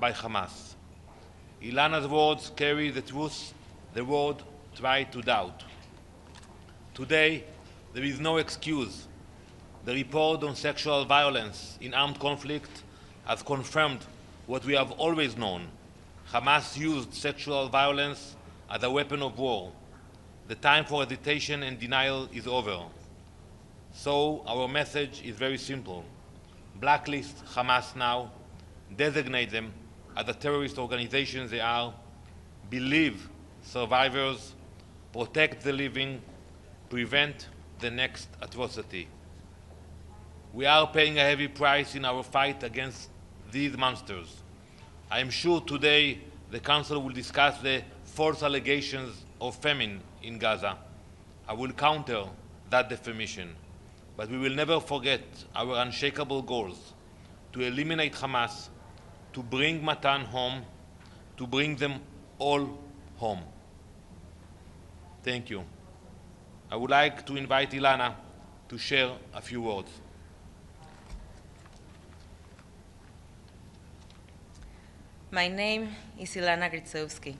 by Hamas. Ilana's words carry the truth the world tried to doubt. Today, there is no excuse. The report on sexual violence in armed conflict has confirmed what we have always known. Hamas used sexual violence as a weapon of war. The time for hesitation and denial is over. So our message is very simple. Blacklist Hamas now, designate them as the terrorist organizations they are, believe survivors, protect the living, prevent the next atrocity. We are paying a heavy price in our fight against these monsters. I am sure today the Council will discuss the false allegations of famine in Gaza. I will counter that defamation, but we will never forget our unshakable goals: to eliminate Hamas, to bring Matan home, to bring them all home. Thank you. I would like to invite Ilana to share a few words. My name is Ilana Gritsovsky.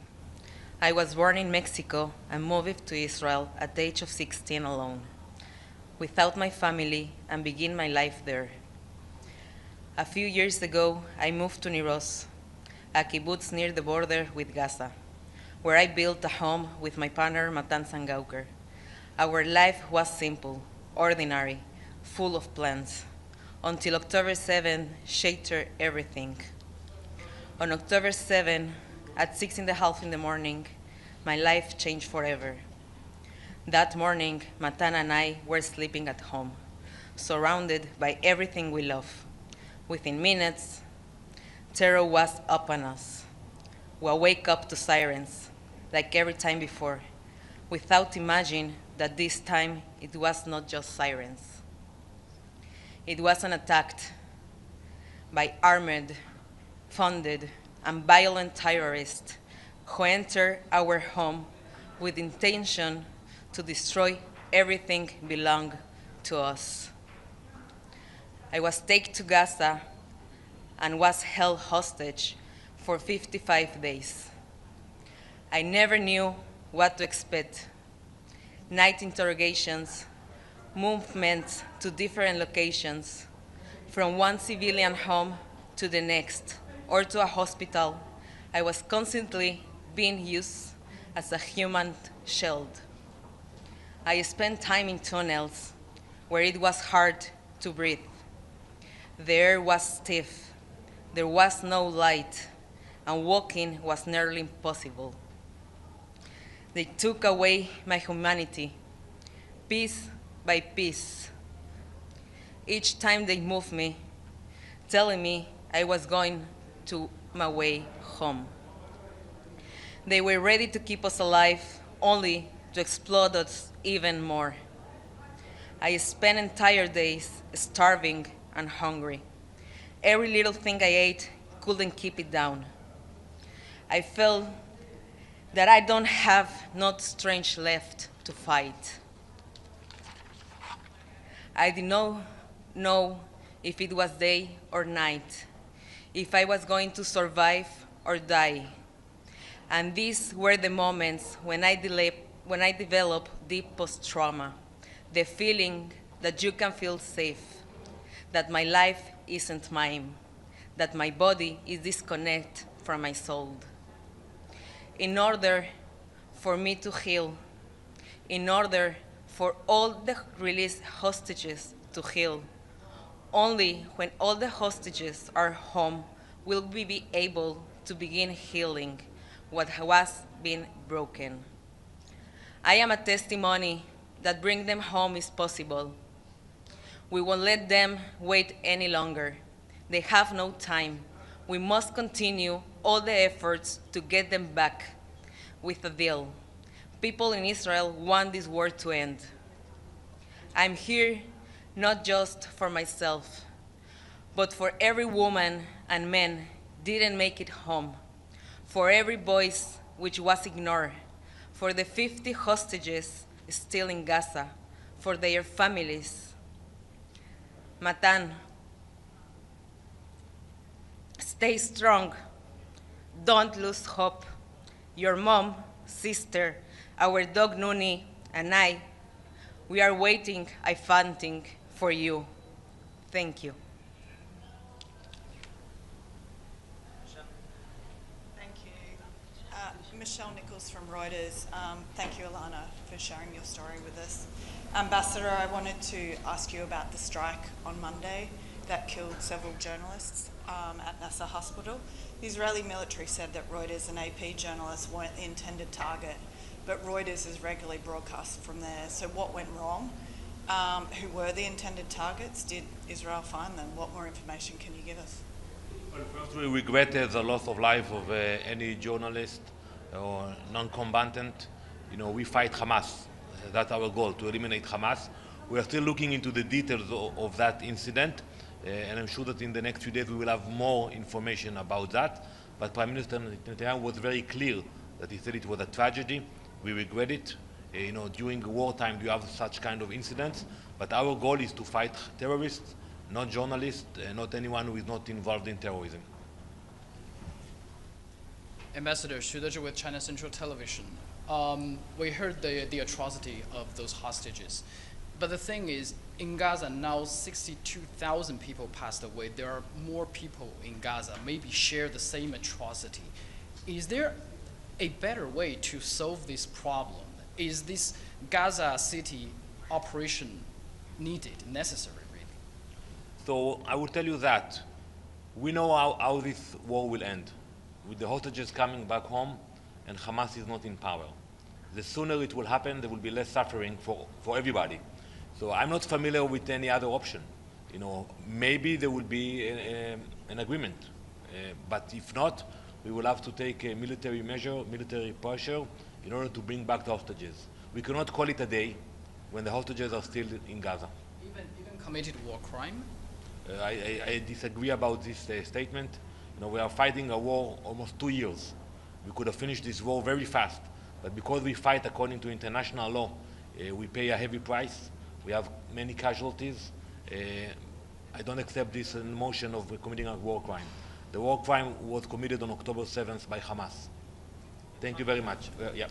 I was born in Mexico and moved to Israel at the age of 16 alone, without my family, and began my life there. A few years ago, I moved to Niros, a kibbutz near the border with Gaza, where I built a home with my partner Matan Sangauker. Our life was simple, ordinary, full of plans, until October 7 shattered everything. On October 7, at 6:30 in the morning, my life changed forever. That morning, Matan and I were sleeping at home, surrounded by everything we love. Within minutes, terror was upon us. We wake up to sirens, like every time before, without imagining that this time it was not just sirens. It was an attack by armored, funded, and violent terrorists who entered our home with intention to destroy everything belonging to us. I was taken to Gaza and was held hostage for 55 days. I never knew what to expect. Night interrogations, movements to different locations, from one civilian home to the next, or to a hospital. I was constantly being used as a human shield. I spent time in tunnels where it was hard to breathe. The air was stiff, there was no light, and walking was nearly impossible. They took away my humanity, piece by piece. Each time they moved me, telling me I was going to my way home. They were ready to keep us alive, only to explode us even more. I spent entire days starving and hungry. Every little thing I ate couldn't keep it down. I felt that I don't have no strength left to fight. I did not know if it was day or night, if I was going to survive or die. And these were the moments when I developed deep post-trauma, the feeling that you can feel safe, that my life isn't mine, that my body is disconnected from my soul. In order for me to heal, in order for all the released hostages to heal, only when all the hostages are home will we be able to begin healing what was being broken. I am a testimony that bringing them home is possible. We won't let them wait any longer. They have no time. We must continue all the efforts to get them back with a deal. People in Israel want this war to end. I'm here not just for myself, but for every woman and man didn't make it home, for every voice which was ignored, for the 50 hostages still in Gaza, for their families. Matan, stay strong. Don't lose hope. Your mom, sister, our dog Nuni, and I, we are waiting, fighting for you. Thank you. Thank you. Michelle Nichols from Reuters. Thank you, Ilana, for sharing your story with us. Ambassador, I wanted to ask you about the strike on Monday that killed several journalists at Nasser Hospital. The Israeli military said that Reuters and AP journalists weren't the intended target, but Reuters is regularly broadcast from there. So what went wrong? Who were the intended targets? Did Israel find them? What more information can you give us? Well, first, we regret the loss of life of any journalist or non-combatant. You know, we fight Hamas. That's our goal, to eliminate Hamas. We are still looking into the details of that incident, and I'm sure that in the next few days we will have more information about that. But Prime Minister Netanyahu was very clear that he said it was a tragedy. We regret it. You know, during wartime you have such kind of incidents, but our goal is to fight terrorists, not journalists, not anyone who is not involved in terrorism. Ambassador Xu Dezhi with China Central Television. We heard the atrocity of those hostages. But the thing is, in Gaza now 62,000 people passed away. There are more people in Gaza, maybe share the same atrocity. Is there a better way to solve this problem? Is this Gaza City operation needed, necessary, really? So I will tell you that we know how this war will end. With the hostages coming back home and Hamas is not in power. The sooner it will happen, there will be less suffering for everybody. So I'm not familiar with any other option. You know, maybe there will be an agreement, but if not, we will have to take a military measure, military pressure, in order to bring back the hostages. We cannot call it a day when the hostages are still in Gaza. Even committed war crime? I disagree about this statement. You know, we are fighting a war almost 2 years. We could have finished this war very fast, but because we fight according to international law, we pay a heavy price. We have many casualties. I don't accept this notion of committing a war crime. The war crime was committed on October 7th by Hamas. Thank you very much. Yeah.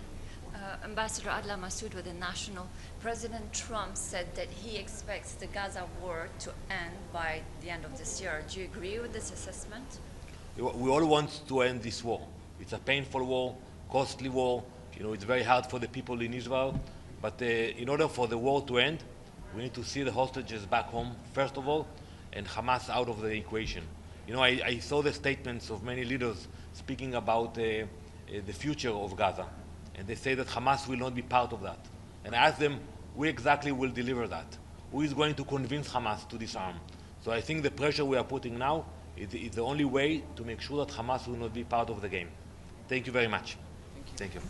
Ambassador Adla Massoud with the National. President Trump said that he expects the Gaza war to end by the end of this year. Do you agree with this assessment? We all want to end this war. It's a painful war, costly war. You know, it's very hard for the people in Israel. But in order for the war to end, we need to see the hostages back home, first of all, and Hamas out of the equation. You know, I saw the statements of many leaders speaking about the future of Gaza. And they say that Hamas will not be part of that. And I asked them, who exactly will deliver that? Who is going to convince Hamas to disarm? So I think the pressure we are putting now is the only way to make sure that Hamas will not be part of the game. Thank you very much. Thank you.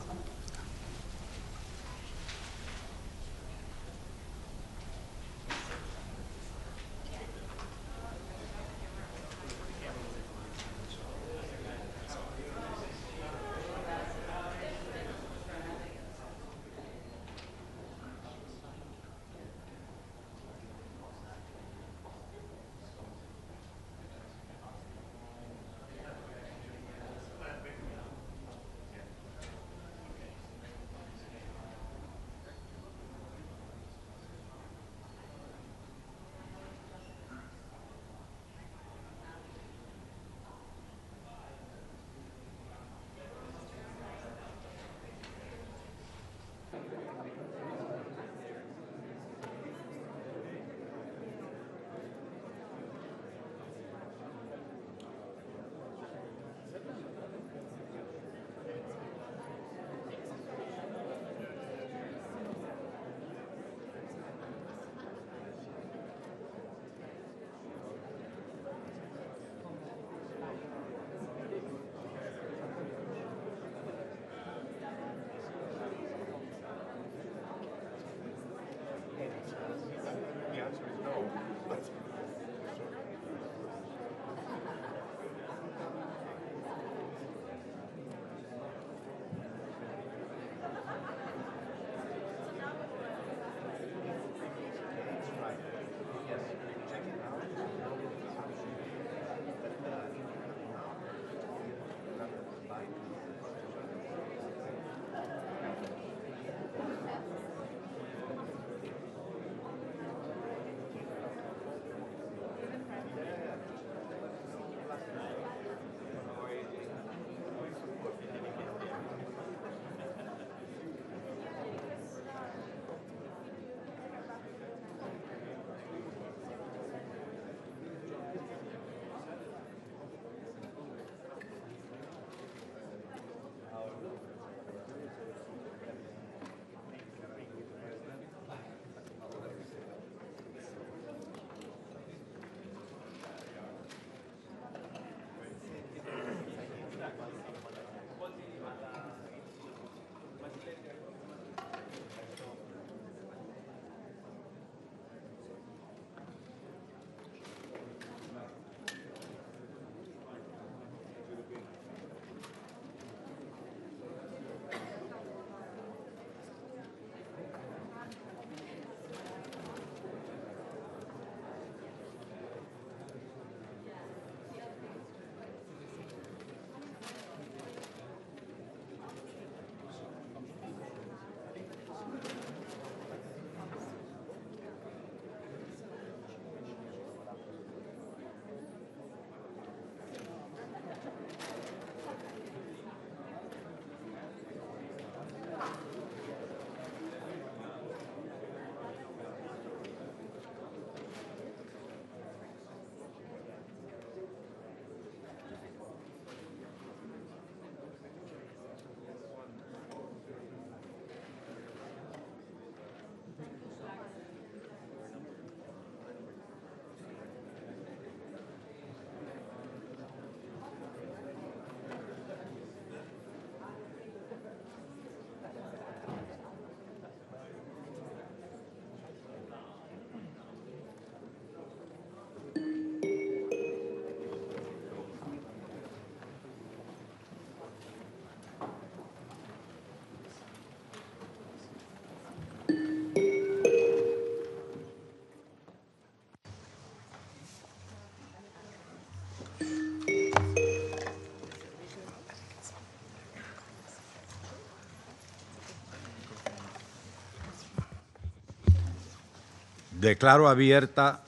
Declaro abierta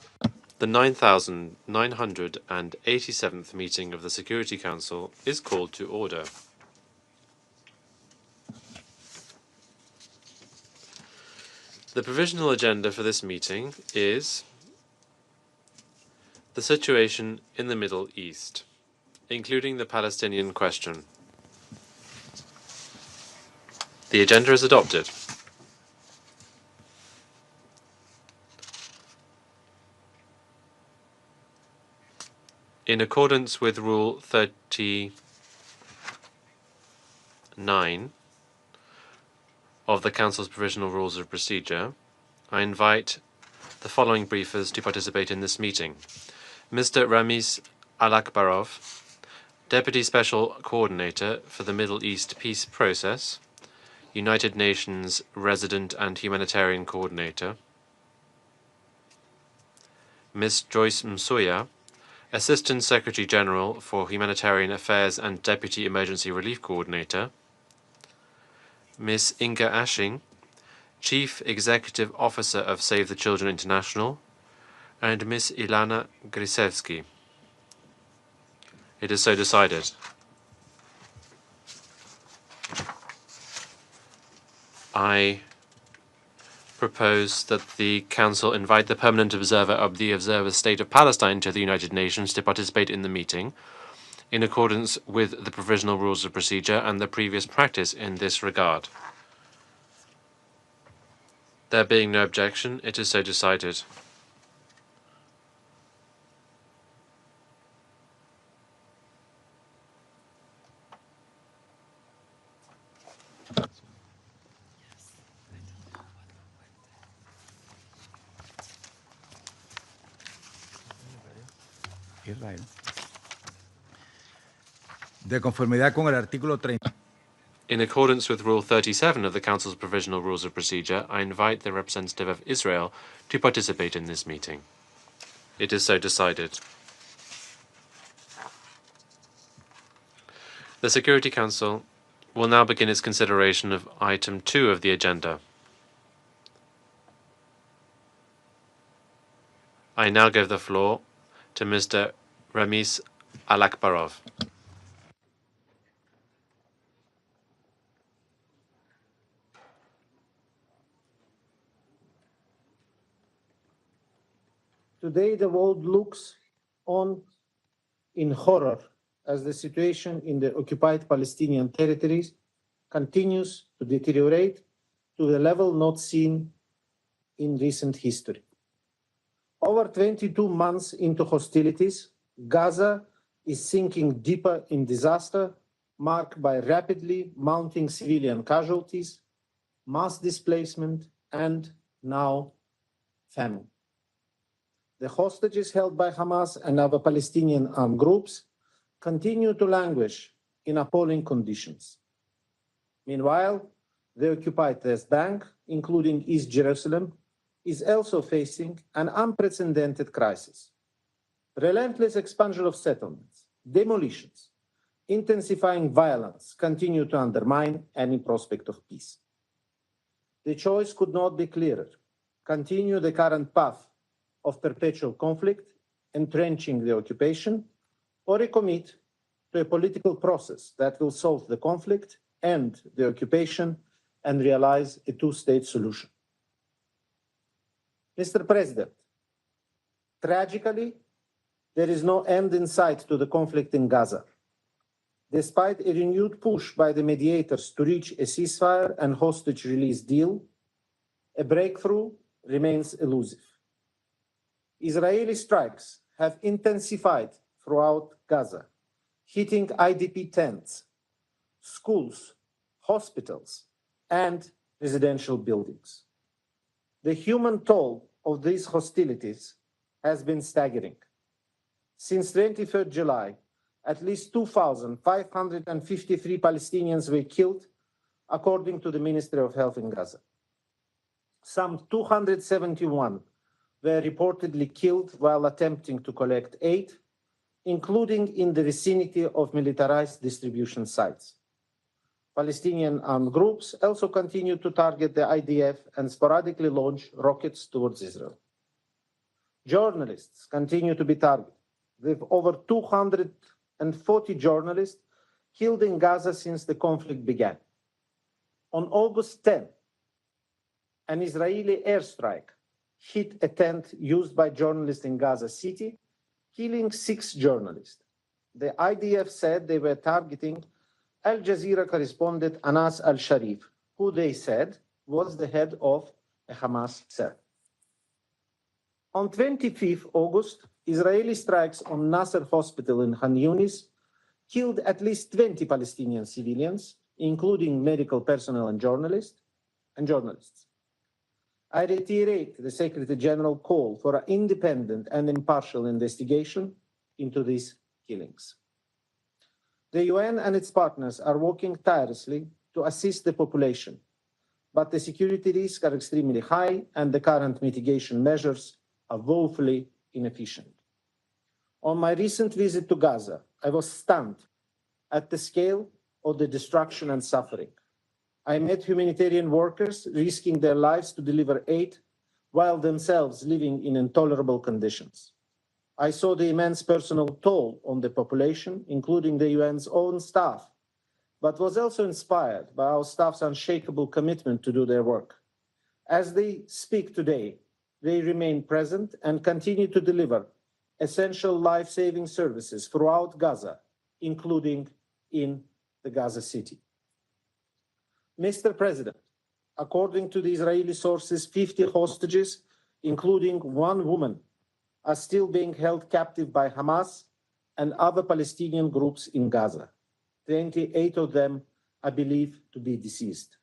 The 9,987th meeting of the Security Council is called to order. The provisional agenda for this meeting is the situation in the Middle East, including the Palestinian question. The agenda is adopted. In accordance with Rule 39 of the Council's Provisional Rules of Procedure, I invite the following briefers to participate in this meeting. Mr. Ramiz Alakbarov, Deputy Special Coordinator for the Middle East Peace Process, United Nations Resident and Humanitarian Coordinator. Ms. Joyce Msuya, Assistant Secretary General for Humanitarian Affairs and Deputy Emergency Relief Coordinator. Ms. Inga Ashing, Chief Executive Officer of Save the Children International, and Ms. Ilana Grisevsky. It is so decided. I propose that the Council invite the permanent observer of the Observer State of Palestine to the United Nations to participate in the meeting, in accordance with the Provisional Rules of Procedure and the previous practice in this regard. There being no objection, it is so decided. Israel. De conformidad con el artículo 30. In accordance with Rule 37 of the Council's Provisional Rules of Procedure, I invite the representative of Israel to participate in this meeting. It is so decided. The Security Council will now begin its consideration of Item 2 of the agenda. I now give the floor to Mr. Ramiz Alakbarov. Today, the world looks on in horror as the situation in the occupied Palestinian territories continues to deteriorate to the level not seen in recent history. Over 22 months into hostilities, Gaza is sinking deeper in disaster, marked by rapidly mounting civilian casualties, mass displacement, and now famine. The hostages held by Hamas and other Palestinian armed groups continue to languish in appalling conditions. Meanwhile, the occupied West Bank, including East Jerusalem, is also facing an unprecedented crisis. Relentless expansion of settlements, demolitions, intensifying violence continue to undermine any prospect of peace. The choice could not be clearer: continue the current path of perpetual conflict, entrenching the occupation, or recommit to a political process that will solve the conflict, end the occupation, and realize a two-state solution. Mr. President, tragically, there is no end in sight to the conflict in Gaza. Despite a renewed push by the mediators to reach a ceasefire and hostage release deal, a breakthrough remains elusive. Israeli strikes have intensified throughout Gaza, hitting IDP tents, schools, hospitals, and residential buildings. The human toll of these hostilities has been staggering. Since 23rd July, at least 2,553 Palestinians were killed, according to the Ministry of Health in Gaza. Some 271 were reportedly killed while attempting to collect aid, including in the vicinity of militarized distribution sites. Palestinian armed groups also continue to target the IDF and sporadically launch rockets towards Israel. Journalists continue to be targeted, with over 240 journalists killed in Gaza since the conflict began. On August 10, an Israeli airstrike hit a tent used by journalists in Gaza City, killing 6 journalists. The IDF said they were targeting Al Jazeera correspondent Anas al-Sharif, who they said was the head of a Hamas cell. On 25th August, Israeli strikes on Nasser Hospital in Khan Yunis killed at least 20 Palestinian civilians, including medical personnel and journalists. I reiterate the Secretary General call for an independent and impartial investigation into these killings. The UN and its partners are working tirelessly to assist the population, but the security risks are extremely high and the current mitigation measures are woefully inefficient. On my recent visit to Gaza, I was stunned at the scale of the destruction and suffering. I met humanitarian workers risking their lives to deliver aid while themselves living in intolerable conditions. I saw the immense personal toll on the population, including the UN's own staff, but was also inspired by our staff's unshakable commitment to do their work. As they speak today, they remain present and continue to deliver essential life-saving services throughout Gaza, including in the Gaza City. Mr. President, according to the Israeli sources, 50 hostages, including 1 woman, are still being held captive by Hamas and other Palestinian groups in Gaza. 28 of them are believed to be deceased.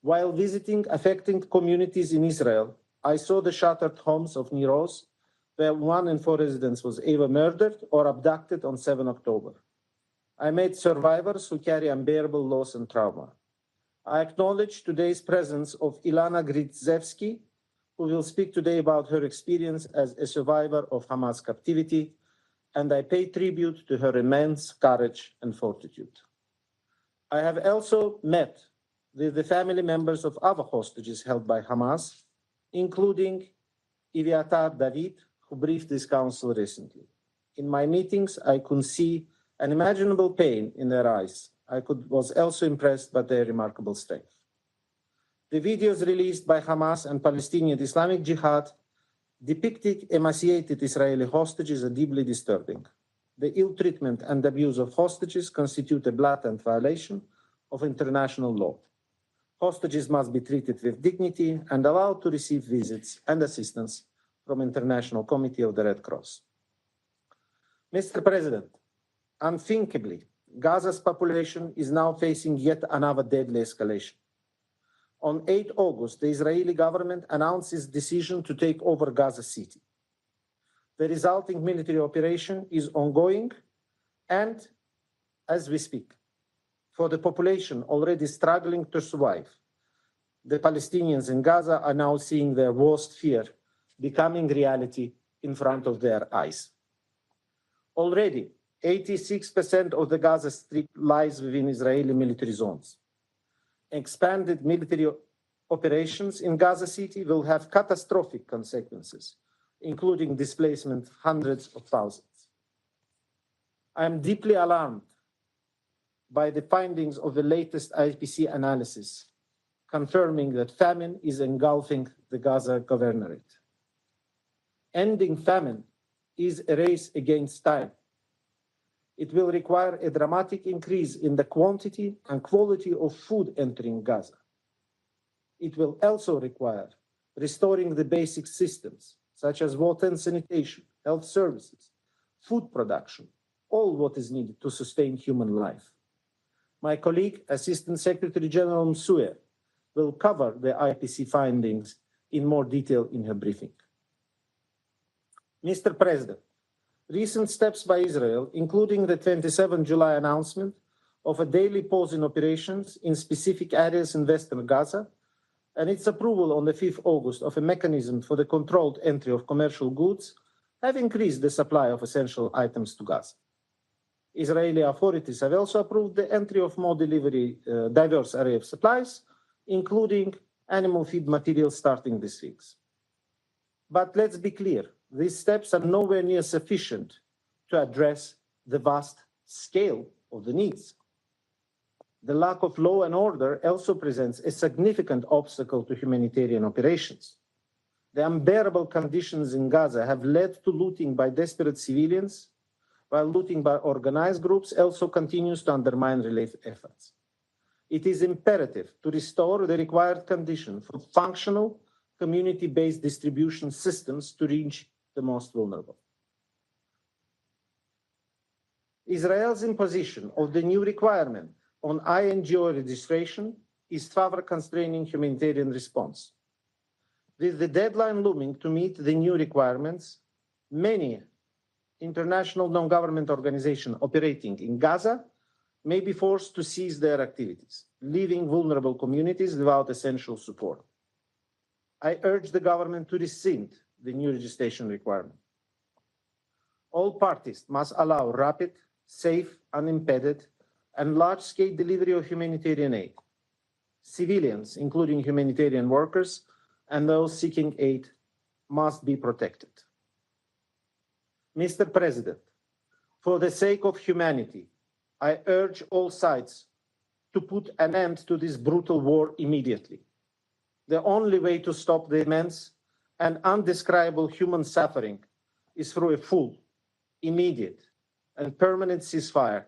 While visiting affected communities in Israel, I saw the shattered homes of Nir Oz, where 1 in 4 residents was either murdered or abducted on 7 October. I met survivors who carry unbearable loss and trauma. I acknowledge today's presence of Ilana Gritsevsky, who will speak today about her experience as a survivor of Hamas captivity, and I pay tribute to her immense courage and fortitude. I have also met with the family members of other hostages held by Hamas, including Eviatar David, who briefed this council recently. In my meetings, I could see unimaginable pain in their eyes. I was also impressed by their remarkable strength. The videos released by Hamas and Palestinian Islamic Jihad depicting emaciated Israeli hostages are deeply disturbing. The ill treatment and abuse of hostages constitute a blatant violation of international law. Hostages must be treated with dignity and allowed to receive visits and assistance from International Committee of the Red Cross. Mr. President, unthinkably, Gaza's population is now facing yet another deadly escalation. On 8 August, the Israeli government announced its decision to take over Gaza City. The resulting military operation is ongoing and, as we speak, for the population already struggling to survive, the Palestinians in Gaza are now seeing their worst fear becoming reality in front of their eyes. Already, 86% of the Gaza Strip lies within Israeli military zones. Expanded military operations in Gaza City will have catastrophic consequences, including displacement of hundreds of thousands. I am deeply alarmed by the findings of the latest IPC analysis, confirming that famine is engulfing the Gaza governorate. Ending famine is a race against time. It will require a dramatic increase in the quantity and quality of food entering Gaza. It will also require restoring the basic systems, such as water and sanitation, health services, food production, all what is needed to sustain human life. My colleague, Assistant Secretary General Msuya, will cover the IPC findings in more detail in her briefing. Mr. President, recent steps by Israel, including the 27 July announcement of a daily pause in operations in specific areas in Western Gaza, and its approval on the 5th August of a mechanism for the controlled entry of commercial goods, have increased the supply of essential items to Gaza. Israeli authorities have also approved the entry of more diverse array of supplies, including animal feed materials starting this week. But let's be clear, these steps are nowhere near sufficient to address the vast scale of the needs. The lack of law and order also presents a significant obstacle to humanitarian operations. The unbearable conditions in Gaza have led to looting by desperate civilians, while looting by organized groups also continues to undermine relief efforts. It is imperative to restore the required condition for functional, community-based distribution systems to reach the most vulnerable. Israel's imposition of the new requirement on INGO registration is further constraining humanitarian response. With the deadline looming to meet the new requirements, many international non-government organizations operating in Gaza may be forced to cease their activities, leaving vulnerable communities without essential support. I urge the government to rescind the new registration requirement. All parties must allow rapid, safe, unimpeded, and large-scale delivery of humanitarian aid. Civilians, including humanitarian workers, and those seeking aid must be protected. Mr. President, for the sake of humanity, I urge all sides to put an end to this brutal war immediately. The only way to stop the immense and undescribable human suffering is through a full, immediate, and permanent ceasefire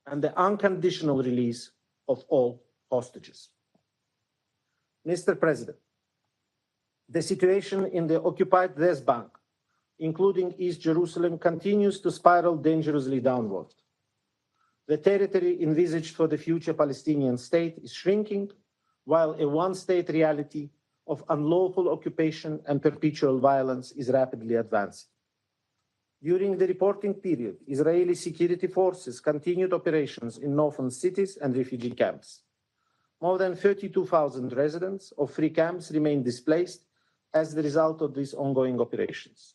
and the unconditional release of all hostages. Mr. President, the situation in the occupied West Bank, including East Jerusalem, continues to spiral dangerously downward. The territory envisaged for the future Palestinian state is shrinking, while a one-state reality of unlawful occupation and perpetual violence is rapidly advancing. During the reporting period, Israeli security forces continued operations in northern cities and refugee camps. More than 32,000 residents of three camps remain displaced as the result of these ongoing operations.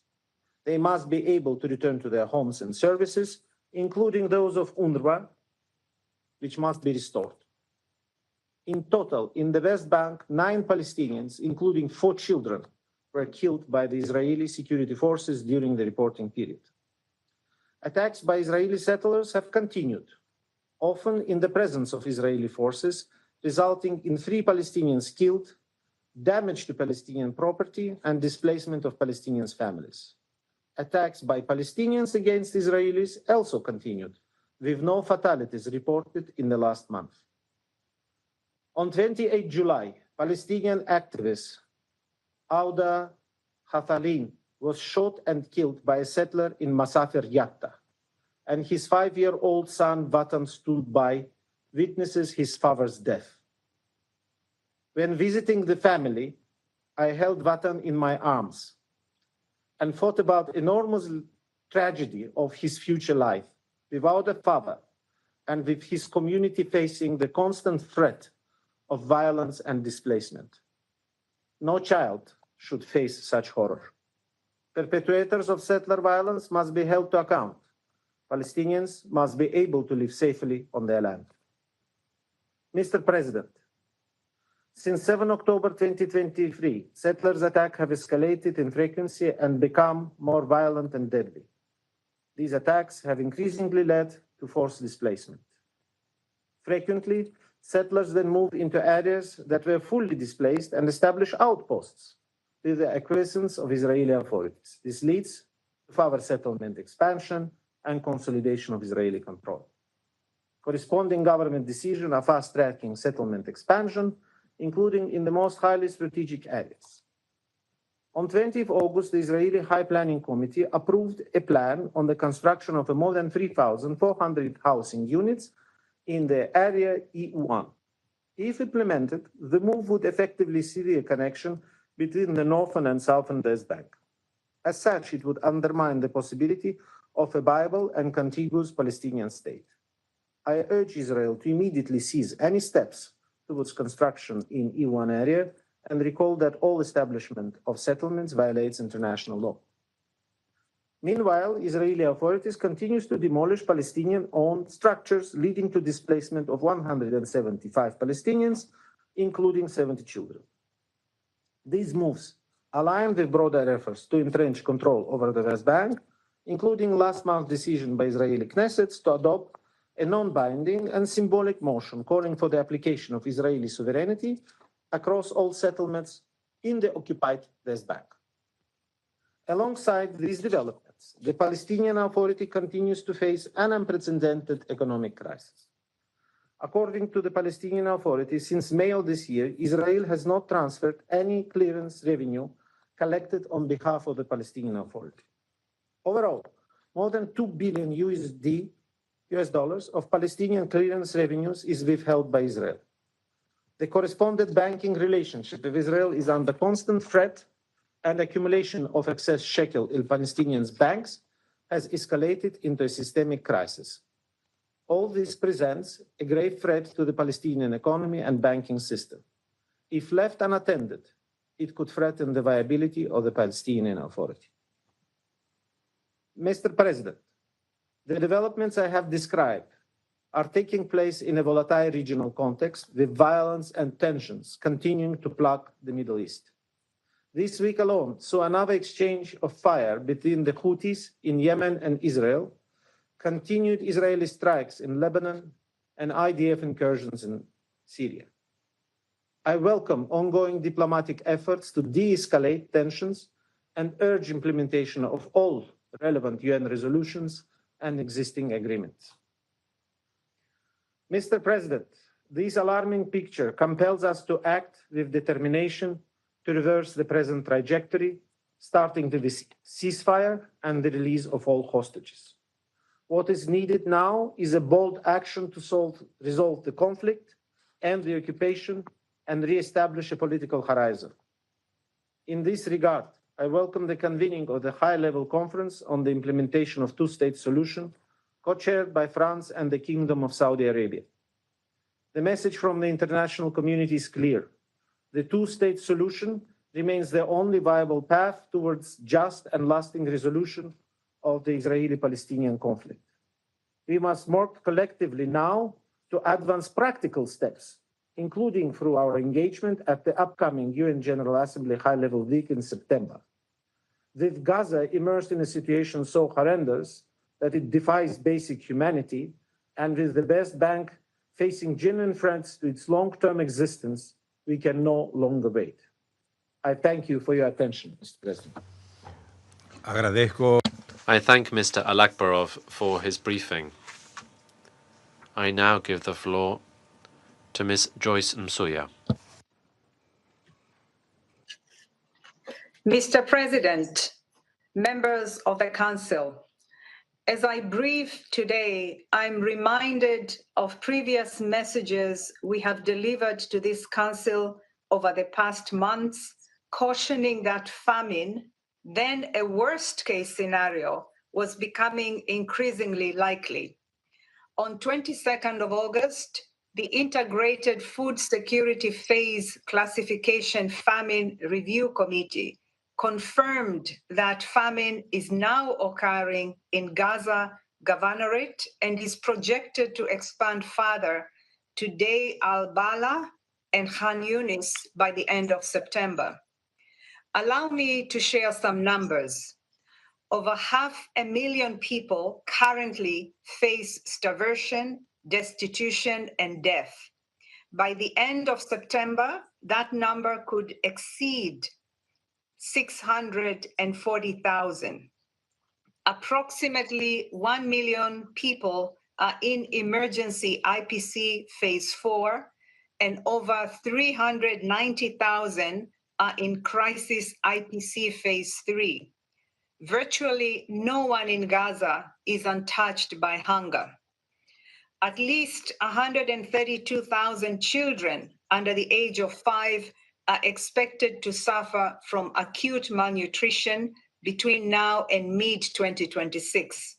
They must be able to return to their homes and services, including those of UNRWA, which must be restored. In total, in the West Bank, 9 Palestinians, including 4 children, were killed by the Israeli security forces during the reporting period. Attacks by Israeli settlers have continued, often in the presence of Israeli forces, resulting in 3 Palestinians killed, damage to Palestinian property, and displacement of Palestinians' families. Attacks by Palestinians against Israelis also continued, with no fatalities reported in the last month. On 28 July, Palestinian activist Auda Hathalin was shot and killed by a settler in Masafer Yatta, and his 5-year-old son Vatan stood by, witnesses his father's death. When visiting the family, I held Vatan in my arms and thought about the enormous tragedy of his future life without a father and with his community facing the constant threat of violence and displacement. No child should face such horror. Perpetrators of settler violence must be held to account. Palestinians must be able to live safely on their land. Mr. President, since 7 October 2023, settlers' attacks have escalated in frequency and become more violent and deadly. These attacks have increasingly led to forced displacement. Frequently, settlers then move into areas that were fully displaced and establish outposts with the acquiescence of Israeli authorities. This leads to further settlement expansion and consolidation of Israeli control. Corresponding government decisions are fast-tracking settlement expansion, including in the most highly strategic areas. On 20th August, the Israeli High Planning Committee approved a plan on the construction of more than 3,400 housing units in the area E1. If implemented, the move would effectively see a connection between the northern and southern West Bank. As such, it would undermine the possibility of a viable and contiguous Palestinian state. I urge Israel to immediately seize any steps towards construction in E1 area and recall that all establishment of settlements violates international law. Meanwhile, Israeli authorities continue to demolish Palestinian-owned structures, leading to displacement of 175 Palestinians, including 70 children. These moves aligned with broader efforts to entrench control over the West Bank, including last month's decision by Israeli Knesset to adopt a non-binding and symbolic motion calling for the application of Israeli sovereignty across all settlements in the occupied West Bank. Alongside these developments, the Palestinian Authority continues to face an unprecedented economic crisis. According to the Palestinian Authority, since May of this year, Israel has not transferred any clearance revenue collected on behalf of the Palestinian Authority. Overall, more than $2 billion US dollars of Palestinian clearance revenues is withheld by Israel. The correspondent banking relationship with Israel is under constant threat, and accumulation of excess shekel in Palestinian banks has escalated into a systemic crisis. All this presents a grave threat to the Palestinian economy and banking system. If left unattended, it could threaten the viability of the Palestinian Authority. Mr. President, the developments I have described are taking place in a volatile regional context with violence and tensions continuing to plague the Middle East. This week alone saw another exchange of fire between the Houthis in Yemen and Israel, continued Israeli strikes in Lebanon, and IDF incursions in Syria. I welcome ongoing diplomatic efforts to de-escalate tensions and urge implementation of all relevant UN resolutions and existing agreements. Mr. President, this alarming picture compels us to act with determination to reverse the present trajectory, starting with the ceasefire and the release of all hostages. What is needed now is a bold action to resolve the conflict, end the occupation, and re-establish a political horizon. In this regard, I welcome the convening of the high-level conference on the implementation of two-state solution, co-chaired by France and the Kingdom of Saudi Arabia. The message from the international community is clear. The two-state solution remains the only viable path towards just and lasting resolution of the Israeli-Palestinian conflict. We must work collectively now to advance practical steps, including through our engagement at the upcoming UN General Assembly High-Level Week in September. With Gaza immersed in a situation so horrendous that it defies basic humanity, and with the West Bank facing genuine threats to its long-term existence, we can no longer wait. I thank you for your attention, Mr. President. Agradezco. I thank Mr. Alakbarov for his briefing. I now give the floor to Ms. Joyce Msuya. Mr. President, members of the Council, as I brief today, I'm reminded of previous messages we have delivered to this Council over the past months, cautioning that famine, then a worst-case scenario, was becoming increasingly likely. On 22nd of August, the Integrated Food Security Phase Classification Famine Review Committee confirmed that famine is now occurring in Gaza Governorate and is projected to expand further to Deir al-Balah and Khan Yunis by the end of September. Allow me to share some numbers. Over 500,000 people currently face starvation, destitution, and death. By the end of September, that number could exceed 640,000. Approximately 1 million people are in emergency IPC phase 4, and over 390,000 are in crisis IPC phase 3. Virtually no one in Gaza is untouched by hunger. At least 132,000 children under the age of 5 are expected to suffer from acute malnutrition between now and mid-2026.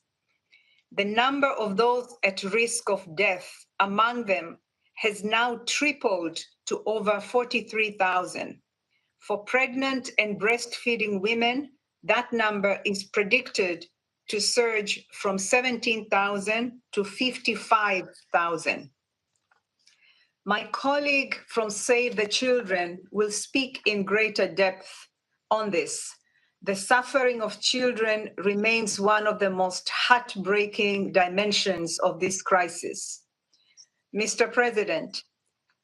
The number of those at risk of death among them has now tripled to over 43,000. For pregnant and breastfeeding women, that number is predicted to surge from 17,000 to 55,000. My colleague from Save the Children will speak in greater depth on this. The suffering of children remains one of the most heartbreaking dimensions of this crisis. Mr. President,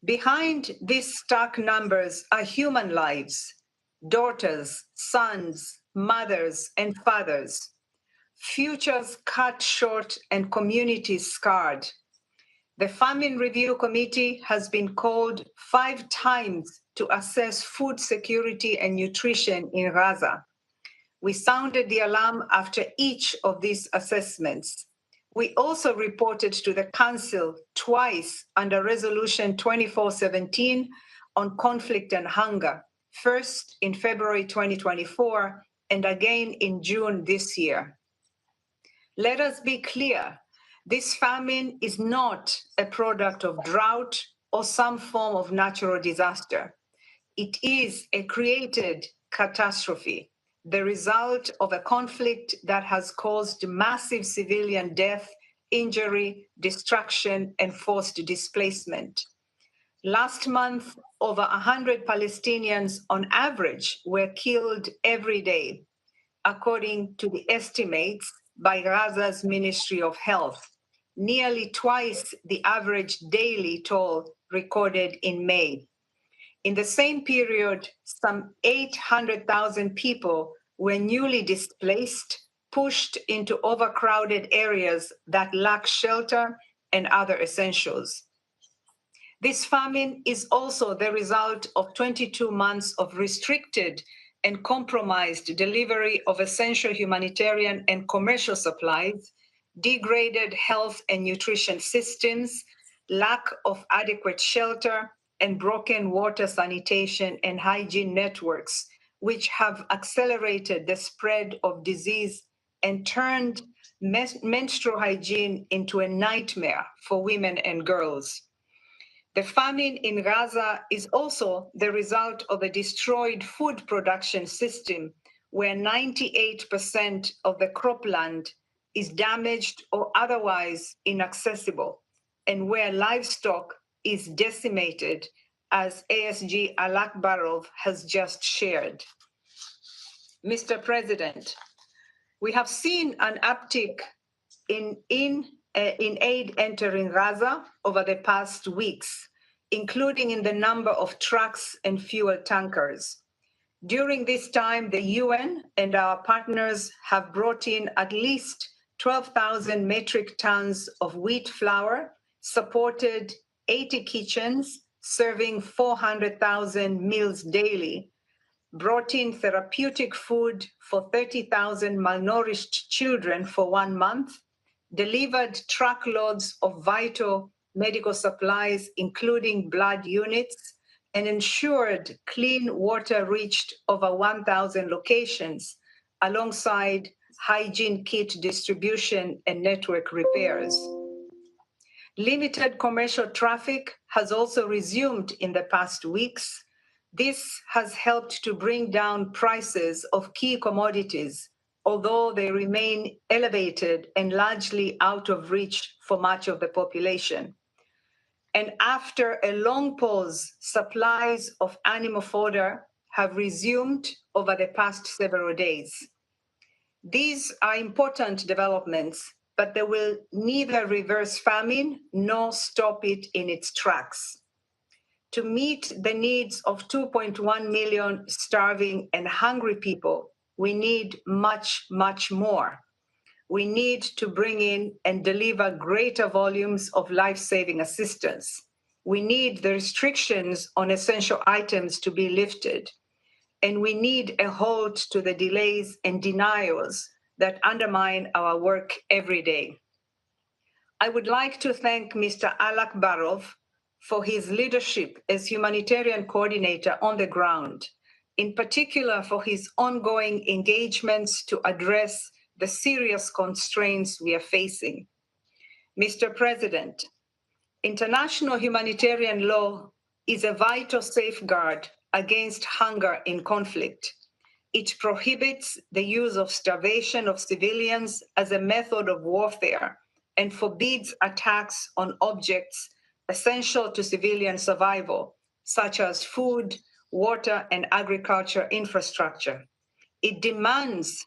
behind these stark numbers are human lives, daughters, sons, mothers, and fathers, futures cut short and communities scarred. The Famine Review Committee has been called 5 times to assess food security and nutrition in Gaza. We sounded the alarm after each of these assessments. We also reported to the Council twice under Resolution 2417 on conflict and hunger, first in February 2024 and again in June this year. Let us be clear, this famine is not a product of drought or some form of natural disaster. It is a created catastrophe, the result of a conflict that has caused massive civilian death, injury, destruction, and forced displacement. Last month, over 100 Palestinians on average were killed every day, according to the estimates by Gaza's Ministry of Health, nearly twice the average daily toll recorded in May. In the same period, some 800,000 people were newly displaced, pushed into overcrowded areas that lack shelter and other essentials. This famine is also the result of 22 months of restricted and compromised delivery of essential humanitarian and commercial supplies, degraded health and nutrition systems, lack of adequate shelter, and broken water sanitation and hygiene networks, which have accelerated the spread of disease and turned menstrual hygiene into a nightmare for women and girls. The famine in Gaza is also the result of a destroyed food production system where 98% of the cropland is damaged or otherwise inaccessible, and where livestock is decimated, as ASG Alakbarov has just shared. Mr. President, we have seen an uptick in aid entering Gaza over the past weeks, including in the number of trucks and fuel tankers. During this time, the UN and our partners have brought in at least 12,000 metric tons of wheat flour, supported 80 kitchens serving 400,000 meals daily, brought in therapeutic food for 30,000 malnourished children for 1 month, delivered truckloads of vital medical supplies, including blood units, and ensured clean water reached over 1,000 locations, alongside hygiene kit distribution and network repairs. Limited commercial traffic has also resumed in the past weeks. This has helped to bring down prices of key commodities, although they remain elevated and largely out of reach for much of the population. And after a long pause, supplies of animal fodder have resumed over the past several days. These are important developments, but they will neither reverse famine nor stop it in its tracks. To meet the needs of 2.1 million starving and hungry people, we need much, much more. We need to bring in and deliver greater volumes of life-saving assistance. We need the restrictions on essential items to be lifted. And we need a halt to the delays and denials that undermine our work every day. I would like to thank Mr. Alakbarov for his leadership as humanitarian coordinator on the ground, in particular for his ongoing engagements to address the serious constraints we are facing. Mr. President, international humanitarian law is a vital safeguard against hunger in conflict. It prohibits the use of starvation of civilians as a method of warfare and forbids attacks on objects essential to civilian survival, such as food, water, and agriculture infrastructure. It demands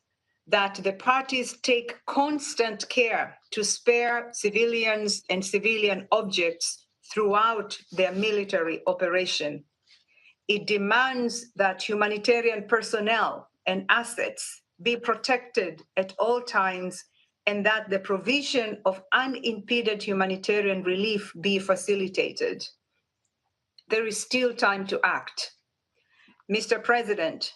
that the parties take constant care to spare civilians and civilian objects throughout their military operation. It demands that humanitarian personnel and assets be protected at all times and that the provision of unimpeded humanitarian relief be facilitated. There is still time to act. Mr. President,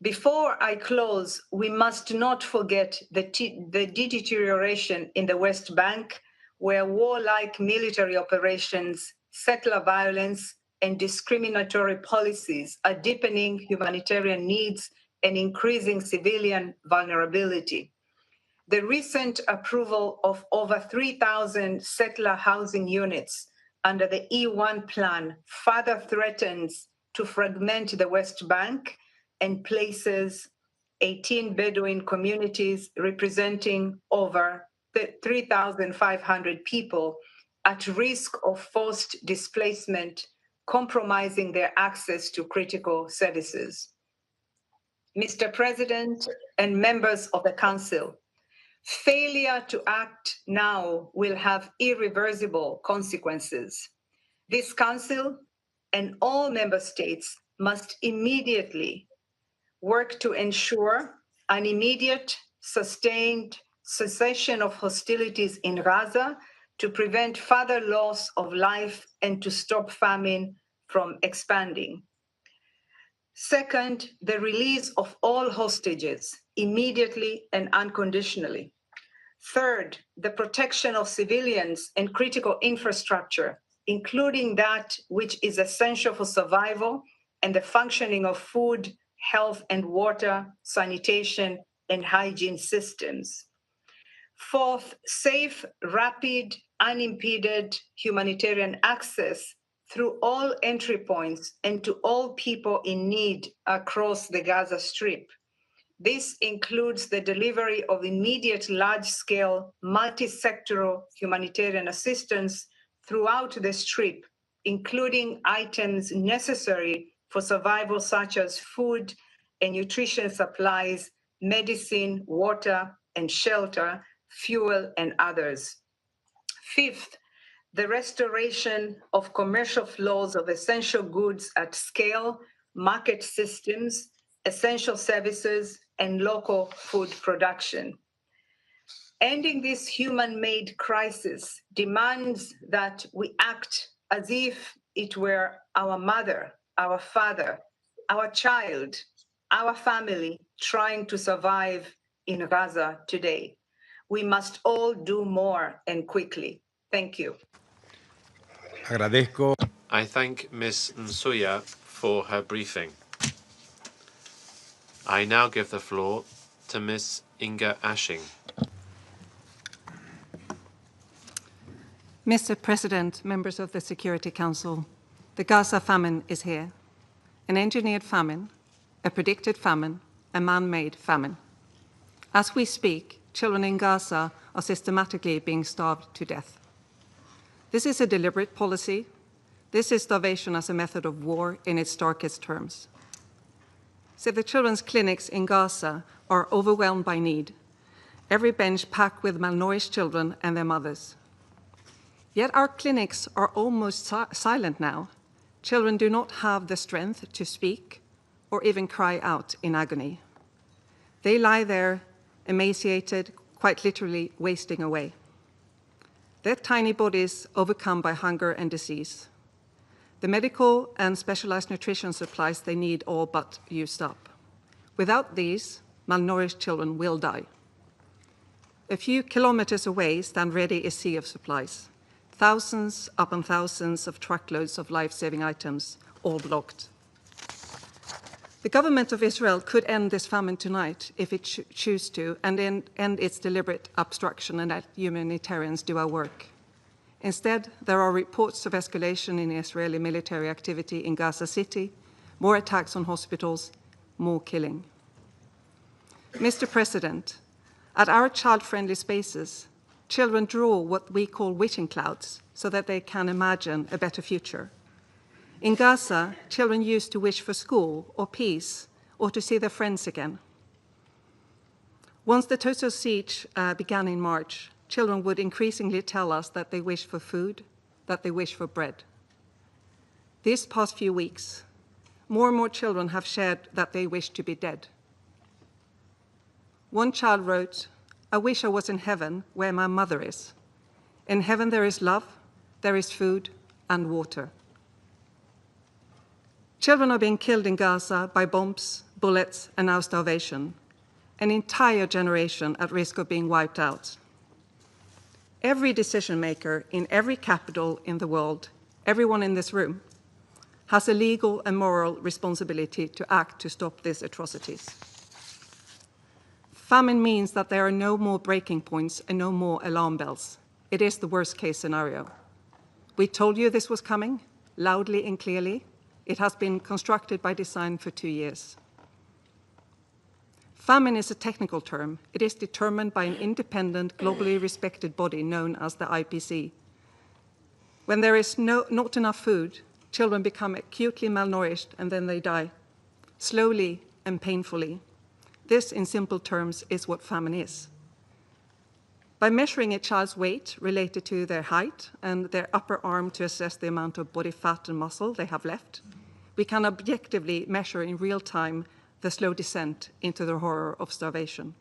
before I close, we must not forget the deterioration in the West Bank, where warlike military operations, settler violence, and discriminatory policies are deepening humanitarian needs and increasing civilian vulnerability. The recent approval of over 3,000 settler housing units under the E1 plan further threatens to fragment the West Bank and places 18 Bedouin communities representing over 3,500 people at risk of forced displacement, compromising their access to critical services. Mr. President and members of the Council, failure to act now will have irreversible consequences. This Council and all member states must immediately work to ensure an immediate, sustained cessation of hostilities in Gaza to prevent further loss of life and to stop famine from expanding. Second, the release of all hostages immediately and unconditionally. Third, the protection of civilians and critical infrastructure, including that which is essential for survival and the functioning of food, health and water, sanitation, and hygiene systems. Fourth, safe, rapid, unimpeded humanitarian access through all entry points and to all people in need across the Gaza Strip. This includes the delivery of immediate large-scale, multi-sectoral humanitarian assistance throughout the Strip, including items necessary for survival such as food and nutrition supplies, medicine, water and shelter, fuel and others. Fifth, the restoration of commercial flows of essential goods at scale, market systems, essential services, and local food production. Ending this human-made crisis demands that we act as if it were our mother, our father, our child, our family trying to survive in Gaza today. We must all do more and quickly. Thank you. Agradezco. I thank Ms. Nsuya for her briefing. I now give the floor to Ms. Inga Ashing. Mr. President, members of the Security Council, the Gaza famine is here. An engineered famine, a predicted famine, a man-made famine. As we speak, children in Gaza are systematically being starved to death. This is a deliberate policy. This is starvation as a method of war in its darkest terms. So the children's clinics in Gaza are overwhelmed by need, every bench packed with malnourished children and their mothers. Yet our clinics are almost silent now. Children do not have the strength to speak or even cry out in agony. They lie there, emaciated, quite literally wasting away. Their tiny bodies overcome by hunger and disease. The medical and specialized nutrition supplies they need all but used up. Without these, malnourished children will die. A few kilometers away stand ready a sea of supplies. Thousands upon thousands of truckloads of life-saving items, all blocked. The government of Israel could end this famine tonight if it choose to, and end its deliberate obstruction and let humanitarians do our work. Instead, there are reports of escalation in Israeli military activity in Gaza City, more attacks on hospitals, more killing. Mr. President, at our child-friendly spaces, children draw what we call wishing clouds so that they can imagine a better future. In Gaza, children used to wish for school or peace or to see their friends again. Once the total siege began in March, children would increasingly tell us that they wish for food, that they wish for bread. These past few weeks, more and more children have shared that they wish to be dead. One child wrote, "I wish I was in heaven where my mother is. In heaven there is love, there is food and water." Children are being killed in Gaza by bombs, bullets, and now starvation. An entire generation at risk of being wiped out. Every decision maker in every capital in the world, everyone in this room, has a legal and moral responsibility to act to stop these atrocities. Famine means that there are no more breaking points and no more alarm bells. It is the worst case scenario. We told you this was coming, loudly and clearly. It has been constructed by design for 2 years. Famine is a technical term. It is determined by an independent, globally respected body known as the IPC. When there is not enough food, children become acutely malnourished and then they die, slowly and painfully. This, in simple terms, is what famine is. By measuring a child's weight related to their height and their upper arm to assess the amount of body fat and muscle they have left, we can objectively measure in real time the slow descent into the horror of starvation.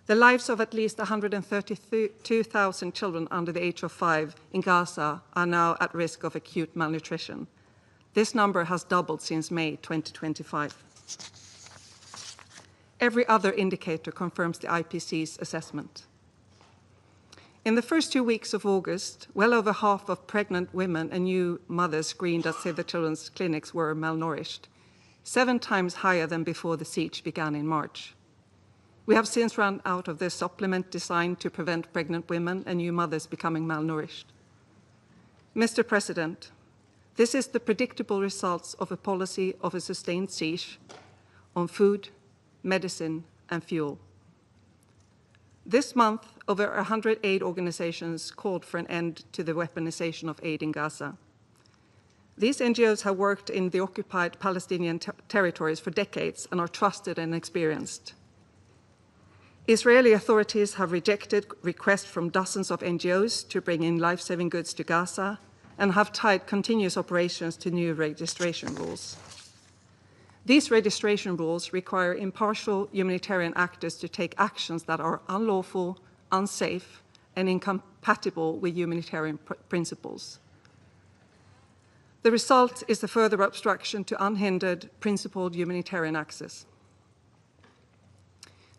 The lives of at least 132,000 children under the age of 5 in Gaza are now at risk of acute malnutrition. This number has doubled since May 2025. Every other indicator confirms the IPC's assessment. In the first 2 weeks of August, well over half of pregnant women and new mothers screened at Save the Children's clinics were malnourished, 7 times higher than before the siege began in March. We have since run out of the supplement designed to prevent pregnant women and new mothers becoming malnourished. Mr. President, this is the predictable results of a policy of a sustained siege on food, medicine, and fuel. This month, over 100 aid organizations called for an end to the weaponization of aid in Gaza. These NGOs have worked in the occupied Palestinian territories for decades and are trusted and experienced. Israeli authorities have rejected requests from dozens of NGOs to bring in life-saving goods to Gaza and have tied continuous operations to new registration rules. These registration rules require impartial humanitarian actors to take actions that are unlawful, unsafe, and incompatible with humanitarian principles. The result is a further obstruction to unhindered, principled humanitarian access.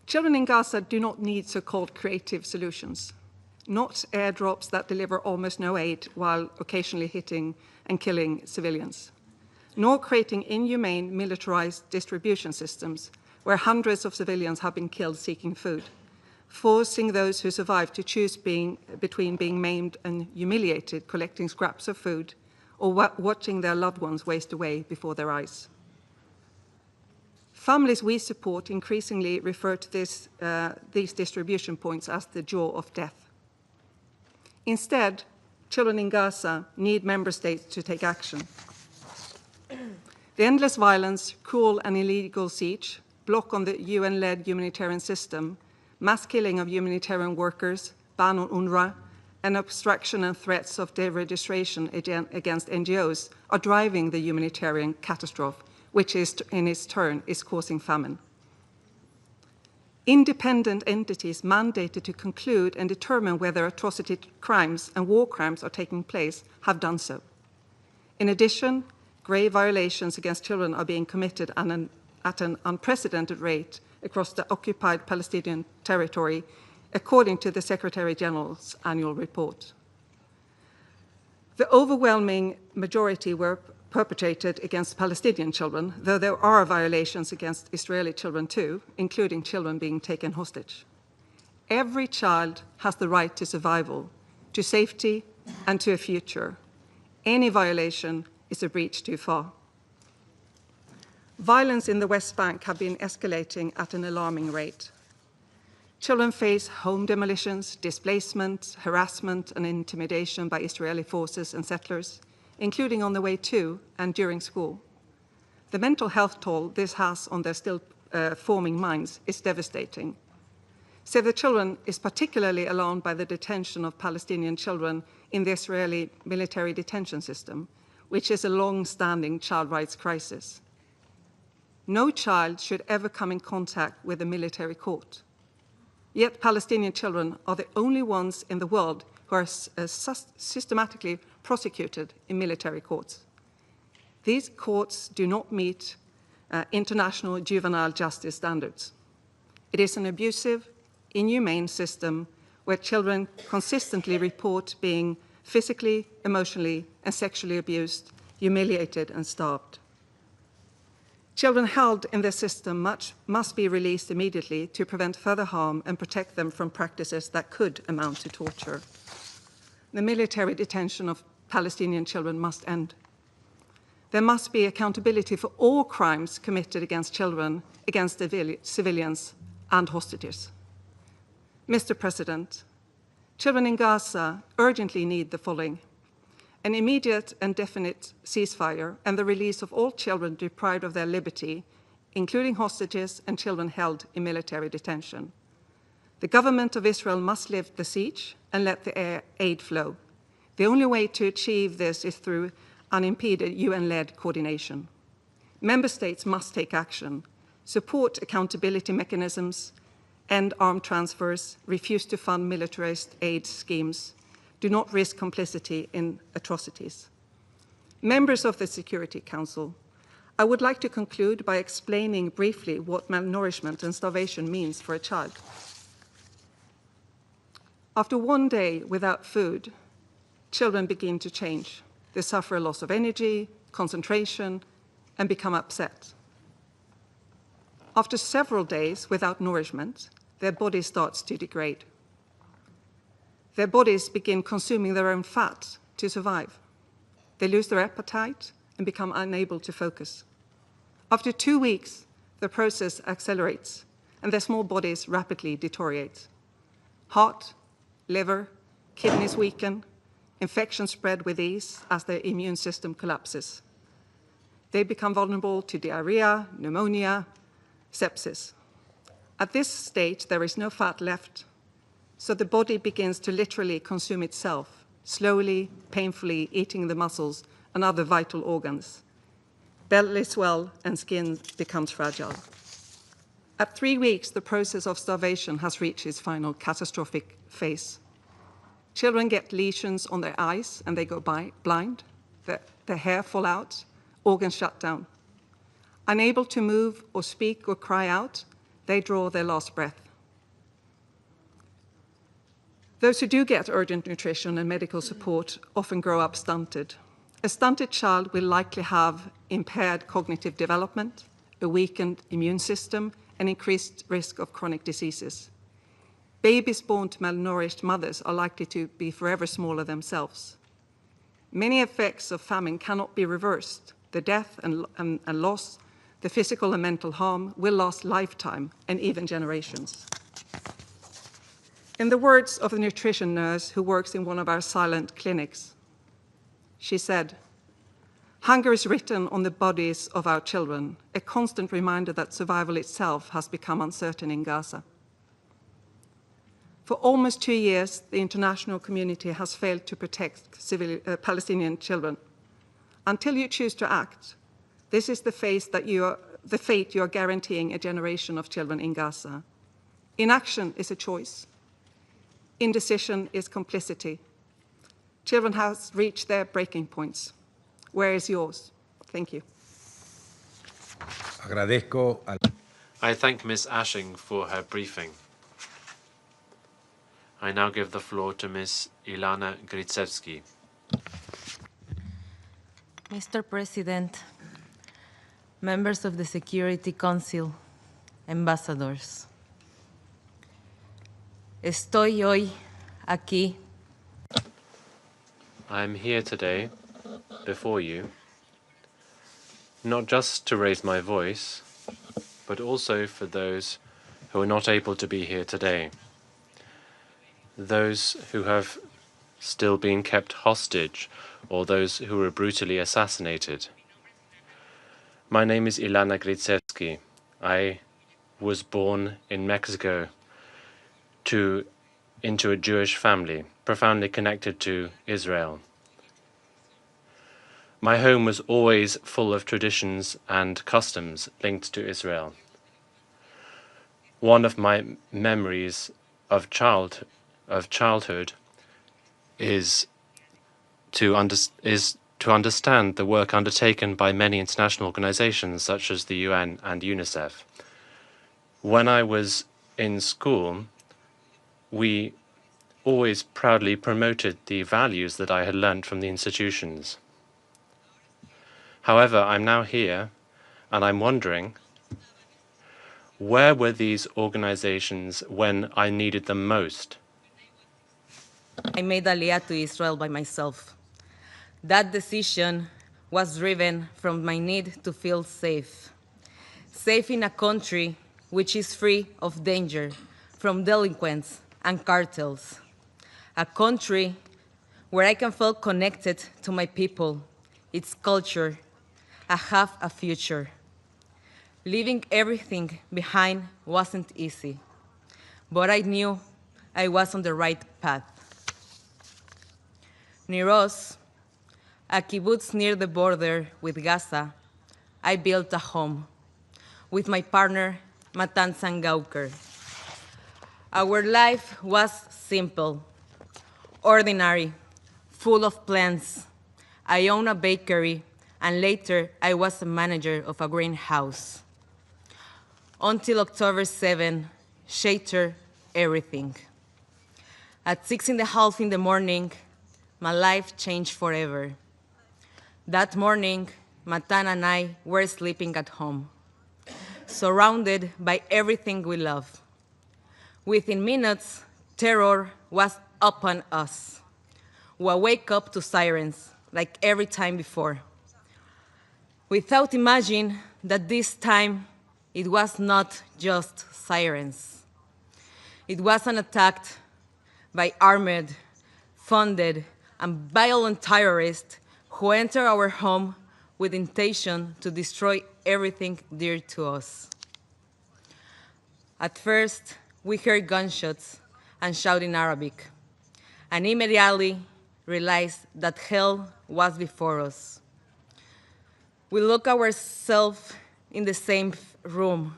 Children in Gaza do not need so-called creative solutions, not airdrops that deliver almost no aid while occasionally hitting and killing civilians, nor creating inhumane militarized distribution systems where hundreds of civilians have been killed seeking food, forcing those who survive to choose between being maimed and humiliated collecting scraps of food or watching their loved ones waste away before their eyes. Families we support increasingly refer to these distribution points as the jaw of death. Instead, children in Gaza need member states to take action. The endless violence, cruel and illegal siege, block on the UN-led humanitarian system, mass killing of humanitarian workers, ban on UNRWA, and obstruction and threats of deregistration against NGOs are driving the humanitarian catastrophe, which in its turn is causing famine. Independent entities mandated to conclude and determine whether atrocity crimes and war crimes are taking place have done so. In addition, grave violations against children are being committed at an unprecedented rate across the occupied Palestinian territory, according to the Secretary General's annual report. The overwhelming majority were perpetrated against Palestinian children, though there are violations against Israeli children too, including children being taken hostage. Every child has the right to survival, to safety, and to a future. Any violation is a breach too far. Violence in the West Bank have been escalating at an alarming rate. Children face home demolitions, displacement, harassment, and intimidation by Israeli forces and settlers, including on the way to and during school. The mental health toll this has on their still forming minds is devastating. Save the Children is particularly alarmed by the detention of Palestinian children in the Israeli military detention system, which is a long-standing child rights crisis. No child should ever come in contact with a military court. Yet Palestinian children are the only ones in the world who are systematically prosecuted in military courts. These courts do not meet international juvenile justice standards. It is an abusive, inhumane system where children consistently report being physically, emotionally, and sexually abused, humiliated, and starved. Children held in this system must be released immediately to prevent further harm and protect them from practices that could amount to torture. The military detention of Palestinian children must end. There must be accountability for all crimes committed against children, against civilians, and hostages. Mr. President, children in Gaza urgently need the following: an immediate and definite ceasefire and the release of all children deprived of their liberty, including hostages and children held in military detention. The government of Israel must lift the siege and let the aid flow. The only way to achieve this is through unimpeded UN-led coordination. Member states must take action, support accountability mechanisms, end armed transfers, refuse to fund militarized aid schemes, do not risk complicity in atrocities. Members of the Security Council, I would like to conclude by explaining briefly what malnourishment and starvation means for a child. After one day without food, children begin to change. They suffer a loss of energy, concentration, and become upset. After several days without nourishment, their body starts to degrade. Their bodies begin consuming their own fat to survive. They lose their appetite and become unable to focus. After 2 weeks, the process accelerates and their small bodies rapidly deteriorate. Heart, liver, kidneys weaken, infections spread with ease as their immune system collapses. They become vulnerable to diarrhea, pneumonia, sepsis. At this stage, there is no fat left, so the body begins to literally consume itself, slowly, painfully eating the muscles and other vital organs. Belly swell and skin becomes fragile. At 3 weeks, the process of starvation has reached its final catastrophic phase. Children get lesions on their eyes and they go blind. Their hair fall out, organs shut down. Unable to move or speak or cry out, they draw their last breath. Those who do get urgent nutrition and medical support often grow up stunted. A stunted child will likely have impaired cognitive development, a weakened immune system, and increased risk of chronic diseases. Babies born to malnourished mothers are likely to be forever smaller themselves. Many effects of famine cannot be reversed. The death and loss, the physical and mental harm will last lifetime and even generations. In the words of a nutrition nurse who works in one of our silent clinics, she said, "Hunger is written on the bodies of our children, a constant reminder that survival itself has become uncertain in Gaza." For almost 2 years, the international community has failed to protect Palestinian children. Until you choose to act, this is the fate you are guaranteeing a generation of children in Gaza. Inaction is a choice. Indecision is complicity. Children have reached their breaking points. Where is yours? Thank you. I thank Ms. Ashing for her briefing. I now give the floor to Ms. Ilana Gritsevsky. Mr. President, members of the Security Council, ambassadors, estoy hoy aquí. I am here today, before you, not just to raise my voice, but also for those who are not able to be here today. Those who have still been kept hostage or those who were brutally assassinated. My name is Ilana Gritsevsky. I was born in Mexico into a Jewish family, profoundly connected to Israel. My home was always full of traditions and customs linked to Israel. One of my memories of childhood is to understand the work undertaken by many international organizations such as the UN and UNICEF. When I was in school, we always proudly promoted the values that I had learnt from the institutions. However, I'm now here, and I'm wondering, where were these organizations when I needed them most? I made Aliyah to Israel by myself. That decision was driven from my need to feel safe. Safe in a country which is free of danger from delinquents and cartels. A country where I can feel connected to my people, its culture, and have a future. Leaving everything behind wasn't easy, but I knew I was on the right path. Near us, a kibbutz near the border with Gaza, I built a home with my partner, Matan Sangauker. Our life was simple, ordinary, full of plans. I owned a bakery, and later I was a manager of a greenhouse. Until October 7, shattered everything. At 6:30 in the morning, my life changed forever. That morning, Matan and I were sleeping at home, surrounded by everything we love. Within minutes, terror was upon us. We wake up to sirens, like every time before. Without imagining that this time, it was not just sirens. It was an attack by armed, funded, and violent terrorists who entered our home with intention to destroy everything dear to us. At first, we heard gunshots and shouting in Arabic, and immediately realized that hell was before us. We looked ourselves in the same room,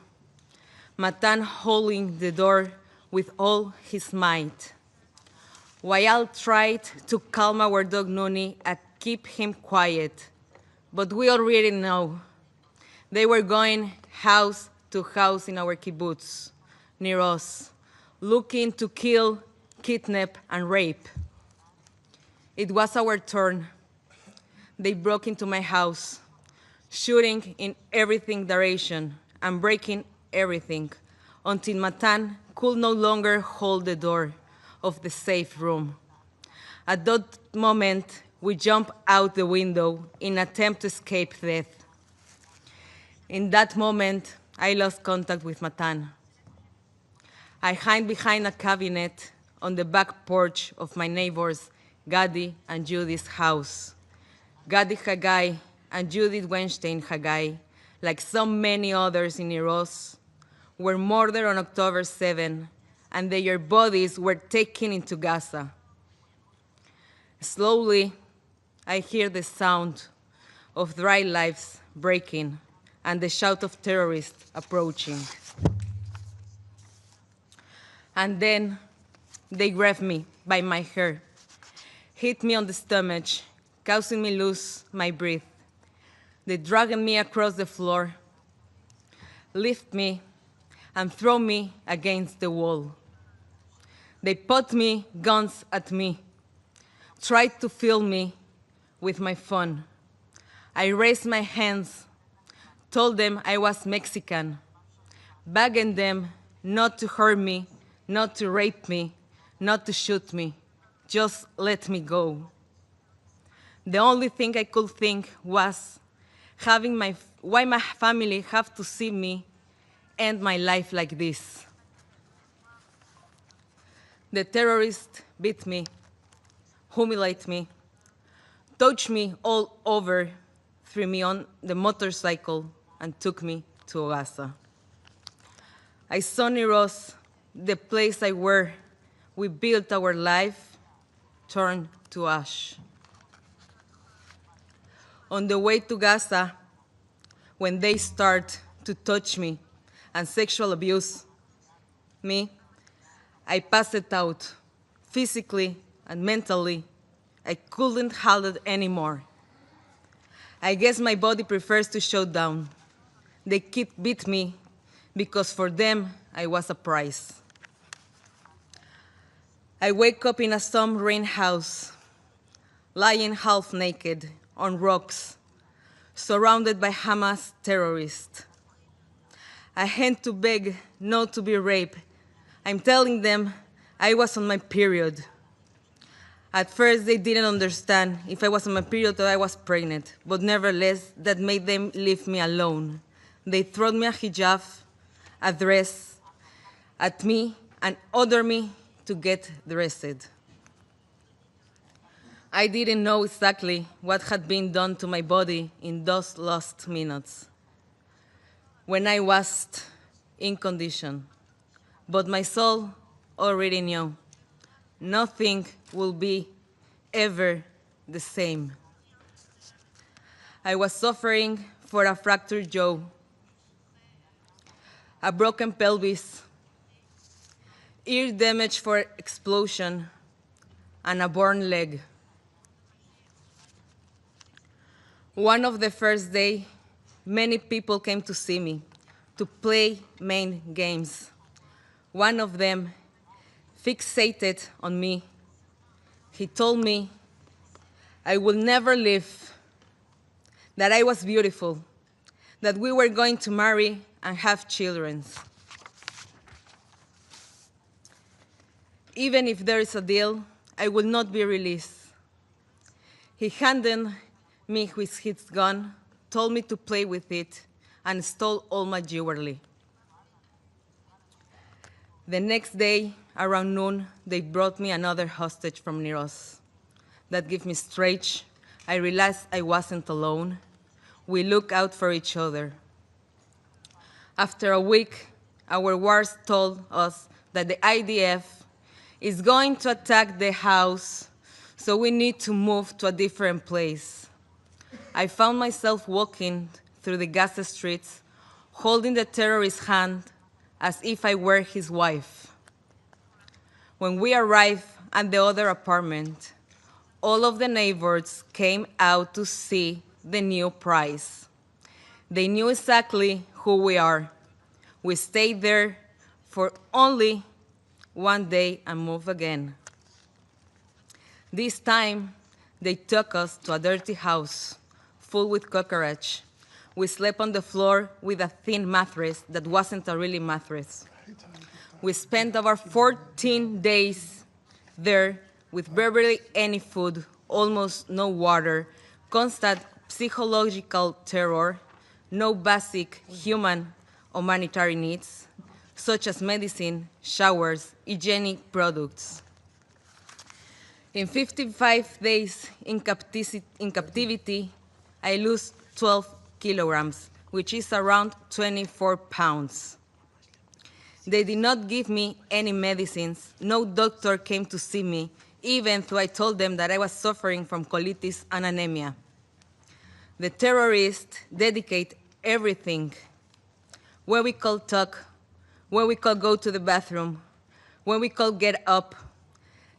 Matan holding the door with all his might. Wael tried to calm our dog Nuni and keep him quiet, but we already know. They were going house to house in our kibbutz, near us, looking to kill, kidnap, and rape. It was our turn. They broke into my house, shooting in everything direction and breaking everything until Matan could no longer hold the door of the safe room. At that moment, we jumped out the window in an attempt to escape death. In that moment, I lost contact with Matan. I hid behind a cabinet on the back porch of my neighbors, Gadi and Judith's house. Gadi Haggai and Judith Weinstein Haggai, like so many others in Eros, were murdered on October 7, and their bodies were taken into Gaza. Slowly, I hear the sound of dry lives breaking and the shout of terrorists approaching. And then they grabbed me by my hair, hit me on the stomach, causing me lose my breath. They dragged me across the floor, lift me, and throw me against the wall. They put guns at me, tried to fill me with my phone. I raised my hands, told them I was Mexican, begging them not to hurt me, not to rape me, not to shoot me. Just let me go. The only thing I could think was why my family have to see me end my life like this. The terrorists beat me, humiliate me, touched me all over, threw me on the motorcycle, and took me to Gaza. I saw Niros, the place where we built our life, turned to ash. On the way to Gaza, when they start to touch me and sexual abuse me, I passed out physically and mentally. I couldn't handle it anymore. I guess my body prefers to shut down. They keep beat me because for them I was a prize. I wake up in a some rain house, lying half naked on rocks, surrounded by Hamas terrorists. I had to beg not to be raped. I'm telling them I was on my period. At first, they didn't understand if I was on my period or I was pregnant, but nevertheless, that made them leave me alone. They threw me a hijab, a dress, at me, and ordered me to get dressed. I didn't know exactly what had been done to my body in those last minutes when I was in condition. But my soul already knew nothing will be ever the same. I was suffering for a fractured jaw, a broken pelvis, ear damage for explosion, and a burn leg. One of the first day, many people came to see me, to play main games. One of them fixated on me. He told me I would never leave, that I was beautiful, that we were going to marry and have children. Even if there is a deal, I will not be released. He handed me with his gun, told me to play with it, and stole all my jewelry. The next day, around noon, they brought me another hostage from Niros. That gave me strength. I realized I wasn't alone. We looked out for each other. After a week, our wars told us that the IDF is going to attack the house, so we need to move to a different place. I found myself walking through the Gaza streets, holding the terrorist's hand as if I were his wife. When we arrived at the other apartment, all of the neighbors came out to see the new prize. They knew exactly who we are. We stayed there for only one day and moved again. This time, they took us to a dirty house full with cockroaches. We slept on the floor with a thin mattress that wasn't a really mattress. We spent over 14 days there with barely any food, almost no water, constant psychological terror, no basic human or humanitarian needs, such as medicine, showers, hygienic products. In 55 days in captivity, I lost 12 kilograms, which is around 24 pounds. They did not give me any medicines. No doctor came to see me, even though I told them that I was suffering from colitis and anemia. The terrorists dedicate everything, where we call talk, where we call go to the bathroom, when we call get up.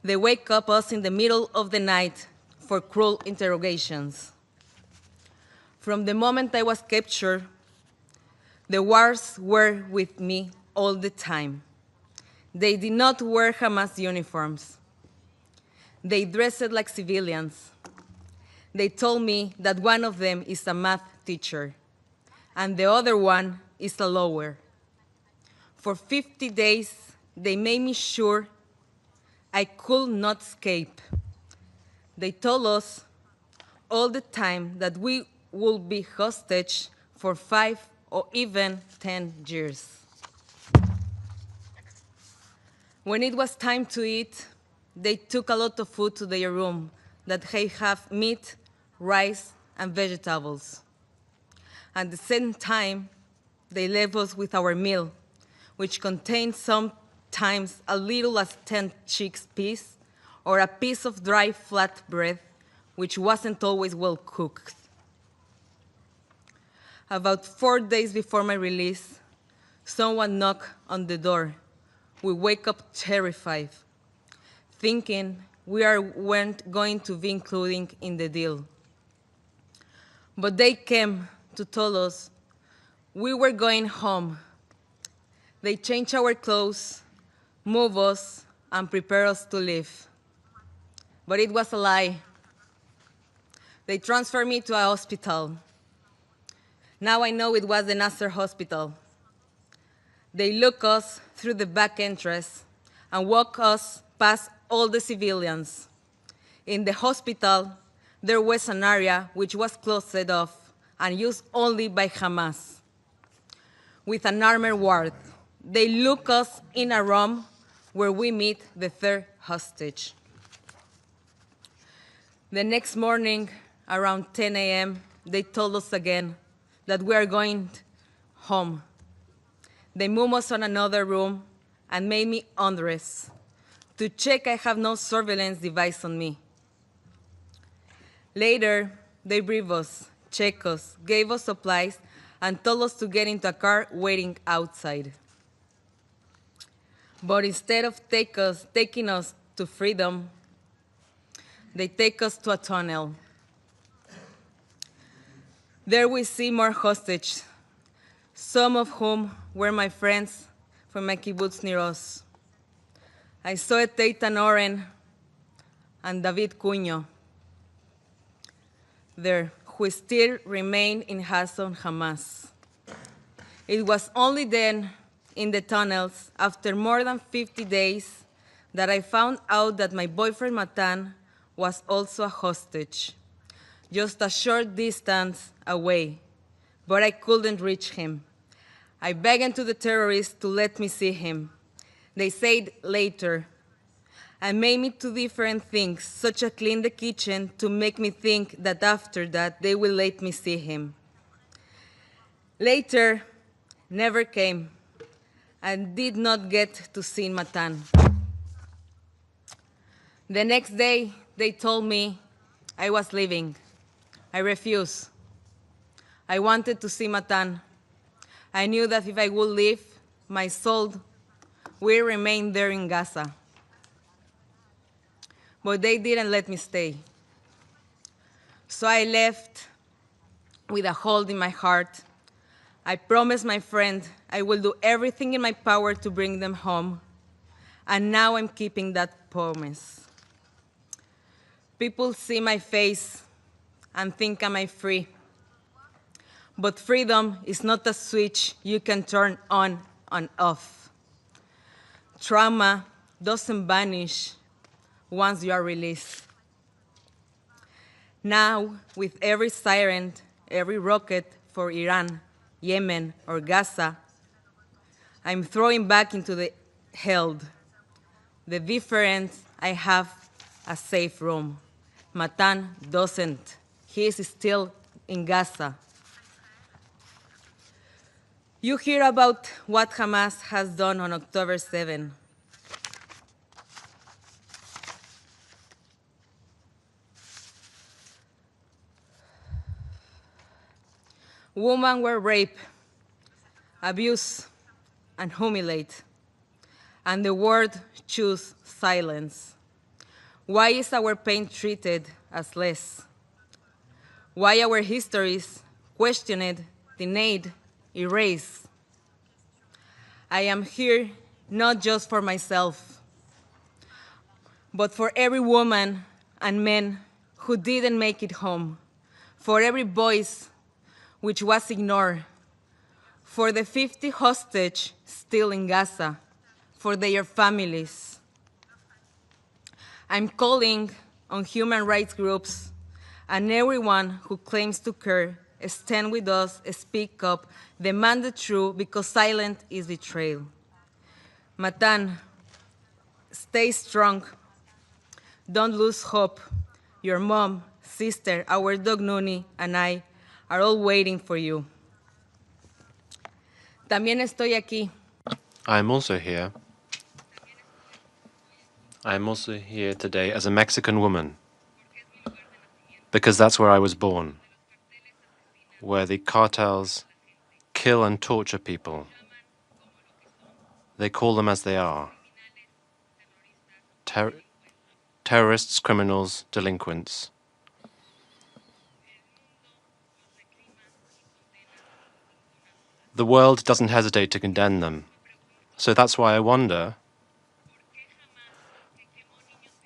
They wake up us in the middle of the night for cruel interrogations. From the moment I was captured, the wars were with me all the time. They did not wear Hamas uniforms. They dressed like civilians. They told me that one of them is a math teacher, and the other one is a lawyer. For 50 days, they made me sure I could not escape. They told us all the time that we would be hostage for 5 or even 10 years. When it was time to eat, they took a lot of food to their room that they have meat, rice, and vegetables. At the same time, they left us with our meal, which contained sometimes as little as 10 chickpeas or a piece of dry flat bread, which wasn't always well cooked. About 4 days before my release, someone knocked on the door. We wake up terrified, thinking weren't going to be included in the deal. But they came to tell us we were going home. They changed our clothes, moved us, and prepared us to leave. But it was a lie. They transferred me to a hospital. Now I know it was the Nasser hospital. They look us through the back entrance and walk us past all the civilians. In the hospital, there was an area which was closed off and used only by Hamas. With an armored ward, they look us in a room where we meet the third hostage. The next morning, around 10 a.m., they told us again that we are going home. They moved us on another room and made me undress to check I have no surveillance device on me. Later, they briefed us, checked us, gave us supplies, and told us to get into a car waiting outside. But instead of taking us to freedom, they take us to a tunnel. There we see more hostages, some of whom were my friends from my kibbutz near us. I saw Eitan Oren and David Cunyo there, who still remain in Hasson Hamas. It was only then, in the tunnels, after more than 50 days, that I found out that my boyfriend Matan was also a hostage, just a short distance away, but I couldn't reach him. I begged to the terrorists to let me see him. They said later, and made me do different things, such as clean the kitchen to make me think that after that they will let me see him. Later, never came, and did not get to see Matan. The next day, they told me I was leaving. I refused. I wanted to see Matan. I knew that if I would leave, my soul will remain there in Gaza. But they didn't let me stay. So I left with a hole in my heart. I promised my friend I will do everything in my power to bring them home. And now I'm keeping that promise. People see my face and think I'm free. But freedom is not a switch you can turn on and off. Trauma doesn't vanish once you are released. Now, with every siren, every rocket for Iran, Yemen, or Gaza, I'm throwing back into the held. The difference, I have a safe room. Matan doesn't. He is still in Gaza. You hear about what Hamas has done on October 7. Women were raped, abused, and humiliated, and the world chose silence. Why is our pain treated as less? Why our histories questioned, denied, erased? I am here not just for myself, but for every woman and man who didn't make it home, for every voice which was ignored, for the 50 hostages still in Gaza, for their families. I'm calling on human rights groups and everyone who claims to care, stand with us, speak up, demand the truth, because silence is betrayal. Matan, stay strong. Don't lose hope. Your mom, sister, our dog Nuni, and I are all waiting for you. También estoy aquí. I am also here. I am also here today as a Mexican woman, because that's where I was born, where the cartels kill and torture people. They call them as they are. Terrorists, criminals, delinquents. The world doesn't hesitate to condemn them. So that's why I wonder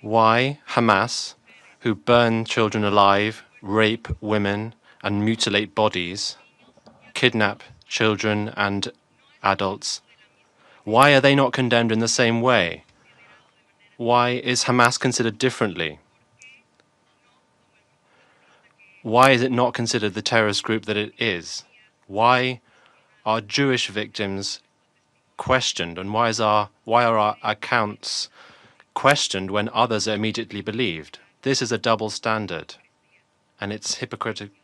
why Hamas, who burn children alive, rape women, and mutilate bodies, kidnap children and adults, why are they not condemned in the same way? Why is Hamas considered differently? Why is it not considered the terrorist group that it is? Why are Jewish victims questioned, and why are our accounts questioned when others are immediately believed? This is a double standard, and it's hypocritical.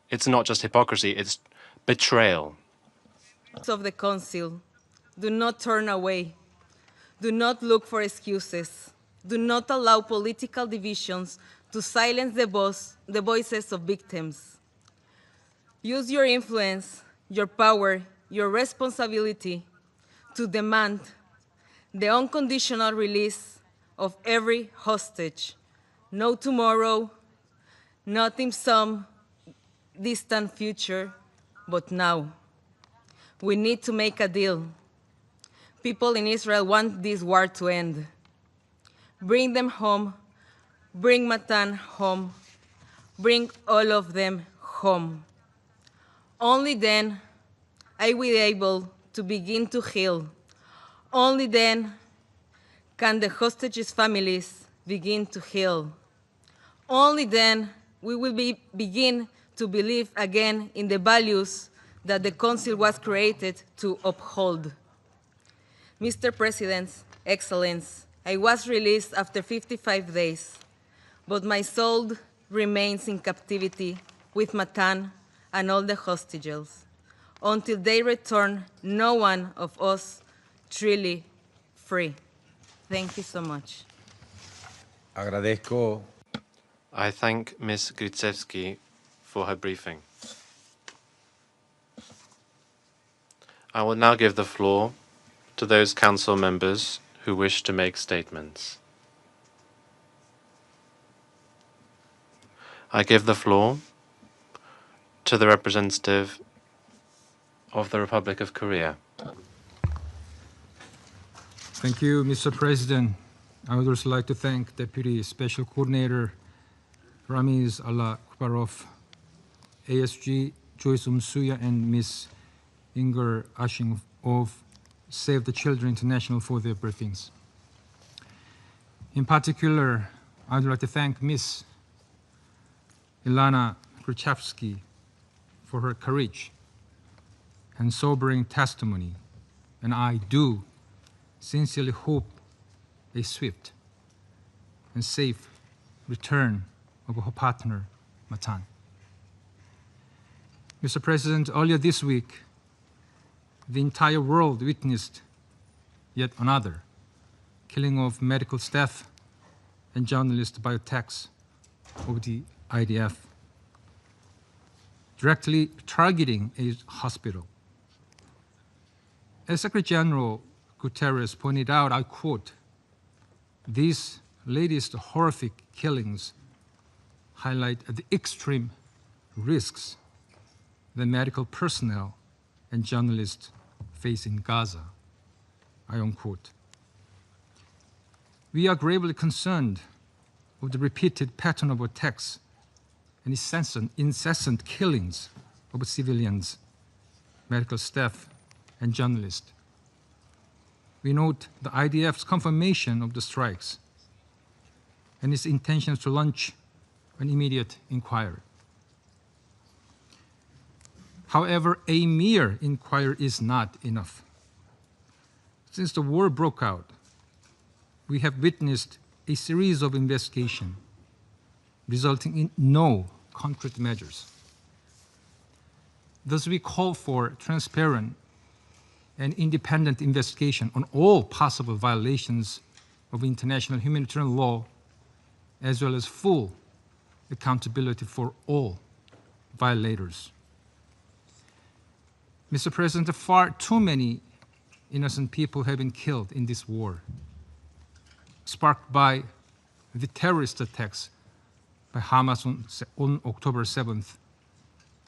It's not just hypocrisy, it's betrayal. Of the Council, do not turn away. Do not look for excuses. Do not allow political divisions to silence the voices of victims. Use your influence, your power, your responsibility to demand the unconditional release of every hostage. No tomorrow, not in some distant future, but now. We need to make a deal. People in Israel want this war to end. Bring them home. Bring Matan home. Bring all of them home. Only then I will be able to begin to heal. Only then can the hostages' families begin to heal. Only then we will begin to believe again in the values that the Council was created to uphold. Mr. President, Excellence, I was released after 55 days, but my soul remains in captivity with Matan and all the hostages. Until they return, no one of us truly free. Thank you so much. Agradezco. I thank Ms. Gritsevsky for her briefing. I will now give the floor to those council members who wish to make statements. I give the floor to the representative of the Republic of Korea. Thank you, Mr. President. I would also like to thank Deputy Special Coordinator Ramiz Allah-Kubarov, ASG Joyce Umsuya, and Ms. Inger Ashing of Save the Children International for their briefings. In particular, I would like to thank Ms. Ilana Grichavsky for her courage and sobering testimony, and I do sincerely hope a swift and safe return of her partner, Matan. Mr. President, earlier this week, the entire world witnessed yet another killing of medical staff and journalists by attacks of the IDF, directly targeting a hospital. As Secretary General Guterres pointed out, I quote, "These latest horrific killings highlight the extreme risks that medical personnel and journalists face in Gaza," I unquote. We are gravely concerned with the repeated pattern of attacks and incessant killings of civilians, medical staff, and journalists. We note the IDF's confirmation of the strikes and its intentions to launch an immediate inquiry. However, a mere inquiry is not enough. Since the war broke out, we have witnessed a series of investigations resulting in no concrete measures. Thus, we call for transparent and independent investigation on all possible violations of international humanitarian law, as well as full accountability for all violators. Mr. President, far too many innocent people have been killed in this war, sparked by the terrorist attacks by Hamas on October 7th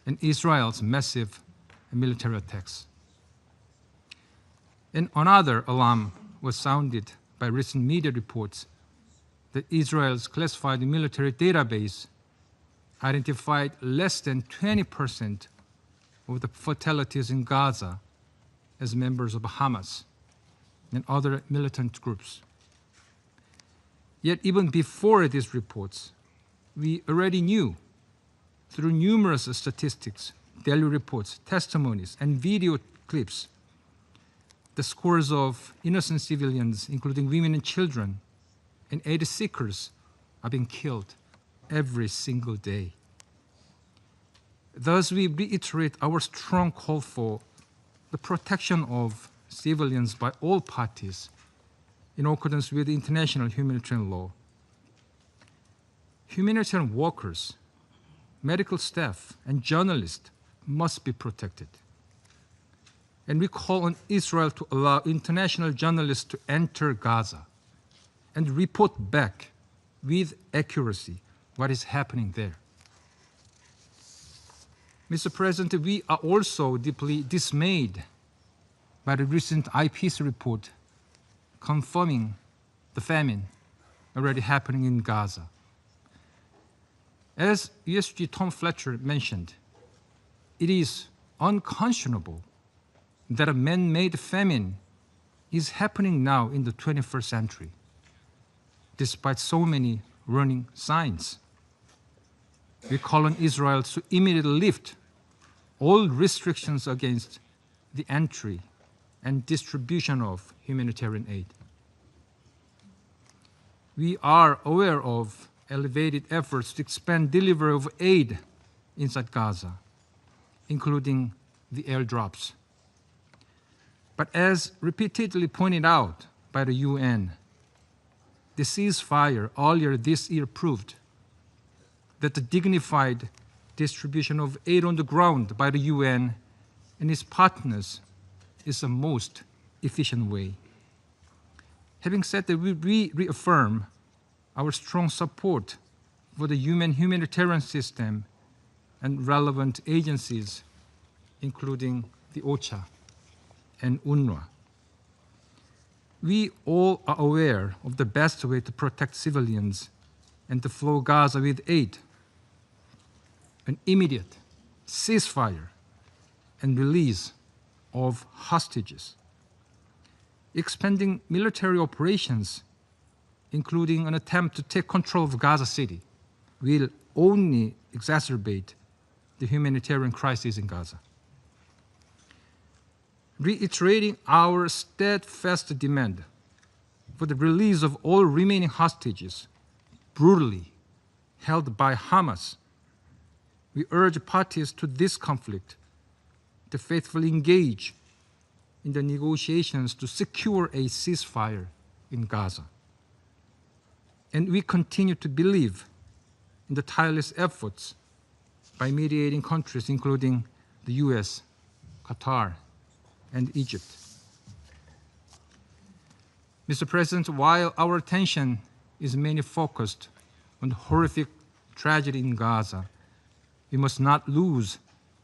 and Israel's massive military attacks. And another alarm was sounded by recent media reports that Israel's classified military database identified less than 20% of the fatalities in Gaza as members of Hamas and other militant groups. Yet even before these reports, we already knew through numerous statistics, daily reports, testimonies, and video clips, the scores of innocent civilians, including women and children, and aid seekers are being killed every single day. Thus, we reiterate our strong call for the protection of civilians by all parties in accordance with international humanitarian law. Humanitarian workers, medical staff, and journalists must be protected. And we call on Israel to allow international journalists to enter Gaza and report back with accuracy what is happening there. Mr. President, we are also deeply dismayed by the recent IPC report confirming the famine already happening in Gaza. As USG Tom Fletcher mentioned, it is unconscionable that a man-made famine is happening now in the 21st century, despite so many warning signs. We call on Israel to immediately lift all restrictions against the entry and distribution of humanitarian aid. We are aware of elevated efforts to expand delivery of aid inside Gaza, including the airdrops. But as repeatedly pointed out by the UN, the ceasefire earlier this year proved that the dignified distribution of aid on the ground by the UN and its partners is the most efficient way. Having said that, we reaffirm our strong support for the humanitarian system and relevant agencies, including the OCHA and UNRWA. We all are aware of the best way to protect civilians and to flow Gaza with aid: an immediate ceasefire and release of hostages. Expanding military operations, including an attempt to take control of Gaza City, will only exacerbate the humanitarian crisis in Gaza. Reiterating our steadfast demand for the release of all remaining hostages brutally held by Hamas, we urge parties to this conflict to faithfully engage in the negotiations to secure a ceasefire in Gaza. And we continue to believe in the tireless efforts by mediating countries including the US, Qatar, and Egypt. Mr. President, while our attention is mainly focused on the horrific tragedy in Gaza, we must not lose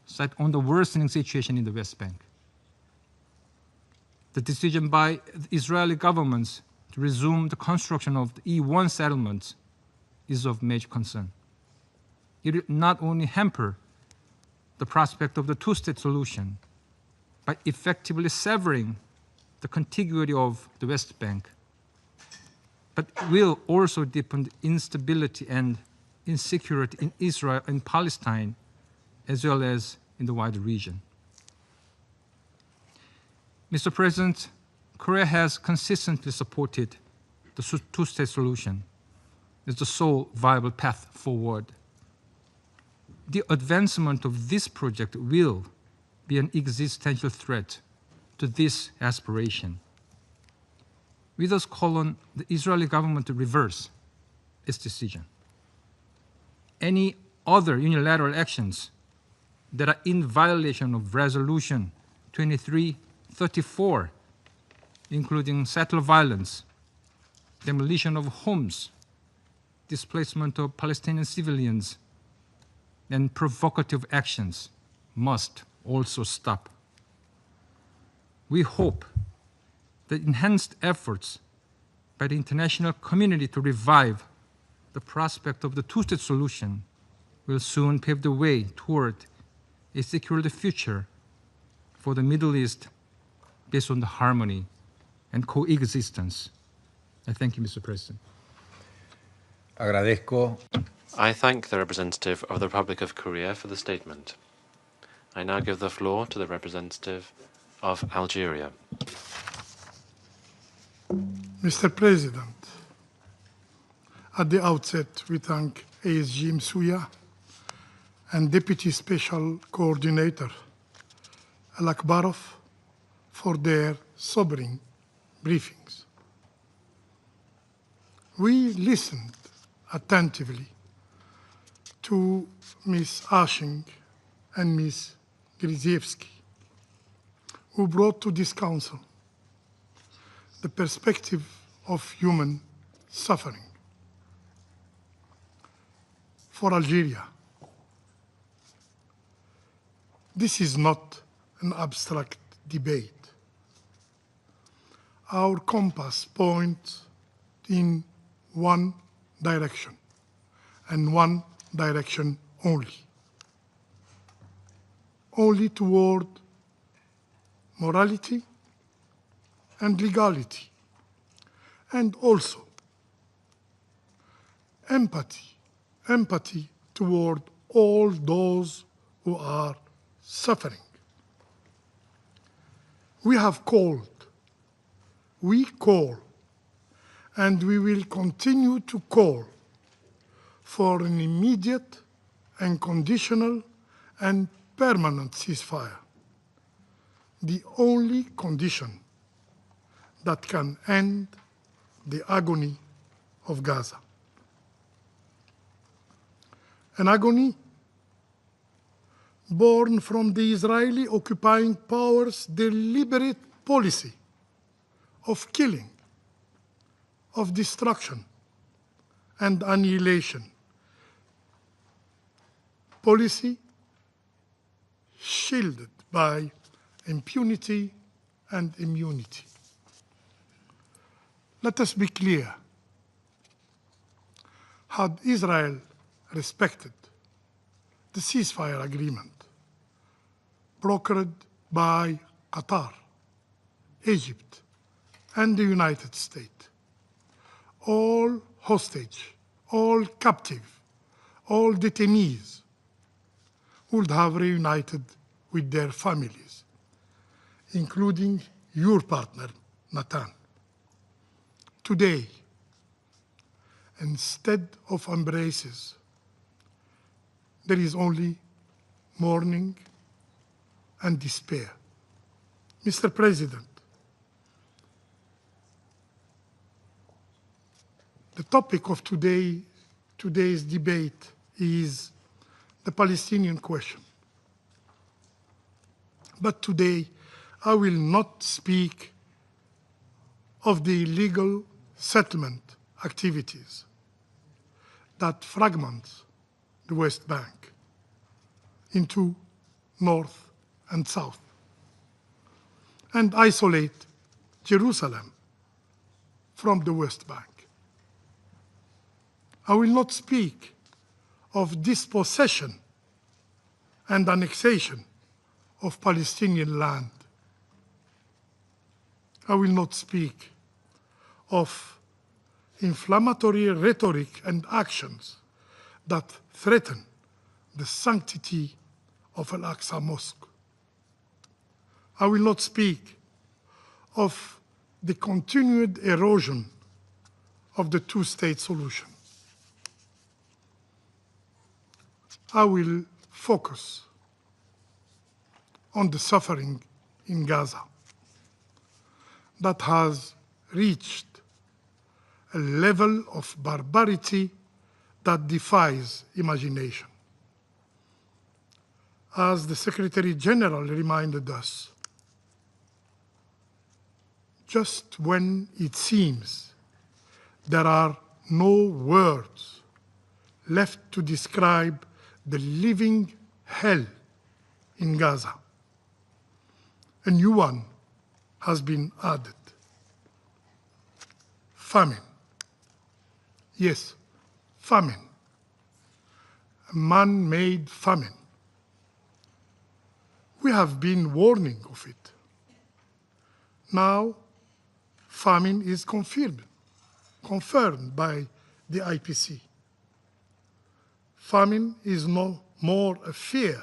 sight on the worsening situation in the West Bank. The decision by the Israeli government to resume the construction of the E1 settlements is of major concern. It will not only hamper the prospect of the two-state solution by effectively severing the contiguity of the West Bank, but will also deepen the instability and insecurity in Israel and Palestine, as well as in the wider region. Mr. President, Korea has consistently supported the two-state solution, is the sole viable path forward. The advancement of this project will be an existential threat to this aspiration. We thus call on the Israeli government to reverse its decision. Any other unilateral actions that are in violation of Resolution 2334, including settler violence, demolition of homes, displacement of Palestinian civilians, and provocative actions must also stop. We hope that enhanced efforts by the international community to revive the prospect of the two-state solution will soon pave the way toward a secure future for the Middle East based on the harmony and coexistence. I thank you, Mr. President. Agradezco. I thank the representative of the Republic of Korea for the statement. I now give the floor to the representative of Algeria. Mr. President, at the outset, we thank ASG Msuya and Deputy Special Coordinator Al-Akbarov for their sobering briefings. We listened attentively to Ms. Ashing and Ms. Gryziewski, who brought to this Council the perspective of human suffering. For Algeria, this is not an abstract debate. Our compass points in one direction, and one direction only toward morality and legality, and also empathy toward all those who are suffering. We call, and we will continue to call for an immediate and conditional and permanent ceasefire, the only condition that can end the agony of Gaza. An agony born from the Israeli occupying powers' deliberate policy of killing, of destruction, and annihilation. Policy shielded by impunity and immunity. Let us be clear. Had Israel respected the ceasefire agreement brokered by Qatar, Egypt, and the United States, all hostage, all captive, all detainees would have reunited with their families, including your partner, Natan. Today, instead of embraces, there is only mourning and despair. Mr. President, the topic of today's debate is the Palestinian question. But today, I will not speak of the illegal settlement activities that fragment the West Bank into North and South and isolate Jerusalem from the West Bank. I will not speak of dispossession and annexation of Palestinian land. I will not speak of inflammatory rhetoric and actions that threaten the sanctity of Al-Aqsa Mosque. I will not speak of the continued erosion of the two-state solution. I will focus on the suffering in Gaza that has reached a level of barbarity that defies imagination. As the Secretary General reminded us, just when it seems there are no words left to describe the living hell in Gaza, a new one has been added. Famine. Yes, famine. A man-made famine. We have been warning of it. Now, famine is confirmed by the IPC. Famine is no more a fear,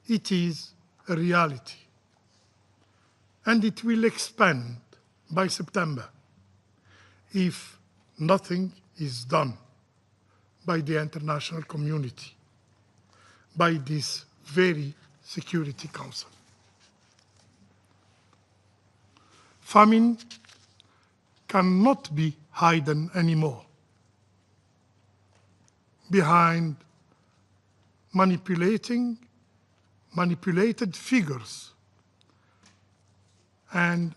it is a reality. And it will expand by September if nothing is done by the international community, by this very Security Council. Famine cannot be hidden anymore behind manipulated figures and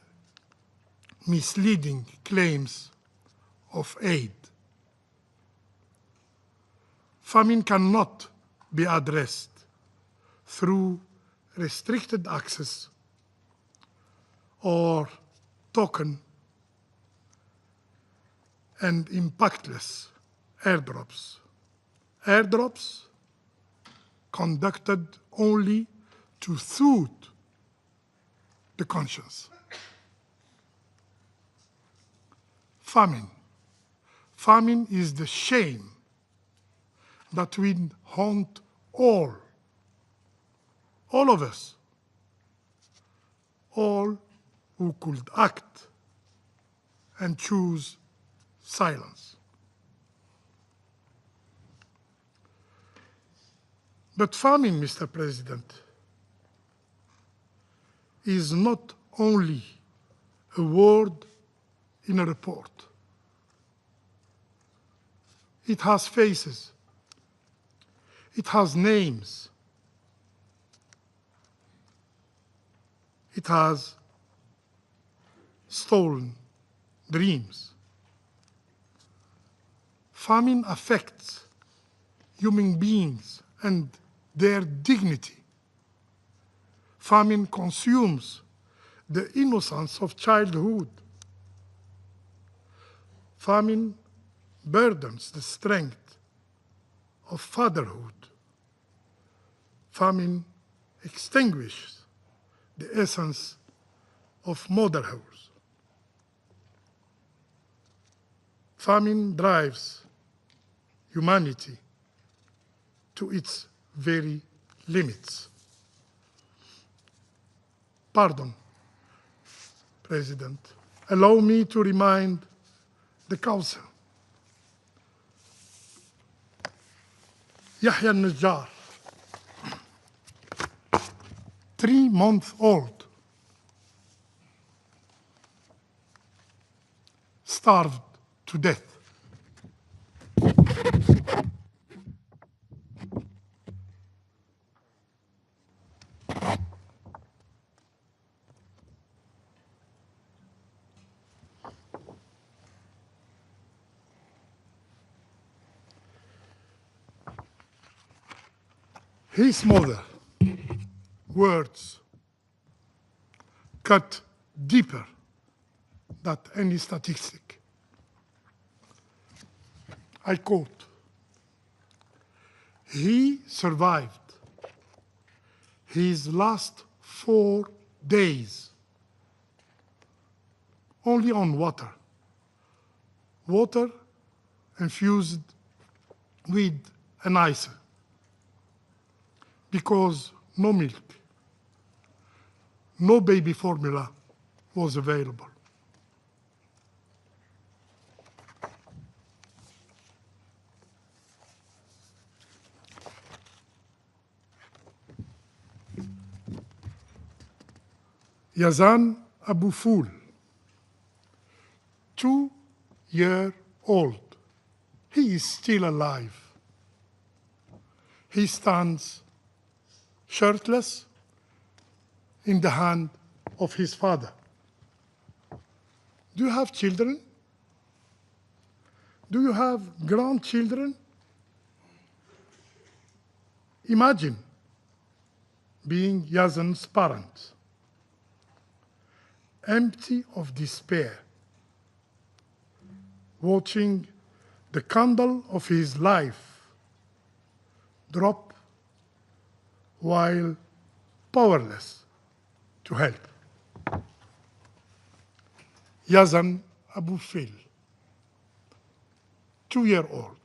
misleading claims of aid. Famine cannot be addressed through restricted access or token and impactless airdrops. Airdrops conducted only to soothe the conscience. Famine. Famine is the shame that will haunt all of us, all who could act and choose silence. But famine, Mr. President, is not only a word in a report. It has faces. It has names. It has stolen dreams. Famine affects human beings and their dignity. Famine consumes the innocence of childhood. Famine burdens the strength of fatherhood. Famine extinguishes the essence of motherhood. Famine drives humanity to its very limits. Pardon, President. Allow me to remind the Council. Yahya al-Najjar, 3-month-old, starved to death. His mother, words cut deeper than any statistic. I quote, "He survived his last 4 days only on water infused with an ice, because no milk, no baby formula was available." Yazan Abu Ful, 2-year-old. He is still alive. He stands shirtless in the hand of his father. Do you have children? Do you have grandchildren? Imagine being Yazan's parents, empty of despair, watching the candle of his life drop while powerless to help. Yazan Abu Fil, 2-year-old.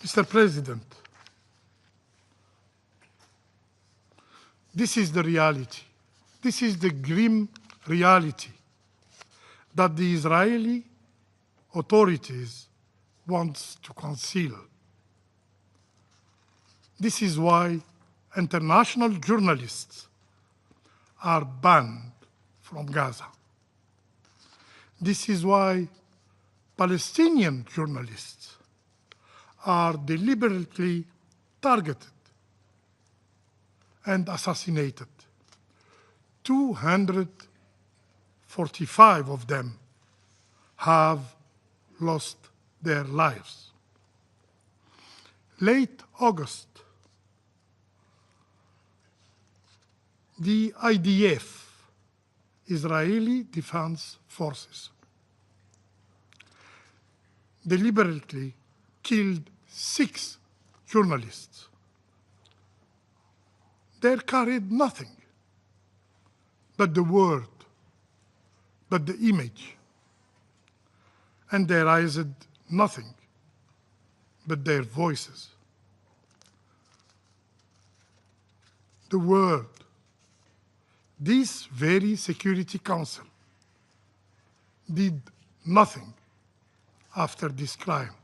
Mr. President, this is the reality. This is the grim reality that the Israeli authorities want to conceal. This is why international journalists are banned from Gaza. This is why Palestinian journalists are deliberately targeted and assassinated. 245 of them have lost their lives. Late August, the IDF, Israeli Defense Forces, deliberately killed 6 journalists. They carried nothing but the word, but the image, and they raised nothing but their voices. The world, this very Security Council, did nothing after this crime.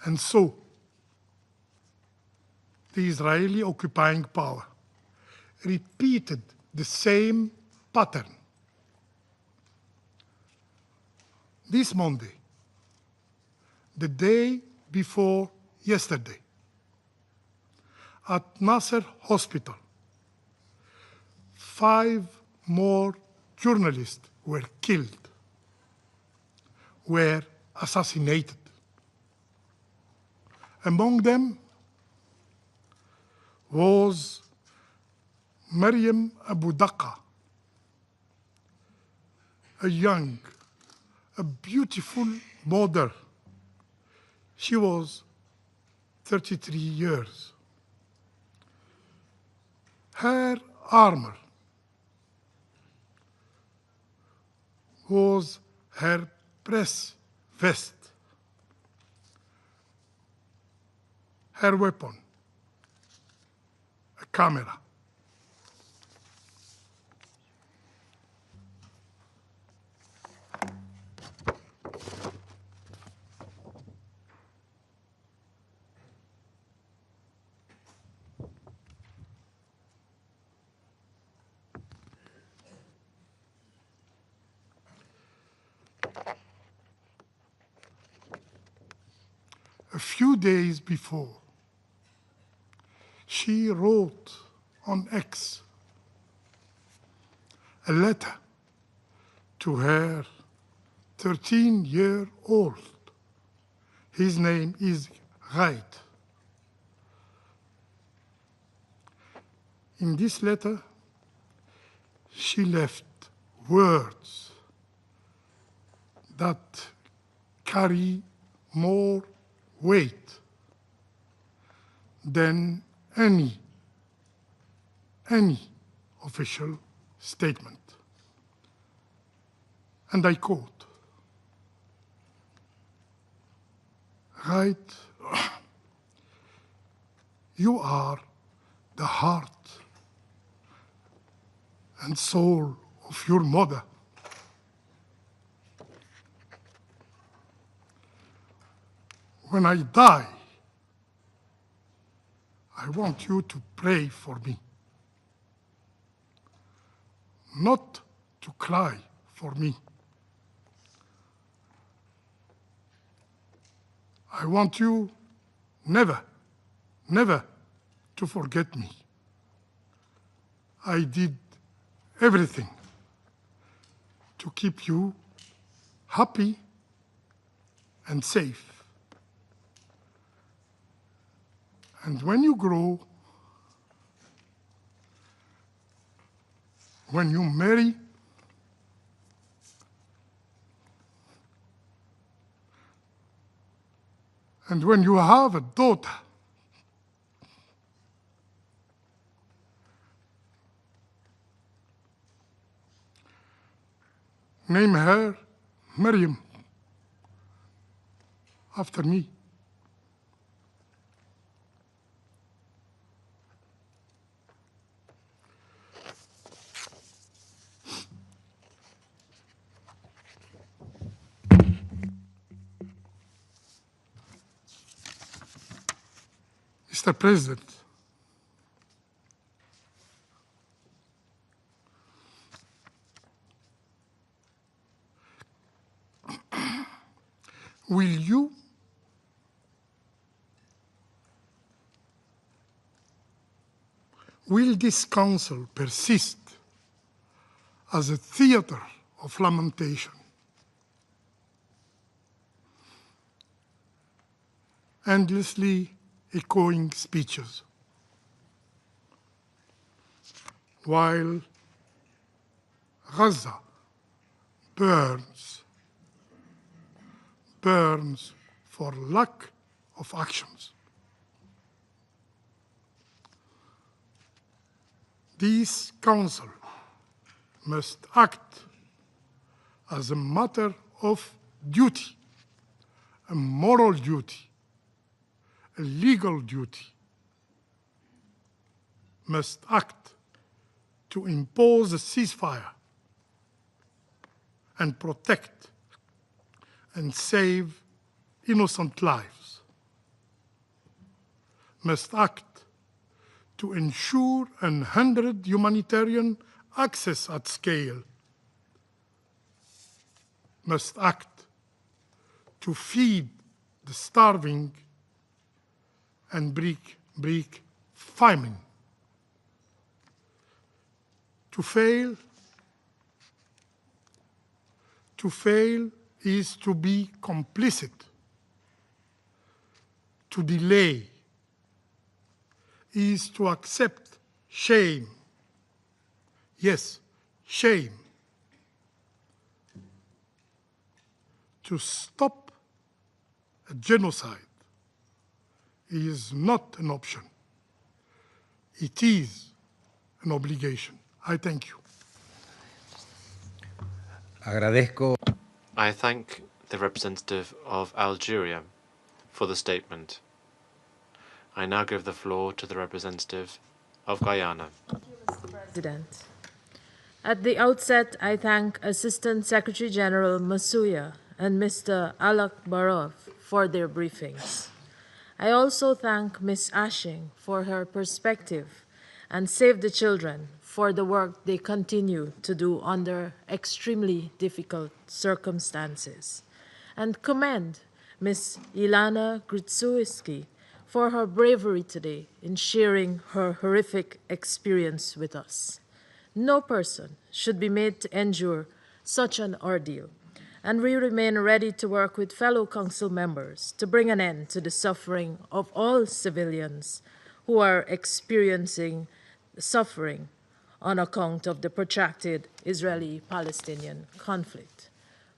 And so, the Israeli occupying power repeated the same pattern. This Monday, the day before yesterday, at Nasser Hospital, 5 more journalists were killed, were assassinated. Among them was Maryam Abu Daqqa, a young, a beautiful mother. She was 33 years. Her armor was her press vest. Her weapon, a camera. A few days before, she wrote on X a letter to her 13-year-old. His name is Ghaid. In this letter, she left words that carry more weight than any official statement. And I quote, "Right, you are the heart and soul of your mother. When I die, I want you to pray for me, not to cry for me. I want you never, never to forget me. I did everything to keep you happy and safe. And when you grow, when you marry, and when you have a daughter, name her Maryam, after me. Mr. President, will this council persist as a theater of lamentation, endlessly echoing speeches, while Gaza burns for lack of actions? This council must act as a matter of duty, a moral duty, a legal duty, must act to impose a ceasefire and protect and save innocent lives, must act to ensure unhindered humanitarian access at scale, must act to feed the starving and break famine. To fail is to be complicit. To delay is to accept shame. Yes, shame. To stop a genocide is not an option. It is an obligation. I thank you. Agradezco. I thank the representative of Algeria for the statement. I now give the floor to the representative of Guyana. Mr. President. At the outset, I thank Assistant Secretary General Masuya and Mr. Alak Barov for their briefings. I also thank Ms. Ashing for her perspective and Save the Children for the work they continue to do under extremely difficult circumstances, and commend Ms. Ilana Gritsuyski for her bravery today in sharing her horrific experience with us. No person should be made to endure such an ordeal, and we remain ready to work with fellow council members to bring an end to the suffering of all civilians who are experiencing suffering on account of the protracted Israeli-Palestinian conflict.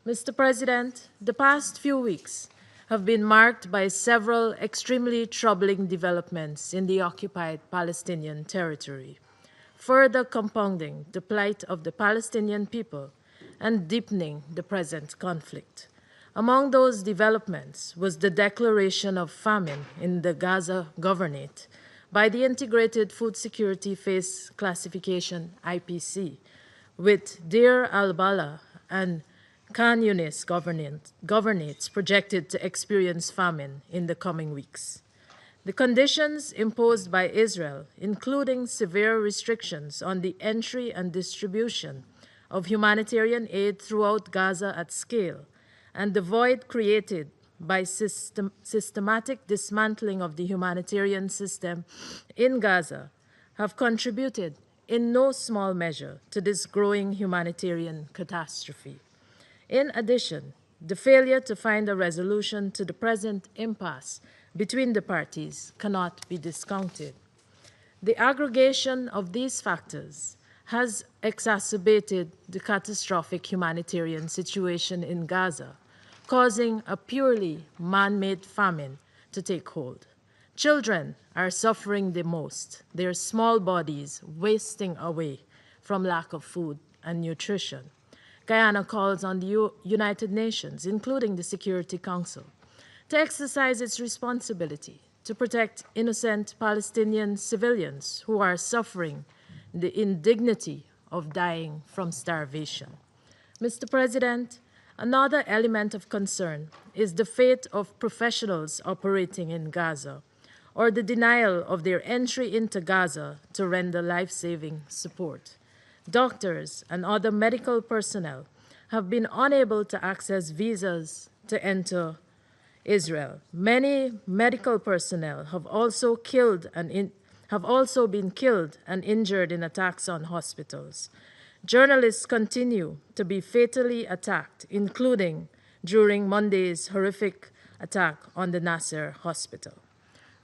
Mr. President, the past few weeks have been marked by several extremely troubling developments in the occupied Palestinian territory, further compounding the plight of the Palestinian people and deepening the present conflict. Among those developments was the declaration of famine in the Gaza Governorate by the Integrated Food Security Phase Classification, IPC, with Deir al-Balah and Khan Yunis governorates projected to experience famine in the coming weeks. The conditions imposed by Israel, including severe restrictions on the entry and distribution of humanitarian aid throughout Gaza at scale, and the void created by systematic dismantling of the humanitarian system in Gaza, have contributed in no small measure to this growing humanitarian catastrophe. In addition, the failure to find a resolution to the present impasse between the parties cannot be discounted. The aggregation of these factors has exacerbated the catastrophic humanitarian situation in Gaza, causing a purely man-made famine to take hold. Children are suffering the most, their small bodies wasting away from lack of food and nutrition. Guyana calls on the United Nations, including the Security Council, to exercise its responsibility to protect innocent Palestinian civilians who are suffering the indignity of dying from starvation. Mr. President, another element of concern is the fate of professionals operating in Gaza, or the denial of their entry into Gaza to render life-saving support. Doctors and other medical personnel have been unable to access visas to enter Israel. Many medical personnel have also been killed and injured in attacks on hospitals. Journalists continue to be fatally attacked, including during Monday's horrific attack on the Nasser hospital.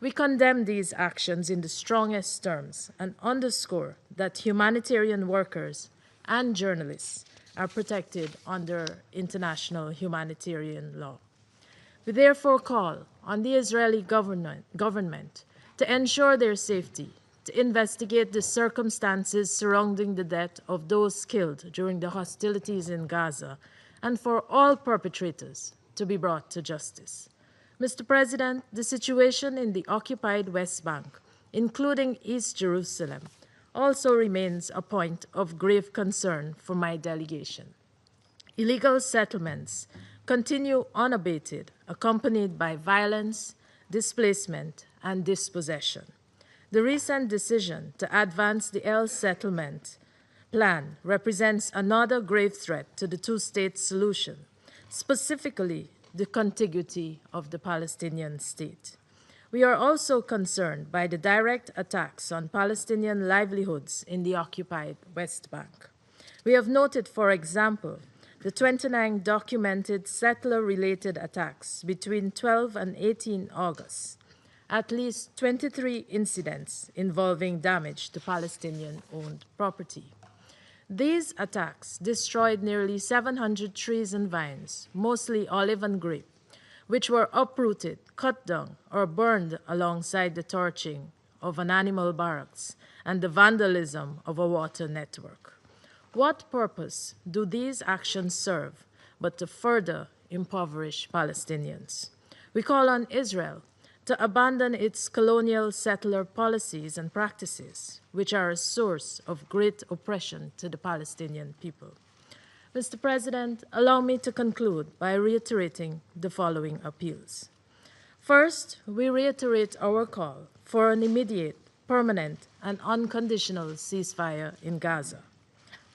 We condemn these actions in the strongest terms and underscore that humanitarian workers and journalists are protected under international humanitarian law. We therefore call on the Israeli government to ensure their safety, to investigate the circumstances surrounding the death of those killed during the hostilities in Gaza, and for all perpetrators to be brought to justice. Mr. President, the situation in the occupied West Bank, including East Jerusalem, also remains a point of grave concern for my delegation. Illegal settlements continue unabated, accompanied by violence, displacement, and dispossession. The recent decision to advance the El Settlement plan represents another grave threat to the two-state solution, specifically the contiguity of the Palestinian state. We are also concerned by the direct attacks on Palestinian livelihoods in the occupied West Bank. We have noted, for example, the 29 documented settler-related attacks between 12 and 18 August, at least 23 incidents involving damage to Palestinian-owned property. These attacks destroyed nearly 700 trees and vines, mostly olive and grape, which were uprooted, cut down, or burned alongside the torching of an animal barracks and the vandalism of a water network. What purpose do these actions serve but to further impoverish Palestinians? We call on Israel to abandon its colonial settler policies and practices, which are a source of great oppression to the Palestinian people. Mr. President, allow me to conclude by reiterating the following appeals. First, we reiterate our call for an immediate, permanent, and unconditional ceasefire in Gaza.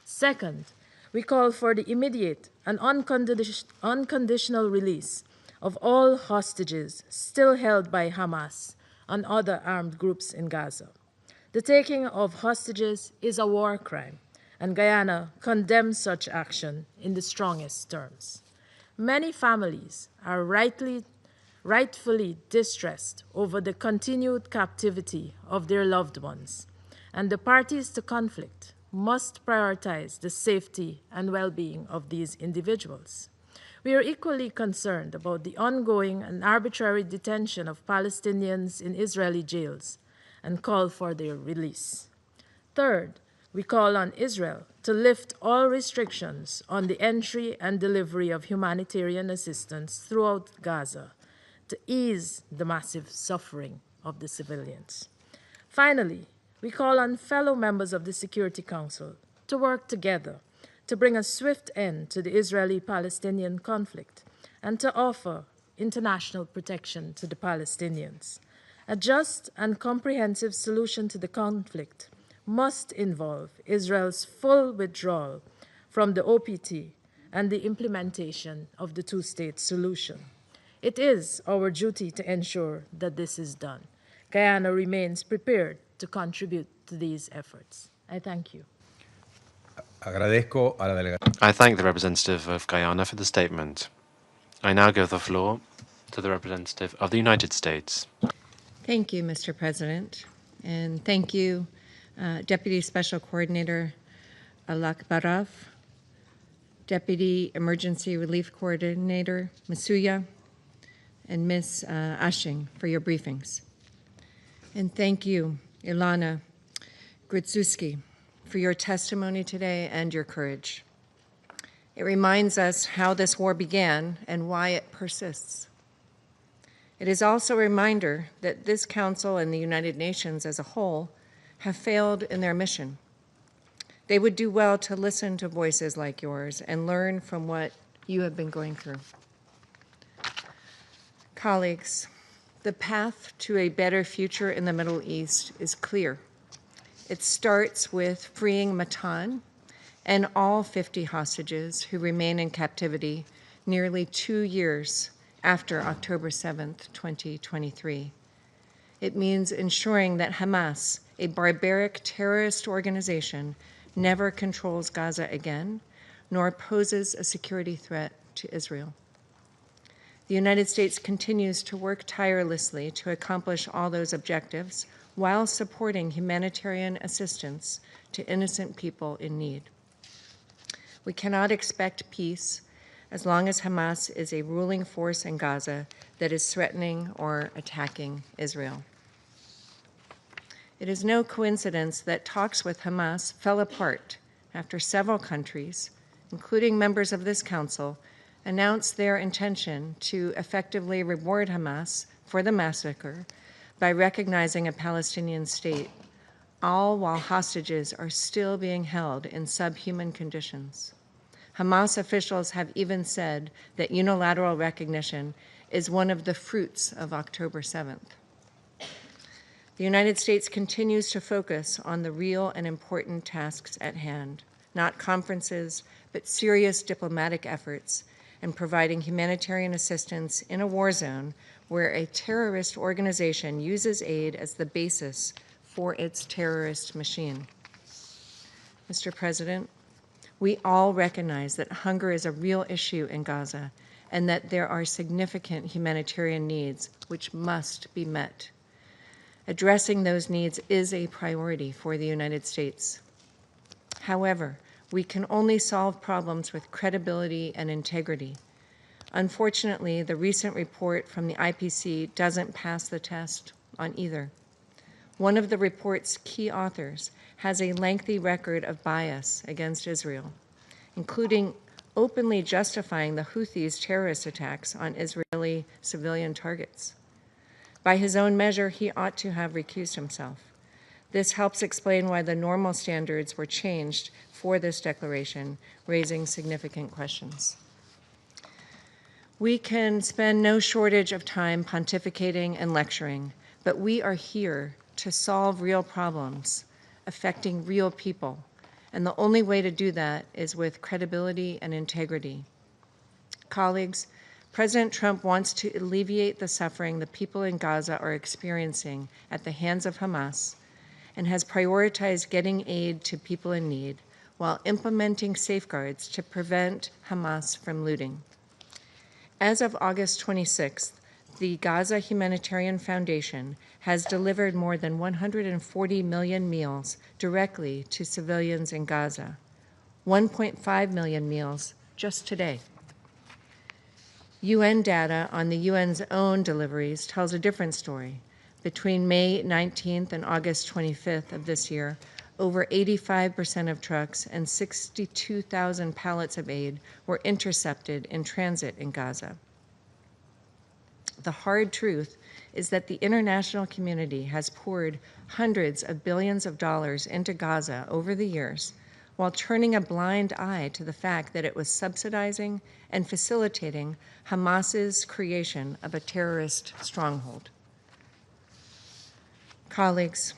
Second, we call for the immediate and unconditional release of all hostages still held by Hamas and other armed groups in Gaza. The taking of hostages is a war crime, and Guyana condemns such action in the strongest terms. Many families are rightfully distressed over the continued captivity of their loved ones, and the parties to conflict must prioritize the safety and well-being of these individuals. We are equally concerned about the ongoing and arbitrary detention of Palestinians in Israeli jails and call for their release. Third, we call on Israel to lift all restrictions on the entry and delivery of humanitarian assistance throughout Gaza to ease the massive suffering of the civilians. Finally, we call on fellow members of the Security Council to work together to bring a swift end to the Israeli-Palestinian conflict and to offer international protection to the Palestinians. A just and comprehensive solution to the conflict must involve Israel's full withdrawal from the OPT and the implementation of the two-state solution. It is our duty to ensure that this is done. Guyana remains prepared to contribute to these efforts. I thank you. I thank the representative of Guyana for the statement. I now give the floor to the representative of the United States. Thank you, Mr. President, and thank you, Deputy Special Coordinator Alak Barov, Deputy Emergency Relief Coordinator Masuya, and Ms. Ashing for your briefings. And thank you, Ilana Grzycki, for your testimony today and your courage. It reminds us how this war began and why it persists. It is also a reminder that this Council and the United Nations as a whole have failed in their mission. They would do well to listen to voices like yours and learn from what you have been going through. Colleagues, the path to a better future in the Middle East is clear. It starts with freeing Matan and all 50 hostages who remain in captivity nearly 2 years after October 7th, 2023. It means ensuring that Hamas, a barbaric terrorist organization, never controls Gaza again, nor poses a security threat to Israel. The United States continues to work tirelessly to accomplish all those objectives while supporting humanitarian assistance to innocent people in need. We cannot expect peace as long as Hamas is a ruling force in Gaza that is threatening or attacking Israel. It is no coincidence that talks with Hamas fell apart after several countries, including members of this Council, announced their intention to effectively reward Hamas for the massacre by recognizing a Palestinian state, all while hostages are still being held in subhuman conditions. Hamas officials have even said that unilateral recognition is one of the fruits of October 7th. The United States continues to focus on the real and important tasks at hand, not conferences, but serious diplomatic efforts and providing humanitarian assistance in a war zone where a terrorist organization uses aid as the basis for its terrorist machine. Mr. President, we all recognize that hunger is a real issue in Gaza and that there are significant humanitarian needs which must be met. Addressing those needs is a priority for the United States. However, we can only solve problems with credibility and integrity. Unfortunately, the recent report from the IPC doesn't pass the test on either. One of the report's key authors has a lengthy record of bias against Israel, including openly justifying the Houthis' terrorist attacks on Israeli civilian targets. By his own measure, he ought to have recused himself. This helps explain why the normal standards were changed for this declaration, raising significant questions. We can spend no shortage of time pontificating and lecturing, but we are here to solve real problems affecting real people, and the only way to do that is with credibility and integrity. Colleagues, President Trump wants to alleviate the suffering the people in Gaza are experiencing at the hands of Hamas and has prioritized getting aid to people in need while implementing safeguards to prevent Hamas from looting. As of August 26th, the Gaza Humanitarian Foundation has delivered more than 140 million meals directly to civilians in Gaza, 1.5 million meals just today. UN data on the UN's own deliveries tells a different story. Between May 19th and August 25th of this year, over 85% of trucks and 62,000 pallets of aid were intercepted in transit in Gaza. The hard truth is that the international community has poured hundreds of billions of dollars into Gaza over the years, while turning a blind eye to the fact that it was subsidizing and facilitating Hamas's creation of a terrorist stronghold. Colleagues,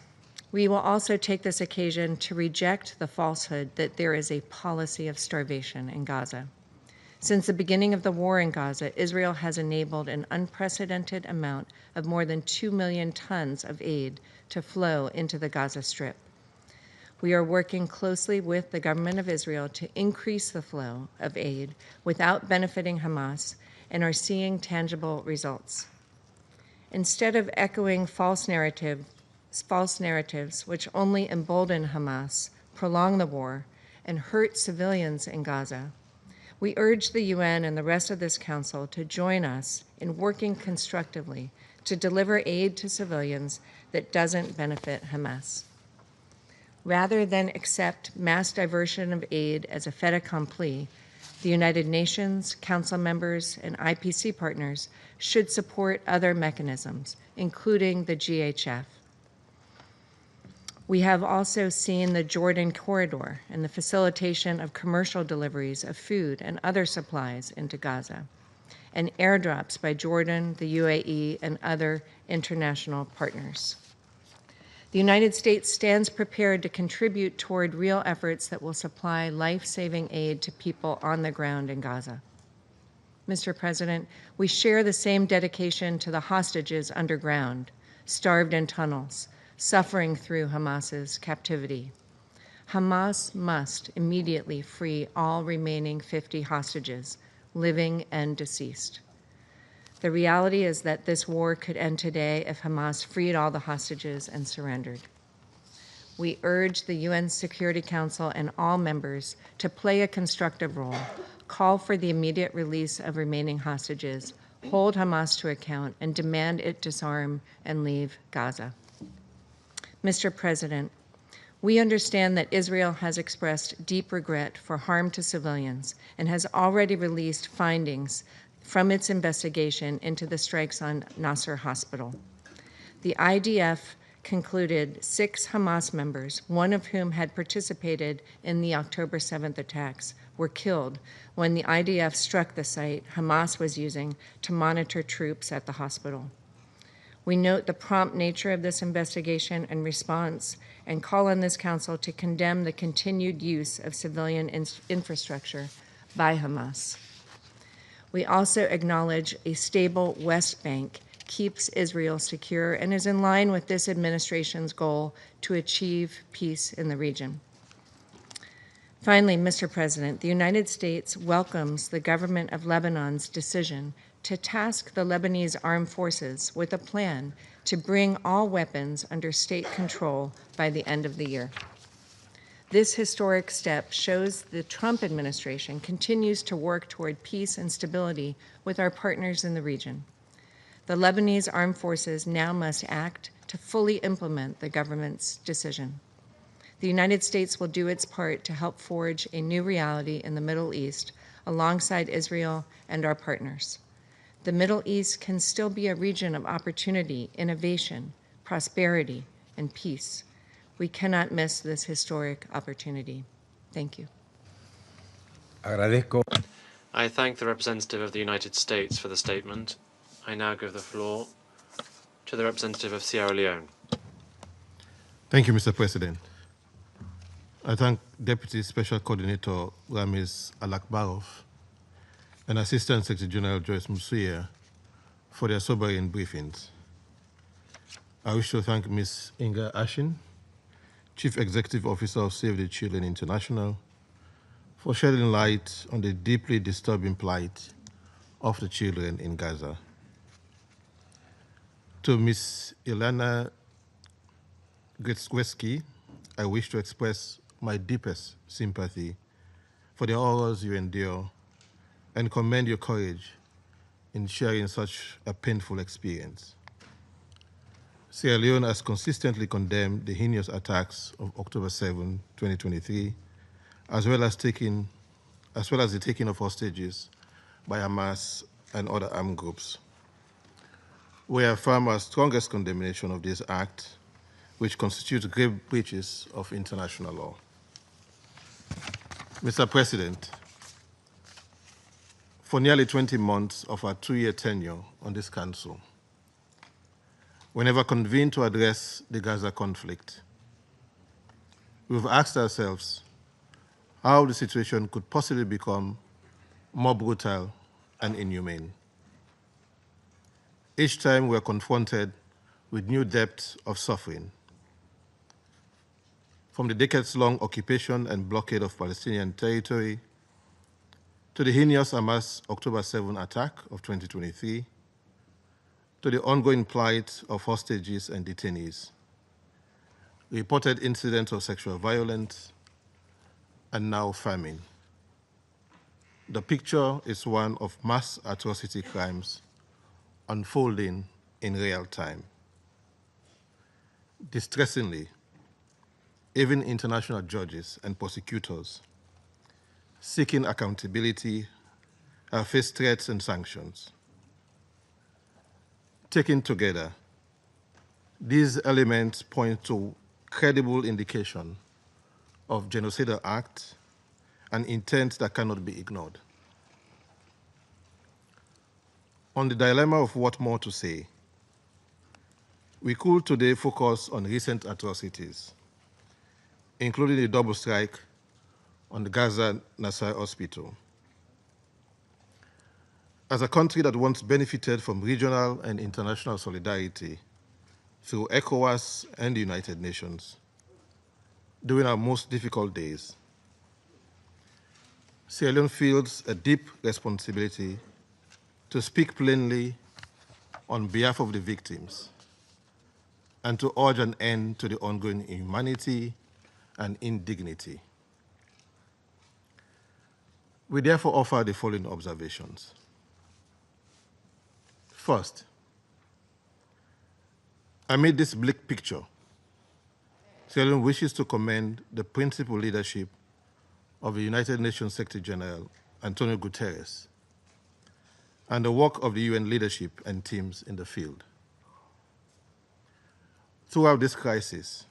we will also take this occasion to reject the falsehood that there is a policy of starvation in Gaza. Since the beginning of the war in Gaza, Israel has enabled an unprecedented amount of more than 2 million tons of aid to flow into the Gaza Strip. We are working closely with the government of Israel to increase the flow of aid without benefiting Hamas and are seeing tangible results. Instead of echoing false narratives which only embolden Hamas, prolong the war, and hurt civilians in Gaza, we urge the UN and the rest of this Council to join us in working constructively to deliver aid to civilians that doesn't benefit Hamas. Rather than accept mass diversion of aid as a fait accompli, the United Nations, Council members, and IPC partners should support other mechanisms, including the GHF. We have also seen the Jordan corridor and the facilitation of commercial deliveries of food and other supplies into Gaza, and airdrops by Jordan, the UAE, and other international partners. The United States stands prepared to contribute toward real efforts that will supply life-saving aid to people on the ground in Gaza. Mr. President, we share the same dedication to the hostages underground, starved in tunnels, suffering through Hamas's captivity. Hamas must immediately free all remaining 50 hostages, living and deceased. The reality is that this war could end today if Hamas freed all the hostages and surrendered. We urge the UN Security Council and all members to play a constructive role, call for the immediate release of remaining hostages, hold Hamas to account, and demand it disarm and leave Gaza. Mr. President, we understand that Israel has expressed deep regret for harm to civilians and has already released findings from its investigation into the strikes on Nasser Hospital. The IDF concluded 6 Hamas members, one of whom had participated in the October 7th attacks, were killed when the IDF struck the site Hamas was using to monitor troops at the hospital. We note the prompt nature of this investigation and response and call on this Council to condemn the continued use of civilian infrastructure by Hamas. We also acknowledge a stable West Bank keeps Israel secure and is in line with this administration's goal to achieve peace in the region. Finally, Mr. President, the United States welcomes the government of Lebanon's decision to task the Lebanese armed forces with a plan to bring all weapons under state control by the end of the year. This historic step shows the Trump administration continues to work toward peace and stability with our partners in the region. The Lebanese armed forces now must act to fully implement the government's decision. The United States will do its part to help forge a new reality in the Middle East alongside Israel and our partners. The Middle East can still be a region of opportunity, innovation, prosperity, and peace. We cannot miss this historic opportunity. Thank you. Agradezco. I thank the representative of the United States for the statement. I now give the floor to the representative of Sierra Leone. Thank you, Mr. President. I thank Deputy Special Coordinator Ramiz Alakbarov and Assistant Secretary General Joyce Musuya for their sobering briefings. I wish to thank Ms. Inga Ashin, Chief Executive Officer of Save the Children International, for shedding light on the deeply disturbing plight of the children in Gaza. To Ms. Ilana Gritsweski, I wish to express my deepest sympathy for the horrors you endure and commend your courage in sharing such a painful experience. Sierra Leone has consistently condemned the heinous attacks of October 7, 2023, as well as the taking of hostages by Hamas and other armed groups. We affirm our strongest condemnation of this act, which constitutes grave breaches of international law. Mr. President, for nearly 20 months of our 2-year tenure on this Council, whenever convened to address the Gaza conflict. We've asked ourselves how the situation could possibly become more brutal and inhumane. Each time we are confronted with new depths of suffering, from the decades-long occupation and blockade of Palestinian territory to the heinous Hamas October 7 attack of 2023, to the ongoing plight of hostages and detainees, reported incidents of sexual violence, and now famine. The picture is one of mass atrocity crimes unfolding in real time. Distressingly, even international judges and prosecutors seeking accountability have faced threats and sanctions. Taken together, these elements point to credible indication of genocidal act and intent that cannot be ignored. On the dilemma of what more to say, we could today focus on recent atrocities, including the double strike on the Gaza Nasser Hospital. As a country that once benefited from regional and international solidarity through ECOWAS and the United Nations during our most difficult days, Sierra Leone feels a deep responsibility to speak plainly on behalf of the victims and to urge an end to the ongoing inhumanity and indignity. We therefore offer the following observations. First, amid this bleak picture, Sierra Leone wishes to commend the principled leadership of the United Nations Secretary General, Antonio Guterres, and the work of the UN leadership and teams in the field. Throughout this crisis,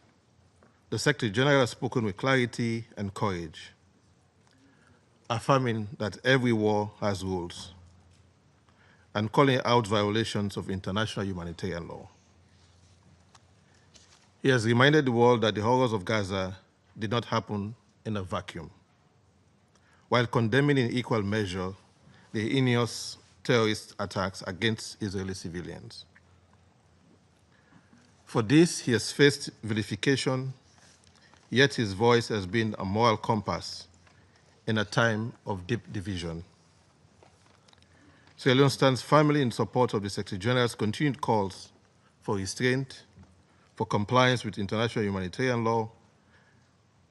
the Secretary General has spoken with clarity and courage, affirming that every war has rules and calling out violations of international humanitarian law. He has reminded the world that the horrors of Gaza did not happen in a vacuum, while condemning in equal measure the heinous terrorist attacks against Israeli civilians. For this, he has faced vilification, yet his voice has been a moral compass in a time of deep division. Sierra Leone stands firmly in support of the Secretary General's continued calls for restraint, for compliance with international humanitarian law,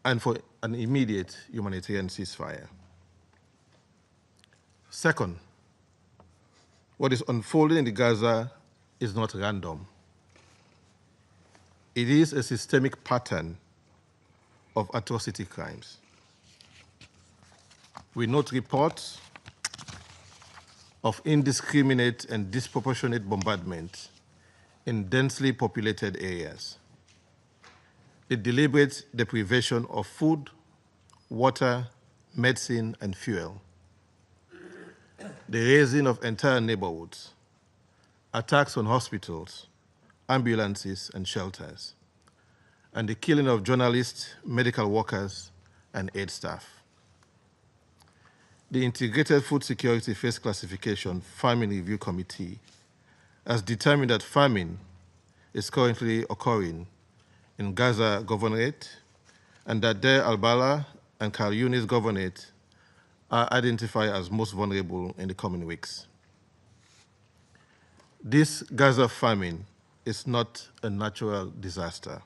and for an immediate humanitarian ceasefire. Second, what is unfolding in Gaza is not random. It is a systemic pattern of atrocity crimes. We note reports of indiscriminate and disproportionate bombardment in densely populated areas, the deliberate deprivation of food, water, medicine, and fuel, the razing of entire neighborhoods, attacks on hospitals, ambulances, and shelters, and the killing of journalists, medical workers, and aid staff. The Integrated Food Security Phase Classification Famine Review Committee has determined that famine is currently occurring in Gaza Governorate and that Deir al-Balah and Khan Yunis Governorate are identified as most vulnerable in the coming weeks. This Gaza famine is not a natural disaster.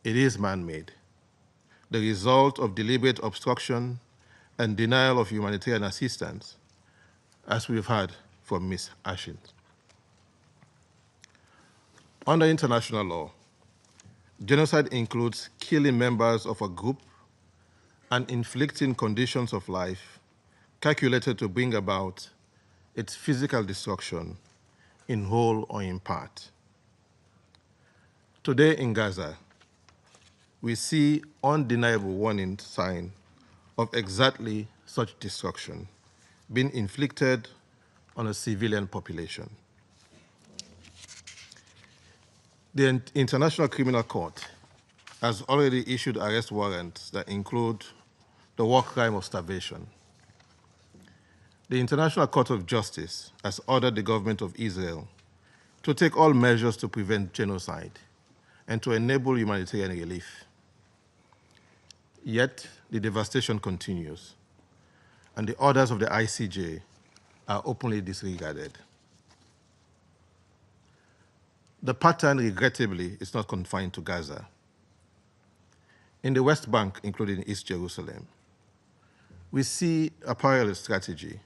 It is man-made, the result of deliberate obstruction and denial of humanitarian assistance, as we've heard from Ms. Ashin. Under international law, genocide includes killing members of a group and inflicting conditions of life calculated to bring about its physical destruction in whole or in part. Today in Gaza, we see undeniable warning signs of exactly such destruction being inflicted on a civilian population. The International Criminal Court has already issued arrest warrants that include the war crime of starvation. The International Court of Justice has ordered the government of Israel to take all measures to prevent genocide and to enable humanitarian relief. Yet, the devastation continues, and the orders of the ICJ are openly disregarded. The pattern, regrettably, is not confined to Gaza. In the West Bank, including East Jerusalem, we see a parallel strategy: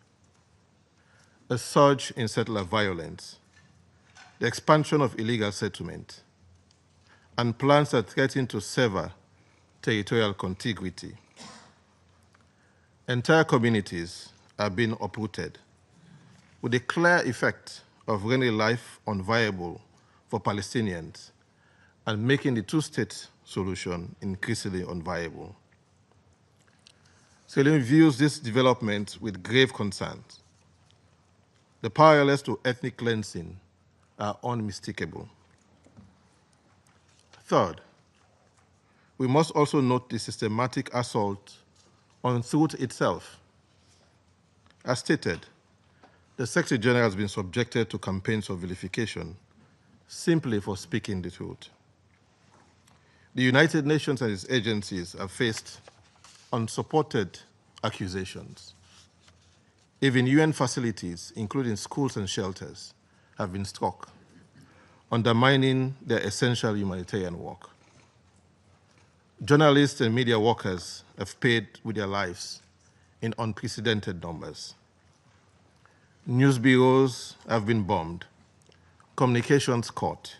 a surge in settler violence, the expansion of illegal settlement, and plans that threaten to sever territorial contiguity. Entire communities are being uprooted, with the clear effect of rendering life unviable for Palestinians and making the two-state solution increasingly unviable. Selim views this development with grave concerns. The parallels to ethnic cleansing are unmistakable. Third, we must also note the systematic assault on truth itself. As stated, the Secretary General has been subjected to campaigns of vilification simply for speaking the truth. The United Nations and its agencies have faced unsupported accusations. Even UN facilities, including schools and shelters, have been struck, undermining their essential humanitarian work. Journalists and media workers have paid with their lives in unprecedented numbers. News bureaus have been bombed, communications cut,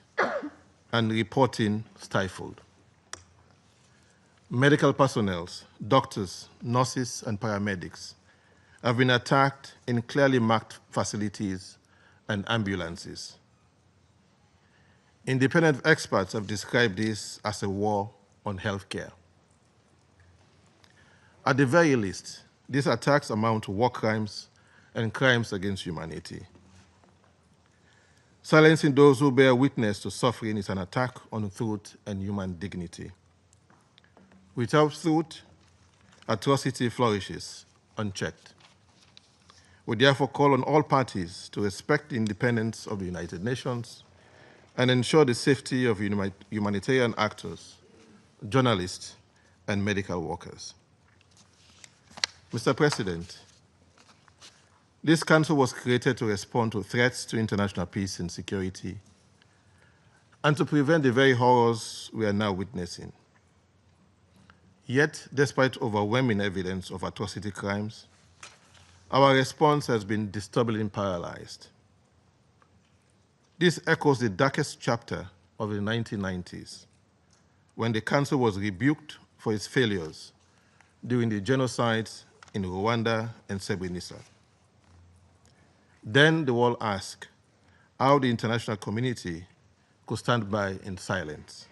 and reporting stifled. Medical personnel, doctors, nurses, and paramedics have been attacked in clearly marked facilities and ambulances. Independent experts have described this as a war on healthcare. At the very least, these attacks amount to war crimes and crimes against humanity. Silencing those who bear witness to suffering is an attack on truth and human dignity. Without truth, atrocity flourishes unchecked. We therefore call on all parties to respect the independence of the United Nations and ensure the safety of humanitarian actors, journalists, and medical workers. Mr. President, this council was created to respond to threats to international peace and security and to prevent the very horrors we are now witnessing. Yet, despite overwhelming evidence of atrocity crimes, our response has been disturbingly paralyzed. This echoes the darkest chapter of the 1990s, when the Council was rebuked for its failures during the genocides in Rwanda and Srebrenica. Then the world asked how the international community could stand by in silence.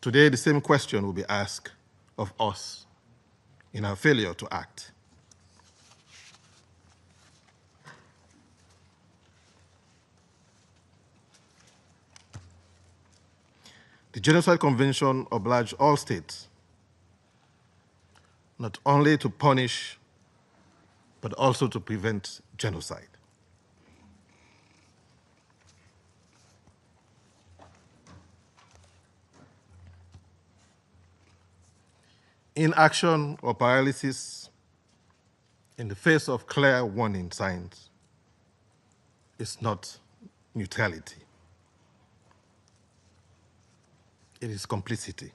Today, the same question will be asked of us in our failure to act. The Genocide Convention obliged all states not only to punish, but also to prevent genocide. Inaction or paralysis in the face of clear warning signs is not neutrality. It is complicity.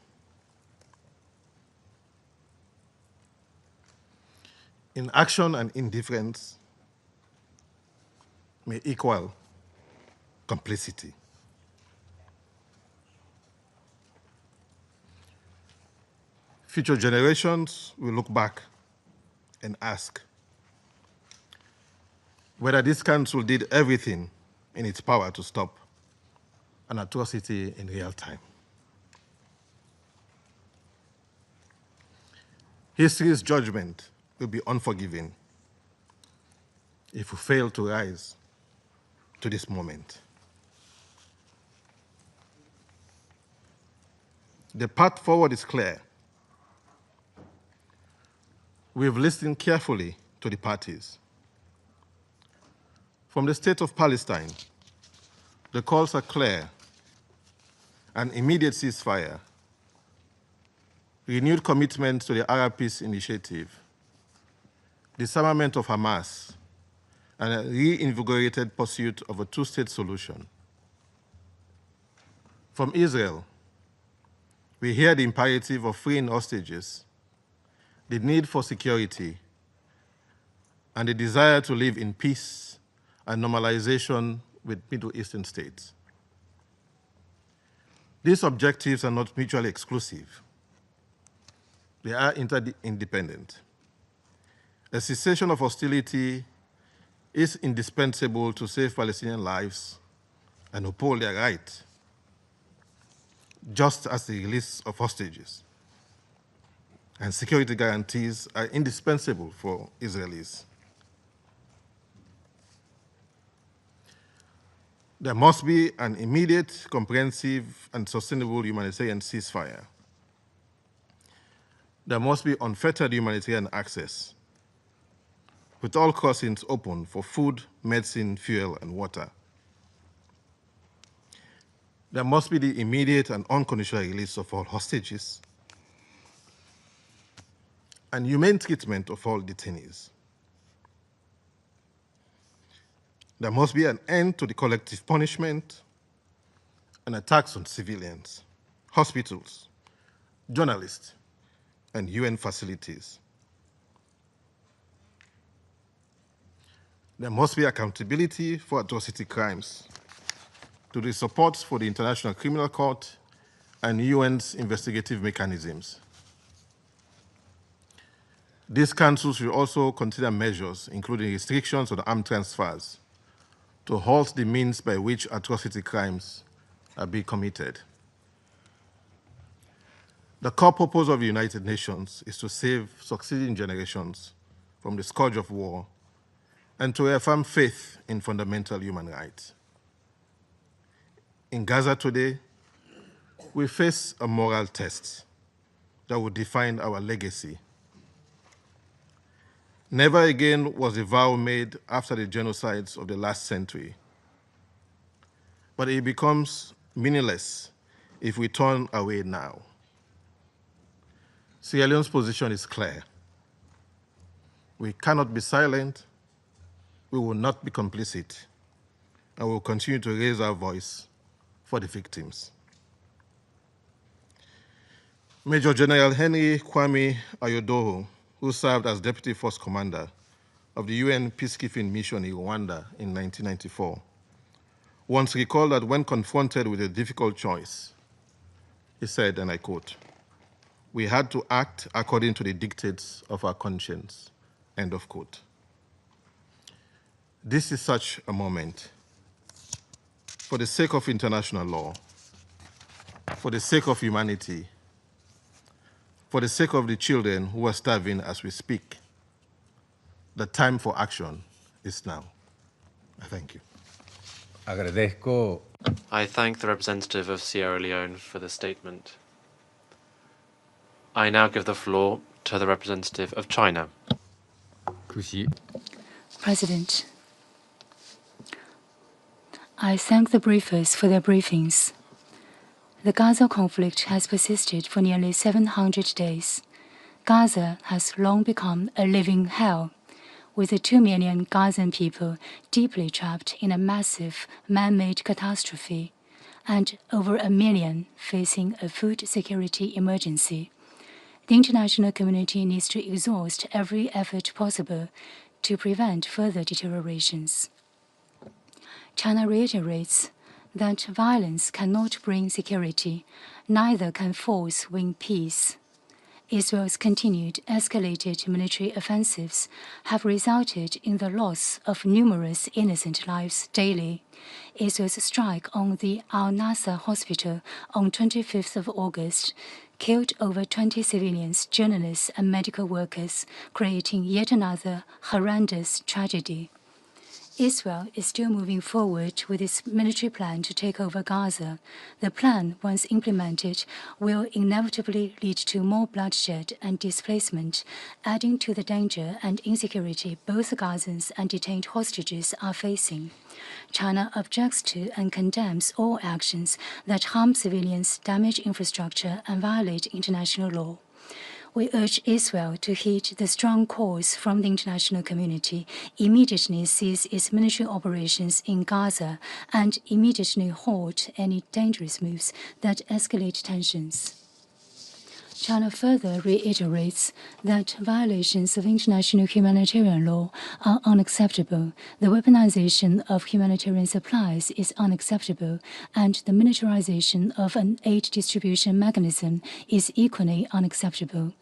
Inaction and indifference may equal complicity. Future generations will look back and ask whether this council did everything in its power to stop an atrocity in real time. History's judgment will be unforgiving if we fail to rise to this moment. The path forward is clear. We've listened carefully to the parties. From the state of Palestine, the calls are clear: an immediate ceasefire, renewed commitment to the Arab Peace Initiative, disarmament of Hamas, and a reinvigorated pursuit of a two-state solution. From Israel, we hear the imperative of freeing hostages, the need for security, and the desire to live in peace and normalization with Middle Eastern states. These objectives are not mutually exclusive. They are interdependent. A cessation of hostility is indispensable to save Palestinian lives and uphold their rights, just as the release of hostages and security guarantees are indispensable for Israelis. There must be an immediate, comprehensive, and sustainable humanitarian ceasefire. There must be unfettered humanitarian access, with all crossings open for food, medicine, fuel, and water. There must be the immediate and unconditional release of all hostages and humane treatment of all detainees. There must be an end to the collective punishment and attacks on civilians, hospitals, journalists, and UN facilities. There must be accountability for atrocity crimes to the support for the International Criminal Court and UN's investigative mechanisms. These councils will also consider measures, including restrictions on armed transfers, to halt the means by which atrocity crimes are being committed. The core purpose of the United Nations is to save succeeding generations from the scourge of war and to reaffirm faith in fundamental human rights. In Gaza today, we face a moral test that will define our legacy. Never again was a vow made after the genocides of the last century, but it becomes meaningless if we turn away now. Sierra Leone's position is clear. We cannot be silent, we will not be complicit, and we will continue to raise our voice for the victims. Major General Henry Kwame Ayodoho, who served as Deputy Force Commander of the UN peacekeeping mission in Rwanda in 1994, once recalled that when confronted with a difficult choice, he said, and I quote, "We had to act according to the dictates of our conscience," end of quote. This is such a moment. For the sake of international law, for the sake of humanity, for the sake of the children who are starving as we speak, the time for action is now. I thank you. Agradezco. I thank the representative of Sierra Leone for the statement. I now give the floor to the representative of China. President, I thank the briefers for their briefings. The Gaza conflict has persisted for nearly 700 days. Gaza has long become a living hell, with the 2 million Gazan people deeply trapped in a massive man-made catastrophe and over 1 million facing a food security emergency. The international community needs to exhaust every effort possible to prevent further deteriorations. China reiterates that violence cannot bring security, neither can force win peace. Israel's continued escalated military offensives have resulted in the loss of numerous innocent lives daily. Israel's strike on the Al-Nasser hospital on 25th of August killed over 20 civilians, journalists, and medical workers, creating yet another horrendous tragedy. Israel is still moving forward with its military plan to take over Gaza. The plan, once implemented, will inevitably lead to more bloodshed and displacement, adding to the danger and insecurity both Gazans and detained hostages are facing. China objects to and condemns all actions that harm civilians, damage infrastructure, and violate international law. We urge Israel to heed the strong calls from the international community, immediately cease its military operations in Gaza, and immediately halt any dangerous moves that escalate tensions. China further reiterates that violations of international humanitarian law are unacceptable, the weaponization of humanitarian supplies is unacceptable, and the militarization of an aid distribution mechanism is equally unacceptable.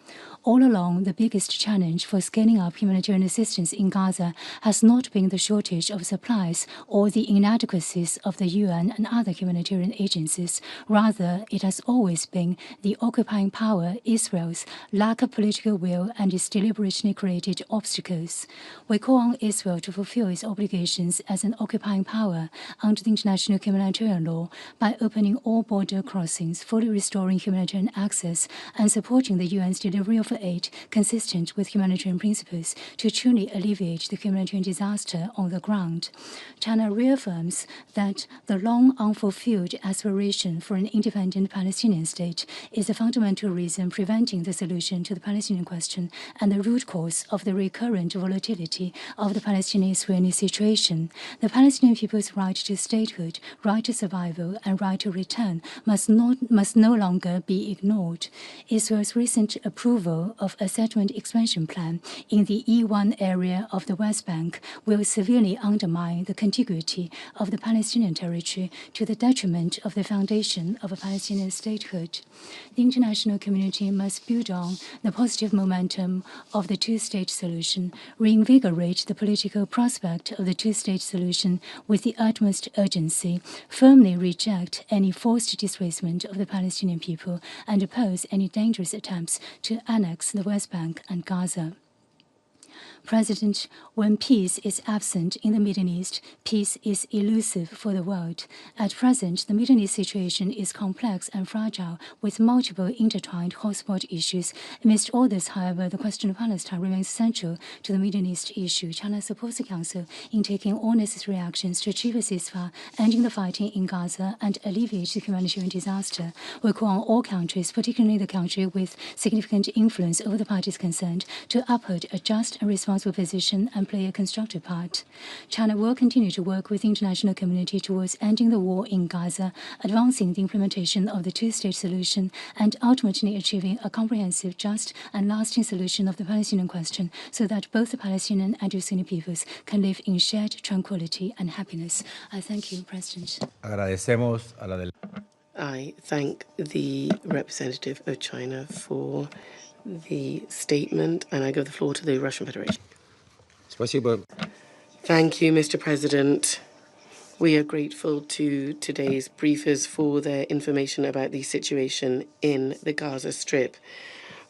All along, the biggest challenge for scaling up humanitarian assistance in Gaza has not been the shortage of supplies or the inadequacies of the UN and other humanitarian agencies. Rather, it has always been the occupying power, Israel's lack of political will and its deliberately created obstacles. We call on Israel to fulfill its obligations as an occupying power under the international humanitarian law by opening all border crossings, fully restoring humanitarian access, and supporting the UN's delivery of aid consistent with humanitarian principles to truly alleviate the humanitarian disaster on the ground. China reaffirms that the long unfulfilled aspiration for an independent Palestinian state is a fundamental reason preventing the solution to the Palestinian question and the root cause of the recurrent volatility of the Palestinian-Israeli situation. The Palestinian people's right to statehood, right to survival, and right to return must no longer be ignored. Israel's recent approval of a settlement expansion plan in the E1 area of the West Bank will severely undermine the contiguity of the Palestinian territory to the detriment of the foundation of a Palestinian statehood. The international community must build on the positive momentum of the two-state solution, reinvigorate the political prospect of the two-state solution with the utmost urgency, firmly reject any forced displacement of the Palestinian people, and oppose any dangerous attempts to annex the West Bank and Gaza. President, when peace is absent in the Middle East, peace is elusive for the world. At present, the Middle East situation is complex and fragile, with multiple intertwined hotspot issues. Amidst all this, however, the question of Palestine remains central to the Middle East issue. China supports the Council in taking all necessary actions to achieve a ceasefire, ending the fighting in Gaza, and alleviate the humanitarian disaster. We call on all countries, particularly the country with significant influence over the parties concerned, to uphold a just and responsible position and play a constructive part. China will continue to work with the international community towards ending the war in Gaza, advancing the implementation of the two-state solution, and ultimately achieving a comprehensive, just, and lasting solution of the Palestinian question so that both the Palestinian and Israeli peoples can live in shared tranquility and happiness. I thank you, President. Agradecemos a la I thank the representative of China for the statement, and I give the floor to the Russian Federation. Спасибо. Thank you, Mr. President. We are grateful to today's briefers for their information about the situation in the Gaza Strip.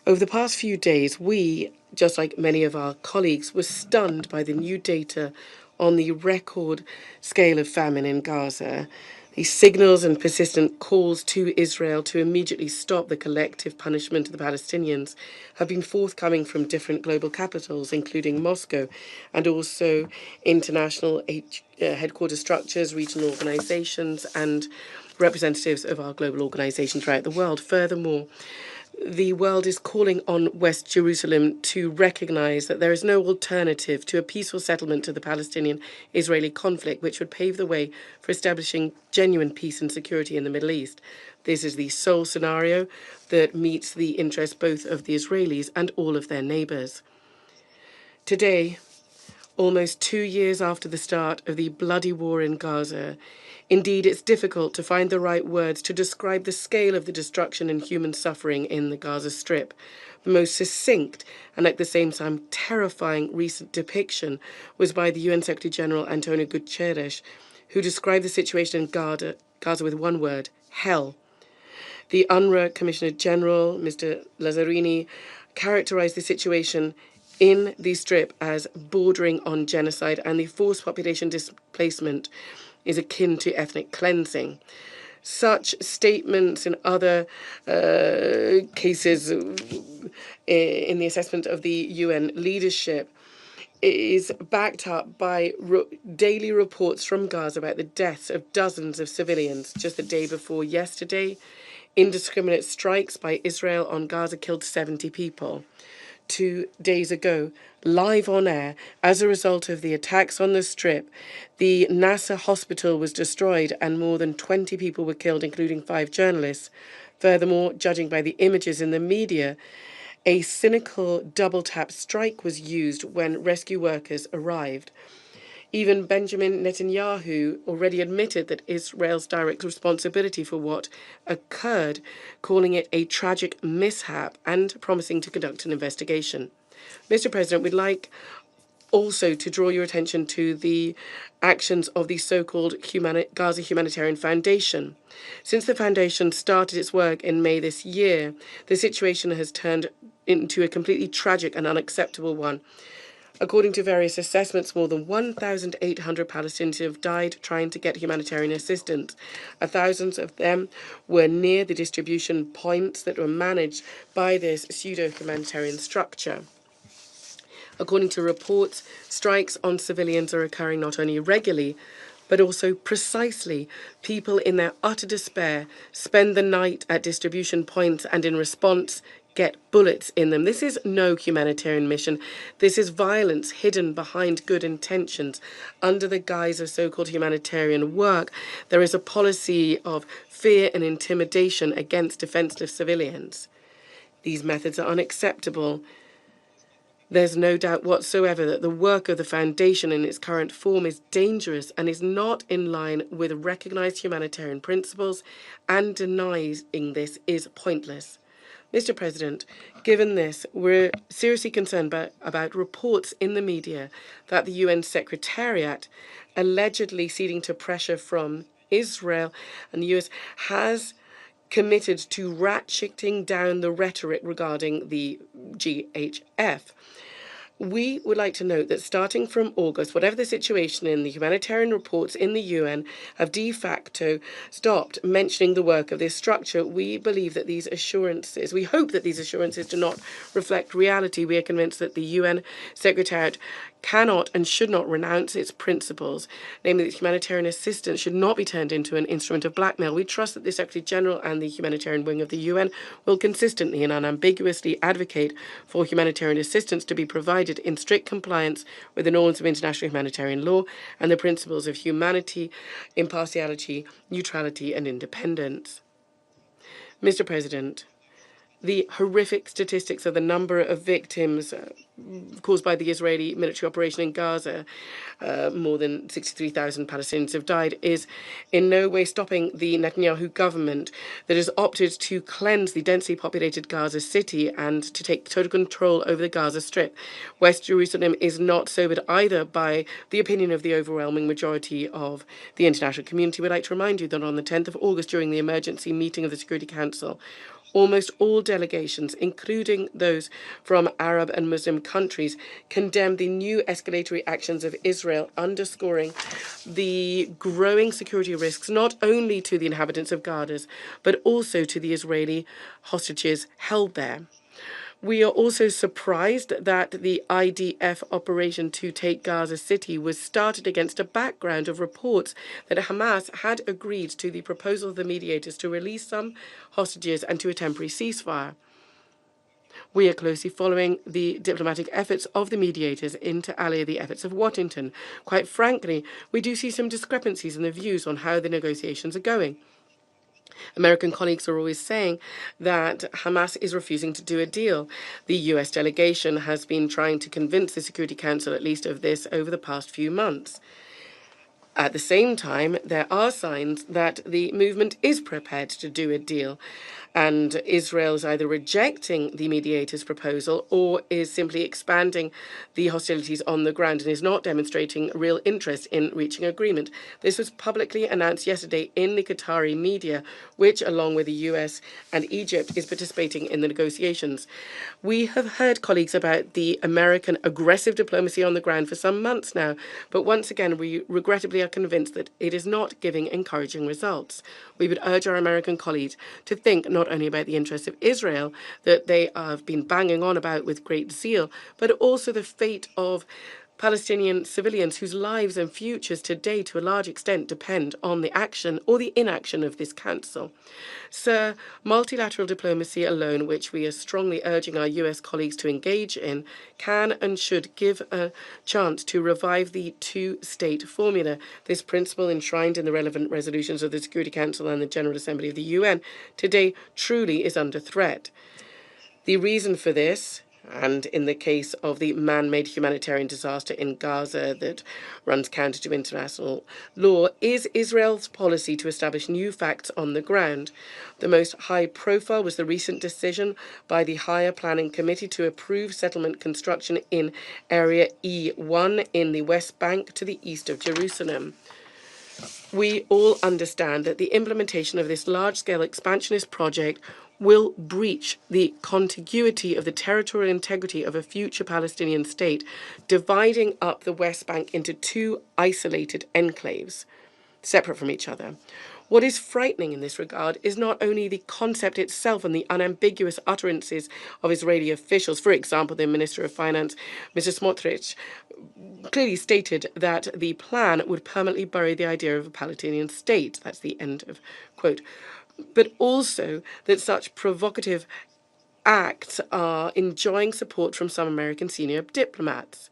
Over the past few days, we, just like many of our colleagues, were stunned by the new data on the record scale of famine in Gaza. These signals and persistent calls to Israel to immediately stop the collective punishment of the Palestinians have been forthcoming from different global capitals, including Moscow, and also international headquarter structures, regional organizations, and representatives of our global organizations throughout the world. Furthermore, the world is calling on West Jerusalem to recognize that there is no alternative to a peaceful settlement of the Palestinian-Israeli conflict, which would pave the way for establishing genuine peace and security in the Middle East. This is the sole scenario that meets the interests both of the Israelis and all of their neighbors. Today, almost 2 years after the start of the bloody war in Gaza, indeed, it's difficult to find the right words to describe the scale of the destruction and human suffering in the Gaza Strip. The most succinct and at the same time terrifying recent depiction was by the UN Secretary General Antonio Guterres, who described the situation in Gaza with one word: hell. The UNRWA Commissioner General, Mr. Lazzarini, characterized the situation in the Strip as bordering on genocide, and the forced population displacement is akin to ethnic cleansing. Such statements in other cases in the assessment of the UN leadership is backed up by daily reports from Gaza about the deaths of dozens of civilians. Just the day before yesterday, indiscriminate strikes by Israel on Gaza killed 70 people. 2 days ago, live on air, as a result of the attacks on the Strip, the Nasser hospital was destroyed and more than 20 people were killed, including 5 journalists. Furthermore, judging by the images in the media, a cynical double-tap strike was used when rescue workers arrived. Even Benjamin Netanyahu already admitted that Israel's direct responsibility for what occurred, calling it a tragic mishap and promising to conduct an investigation. Mr. President, we'd like also to draw your attention to the actions of the so-called Gaza Humanitarian Foundation. Since the foundation started its work in May this year, the situation has turned into a completely tragic and unacceptable one. According to various assessments, more than 1,800 Palestinians have died trying to get humanitarian assistance. Thousands of them were near the distribution points that were managed by this pseudo-humanitarian structure. According to reports, strikes on civilians are occurring not only regularly, but also precisely. People in their utter despair spend the night at distribution points and in response get bullets in them. This is no humanitarian mission. This is violence hidden behind good intentions. Under the guise of so-called humanitarian work, there is a policy of fear and intimidation against defenseless civilians. These methods are unacceptable. There's no doubt whatsoever that the work of the Foundation in its current form is dangerous and is not in line with recognized humanitarian principles, and denying this is pointless. Mr. President, given this, we're seriously concerned about reports in the media that the UN Secretariat, allegedly ceding to pressure from Israel and the US, has committed to ratcheting down the rhetoric regarding the GHF. We would like to note that starting from August, whatever the situation in the humanitarian reports in the UN have de facto stopped mentioning the work of this structure. We believe that we hope that these assurances do not reflect reality. We are convinced that the UN Secretariat cannot and should not renounce its principles, namely that humanitarian assistance should not be turned into an instrument of blackmail. We trust that the Secretary General and the humanitarian wing of the UN will consistently and unambiguously advocate for humanitarian assistance to be provided in strict compliance with the norms of international humanitarian law and the principles of humanity, impartiality, neutrality, and independence. Mr. President, the horrific statistics of the number of victims caused by the Israeli military operation in Gaza, more than 63,000 Palestinians have died, is in no way stopping the Netanyahu government that has opted to cleanse the densely populated Gaza city and to take total control over the Gaza Strip. West Jerusalem is not sobered either by the opinion of the overwhelming majority of the international community. We'd like to remind you that on the 10th of August, during the emergency meeting of the Security Council, almost all delegations, including those from Arab and Muslim countries, condemned the new escalatory actions of Israel, underscoring the growing security risks not only to the inhabitants of Gaza, but also to the Israeli hostages held there. We are also surprised that the IDF operation to take Gaza City was started against a background of reports that Hamas had agreed to the proposal of the mediators to release some hostages and to a temporary ceasefire. We are closely following the diplomatic efforts of the mediators, inter alia the efforts of Washington. Quite frankly, we do see some discrepancies in the views on how the negotiations are going. American colleagues are always saying that Hamas is refusing to do a deal. The US delegation has been trying to convince the Security Council at least of this over the past few months. At the same time, there are signs that the movement is prepared to do a deal. And Israel is either rejecting the mediator's proposal or is simply expanding the hostilities on the ground and is not demonstrating real interest in reaching agreement. This was publicly announced yesterday in the Qatari media, which, along with the US and Egypt, is participating in the negotiations. We have heard, colleagues, about the American aggressive diplomacy on the ground for some months now, but once again, we regrettably are convinced that it is not giving encouraging results. We would urge our American colleagues to think not only about the interests of Israel, that they have been banging on about with great zeal, but also the fate of Palestinian civilians whose lives and futures today, to a large extent, depend on the action or the inaction of this council. Sir, multilateral diplomacy alone, which we are strongly urging our US colleagues to engage in, can and should give a chance to revive the two-state formula. This principle, enshrined in the relevant resolutions of the Security Council and the General Assembly of the UN, today truly is under threat. The reason for this, and in the case of the man-made humanitarian disaster in Gaza that runs counter to international law, is Israel's policy to establish new facts on the ground. The most high profile was the recent decision by the Higher Planning Committee to approve settlement construction in Area E1 in the West Bank to the east of Jerusalem. We all understand that the implementation of this large-scale expansionist project will breach the contiguity of the territorial integrity of a future Palestinian state, dividing up the West Bank into two isolated enclaves, separate from each other. What is frightening in this regard is not only the concept itself and the unambiguous utterances of Israeli officials. For example, the Minister of Finance, Mr. Smotrich, clearly stated that the plan would permanently bury the idea of a Palestinian state. That's the end of quote. But also that such provocative acts are enjoying support from some American senior diplomats.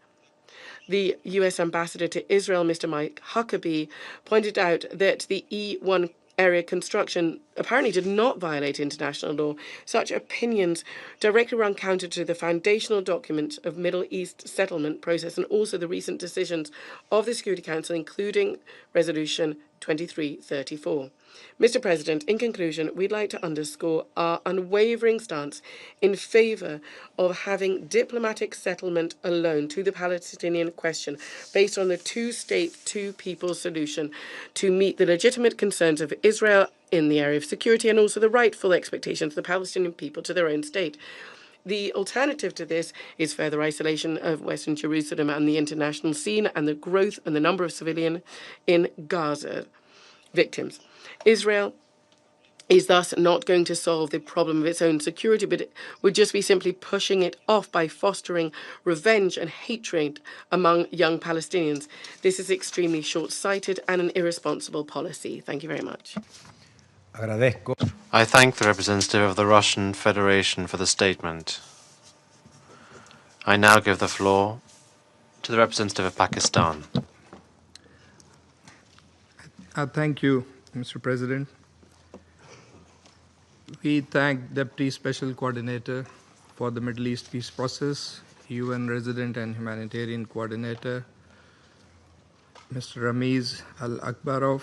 The US ambassador to Israel, Mr. Mike Huckabee, pointed out that the E1 area construction apparently did not violate international law. Such opinions directly run counter to the foundational document of Middle East settlement process and also the recent decisions of the Security Council, including Resolution 2334. Mr. President, in conclusion, we'd like to underscore our unwavering stance in favour of having diplomatic settlement alone to the Palestinian question based on the two-state, two-people solution to meet the legitimate concerns of Israel in the area of security and also the rightful expectations of the Palestinian people to their own state. The alternative to this is further isolation of Western Jerusalem and the international scene and the growth and the number of civilian in Gaza victims. Israel is thus not going to solve the problem of its own security, but it would just be simply pushing it off by fostering revenge and hatred among young Palestinians. This is extremely short-sighted and an irresponsible policy. Thank you very much. I thank the representative of the Russian Federation for the statement. I now give the floor to the representative of Pakistan. Thank you, Mr. President. We thank Deputy Special Coordinator for the Middle East Peace Process, UN Resident and Humanitarian Coordinator, Mr. Ramiz Al-Akbarov,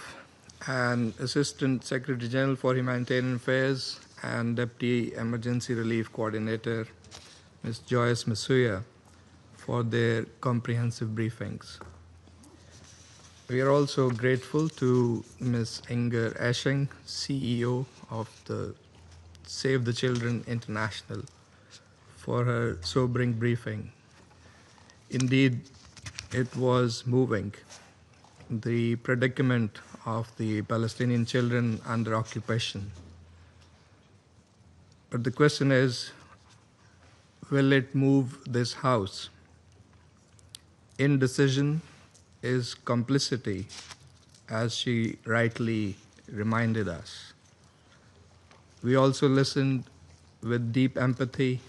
and Assistant Secretary General for Humanitarian Affairs and Deputy Emergency Relief Coordinator, Ms. Joyce Masuya, for their comprehensive briefings. We are also grateful to Ms. Inger Esching, CEO of the Save the Children International, for her sobering briefing. Indeed, it was moving. The predicament of the Palestinian children under occupation. But the question is, will it move this House? Indecision is complicity, as she rightly reminded us. We also listened with deep empathy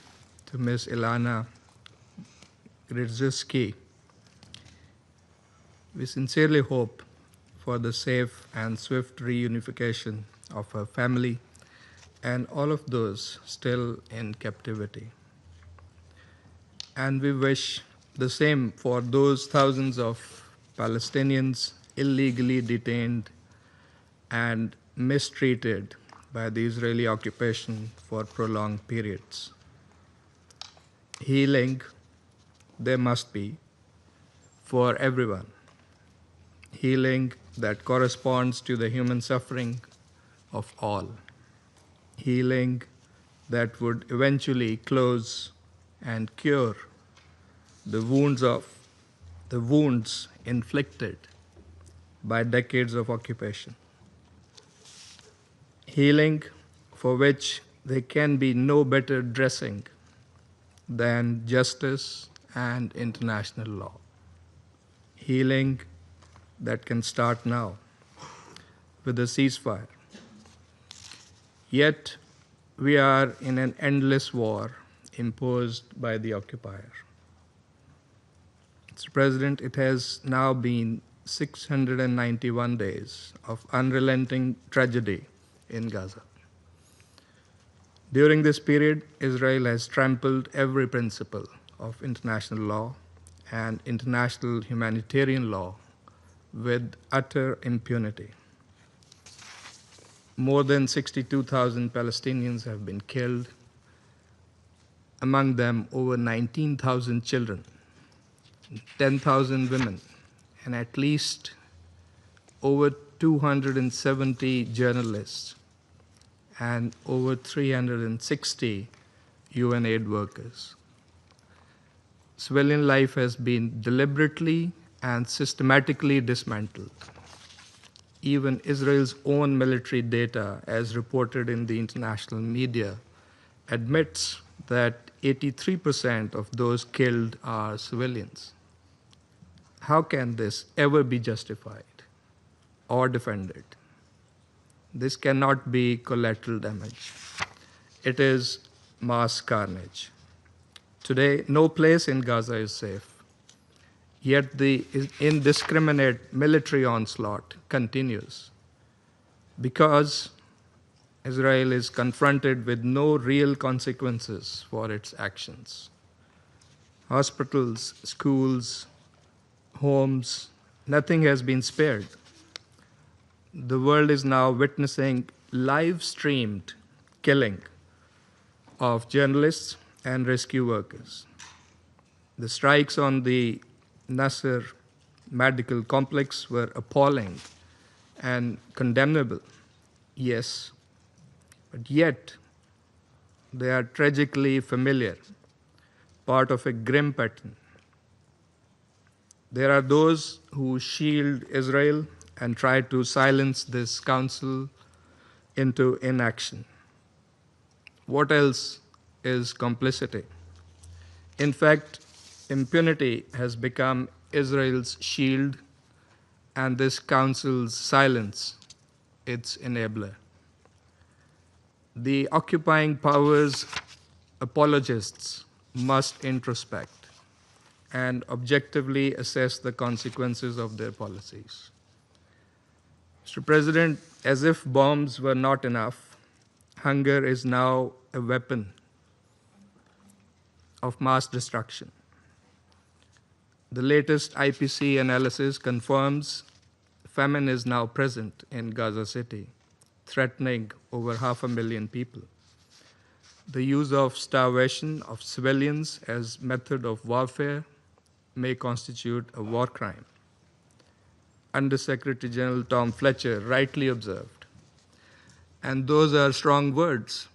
to Ms. Ilana Grzycki. We sincerely hope for the safe and swift reunification of her family and all of those still in captivity. And we wish the same for those thousands of Palestinians illegally detained and mistreated by the Israeli occupation for prolonged periods. Healing there must be for everyone. Healing that corresponds to the human suffering of all. Healing that would eventually close and cure the wounds inflicted by decades of occupation. Healing for which there can be no better dressing than justice and international law. Healing that can start now with a ceasefire. Yet we are in an endless war imposed by the occupier. Mr. President, it has now been 691 days of unrelenting tragedy in Gaza. During this period, Israel has trampled every principle of international law and international humanitarian law with utter impunity. More than 62,000 Palestinians have been killed, among them over 19,000 children, 10,000 women, and at least over 270 journalists and over 360 UN aid workers. Civilian life has been deliberately and systematically dismantled. Even Israel's own military data, as reported in the international media, admits that 83% of those killed are civilians. How can this ever be justified or defended? This cannot be collateral damage. It is mass carnage. Today, no place in Gaza is safe. Yet the indiscriminate military onslaught continues because Israel is confronted with no real consequences for its actions. Hospitals, schools, homes, nothing has been spared. The world is now witnessing live-streamed killing of journalists and rescue workers. The strikes on the Nasser medical complex were appalling and condemnable, yes, but yet they are tragically familiar, part of a grim pattern. There are those who shield Israel and try to silence this council into inaction. What else is complicity? In fact, impunity has become Israel's shield and this council's silence its enabler. The occupying powers' apologists must introspect and objectively assess the consequences of their policies. Mr. President, as if bombs were not enough, hunger is now a weapon of mass destruction. The latest IPC analysis confirms famine is now present in Gaza City, threatening over 500,000 people. The use of starvation of civilians as method of warfare may constitute a war crime. Undersecretary General Tom Fletcher rightly observed. And those are strong words.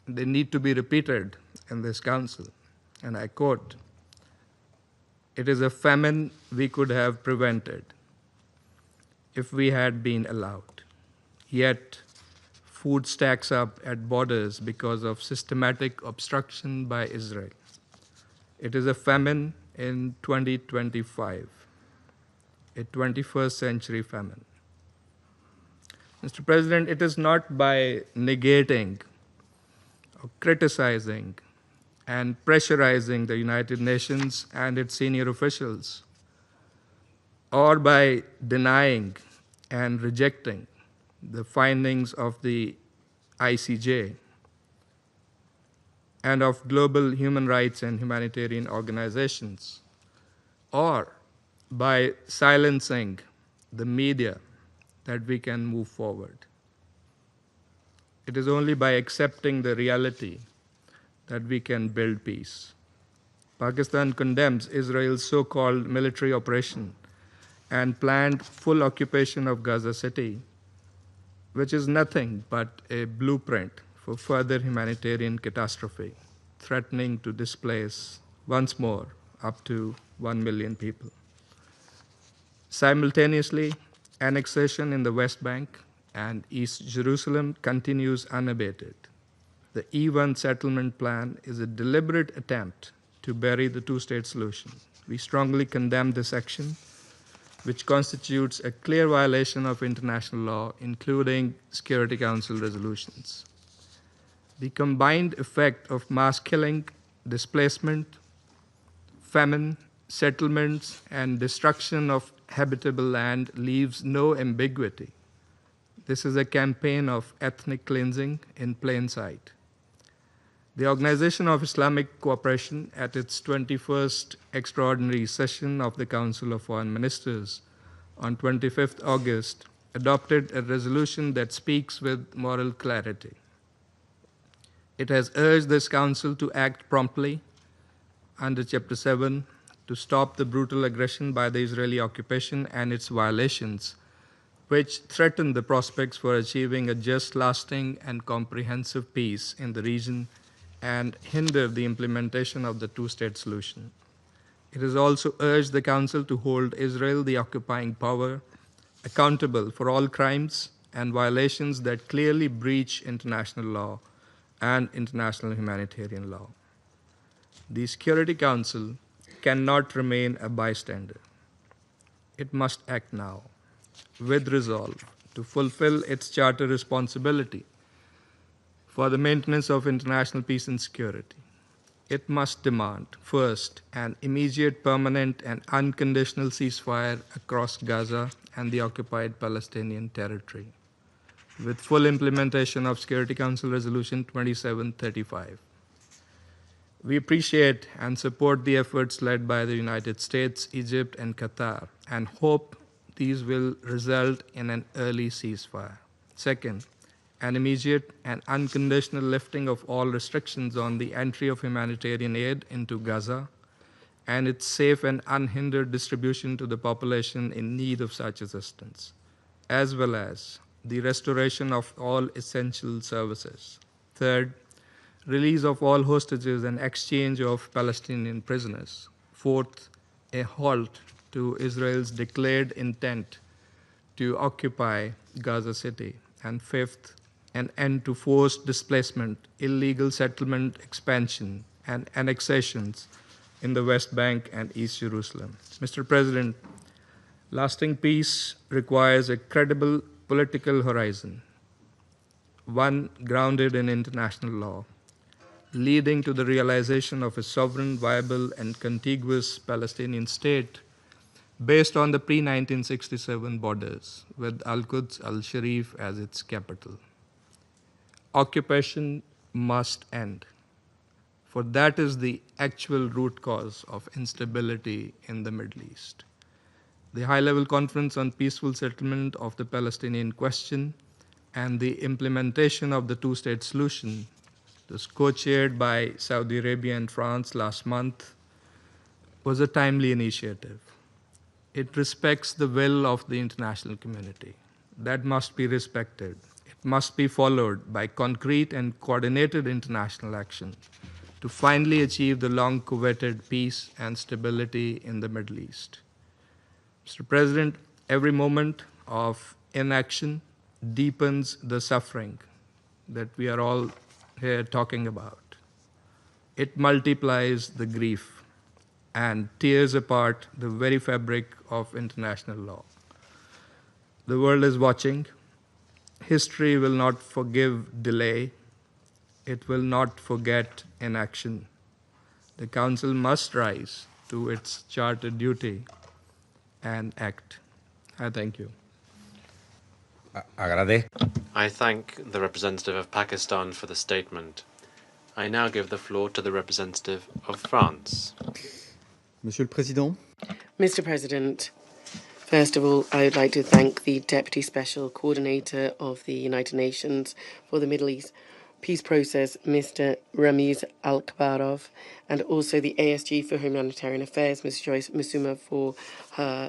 They need to be repeated in this council. And I quote, "It is a famine we could have prevented if we had been allowed. Yet, food stacks up at borders because of systematic obstruction by Israel. It is a famine in 2025, a 21st century famine." Mr. President, it is not by negating or criticizing and pressurizing the United Nations and its senior officials, or by denying and rejecting the findings of the ICJ and of global human rights and humanitarian organizations, or by silencing the media, that we can move forward. It is only by accepting the reality that we can build peace. Pakistan condemns Israel's so-called military operation and planned full occupation of Gaza City, which is nothing but a blueprint for further humanitarian catastrophe, threatening to displace once more up to 1 million people. Simultaneously, annexation in the West Bank and East Jerusalem continues unabated. The E1 settlement plan is a deliberate attempt to bury the two-state solution. We strongly condemn this action, which constitutes a clear violation of international law, including Security Council resolutions. The combined effect of mass killing, displacement, famine, settlements, and destruction of habitable land leaves no ambiguity. This is a campaign of ethnic cleansing in plain sight. The Organization of Islamic Cooperation, at its 21st extraordinary session of the Council of Foreign Ministers on 25th August, adopted a resolution that speaks with moral clarity. It has urged this Council to act promptly under Chapter 7 to stop the brutal aggression by the Israeli occupation and its violations, which threaten the prospects for achieving a just, lasting, and comprehensive peace in the region and hinder the implementation of the two-state solution. It has also urged the Council to hold Israel, the occupying power, accountable for all crimes and violations that clearly breach international law and international humanitarian law. The Security Council cannot remain a bystander. It must act now, with resolve, to fulfill its charter responsibility for the maintenance of international peace and security. It must demand, first, an immediate, permanent, and unconditional ceasefire across Gaza and the occupied Palestinian territory, with full implementation of Security Council Resolution 2735. We appreciate and support the efforts led by the United States, Egypt, and Qatar, and hope these will result in an early ceasefire. Second, an immediate and unconditional lifting of all restrictions on the entry of humanitarian aid into Gaza and its safe and unhindered distribution to the population in need of such assistance, as well as the restoration of all essential services. Third, release of all hostages and exchange of Palestinian prisoners. Fourth, a halt to Israel's declared intent to occupy Gaza City. And fifth, an end to forced displacement, illegal settlement expansion, and annexations in the West Bank and East Jerusalem. Mr. President, lasting peace requires a credible political horizon, one grounded in international law, leading to the realization of a sovereign, viable, and contiguous Palestinian state based on the pre-1967 borders, with Al-Quds al-Sharif as its capital. Occupation must end, for that is the actual root cause of instability in the Middle East. The high-level conference on peaceful settlement of the Palestinian question and the implementation of the two-state solution was co-chaired by Saudi Arabia and France last month, was a timely initiative. It respects the will of the international community. That must be respected. It must be followed by concrete and coordinated international action to finally achieve the long-coveted peace and stability in the Middle East. Mr. President, every moment of inaction deepens the suffering that we are all here talking about. It multiplies the grief and tears apart the very fabric of international law. The world is watching. History will not forgive delay. It will not forget inaction. The Council must rise to its chartered duty and act. I thank you. I thank the representative of Pakistan for the statement. I now give the floor to the representative of France. Monsieur le Président. Mr. President, First of all, I would like to thank the Deputy Special Coordinator of the United Nations for the Middle East Peace Process, Mr. Ramiz Al-Kabarov, and also the ASG for Humanitarian Affairs, Ms. Joyce Musuma, for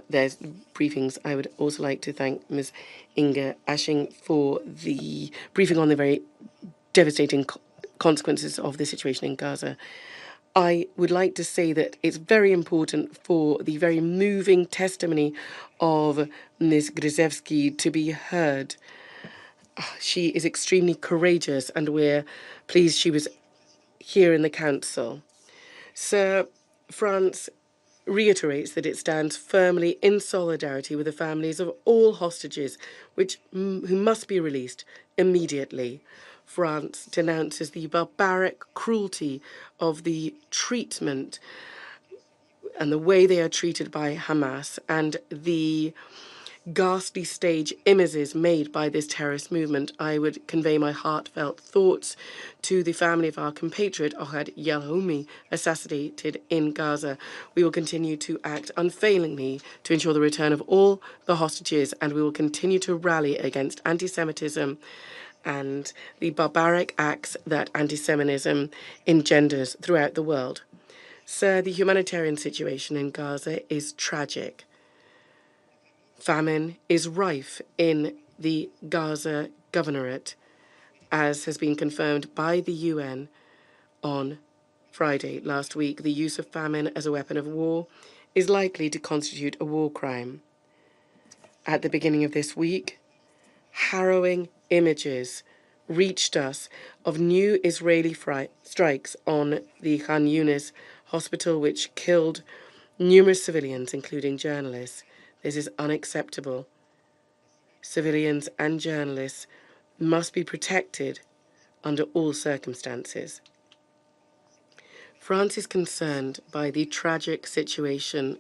their briefings. I would also like to thank Ms. Inga Ashing for the briefing on the very devastating consequences of the situation in Gaza. I would like to say that it's very important for the very moving testimony of Ms. Grzewski to be heard. She is extremely courageous, and we're pleased she was here in the Council. Sir, France reiterates that it stands firmly in solidarity with the families of all hostages who must be released immediately. France denounces the barbaric cruelty of the treatment and the way they are treated by Hamas and the ghastly stage images made by this terrorist movement. I would convey my heartfelt thoughts to the family of our compatriot Ohad Yalhoumi, assassinated in Gaza. We will continue to act unfailingly to ensure the return of all the hostages, and we will continue to rally against anti-Semitism and the barbaric acts that anti-Semitism engenders throughout the world. Sir, the humanitarian situation in Gaza is tragic. Famine is rife in the Gaza governorate, as has been confirmed by the UN on Friday last week. The use of famine as a weapon of war is likely to constitute a war crime. At the beginning of this week, harrowing images reached us of new Israeli strikes on the Khan Yunis hospital, which killed numerous civilians, including journalists. This is unacceptable. Civilians and journalists must be protected under all circumstances. France is concerned by the tragic situation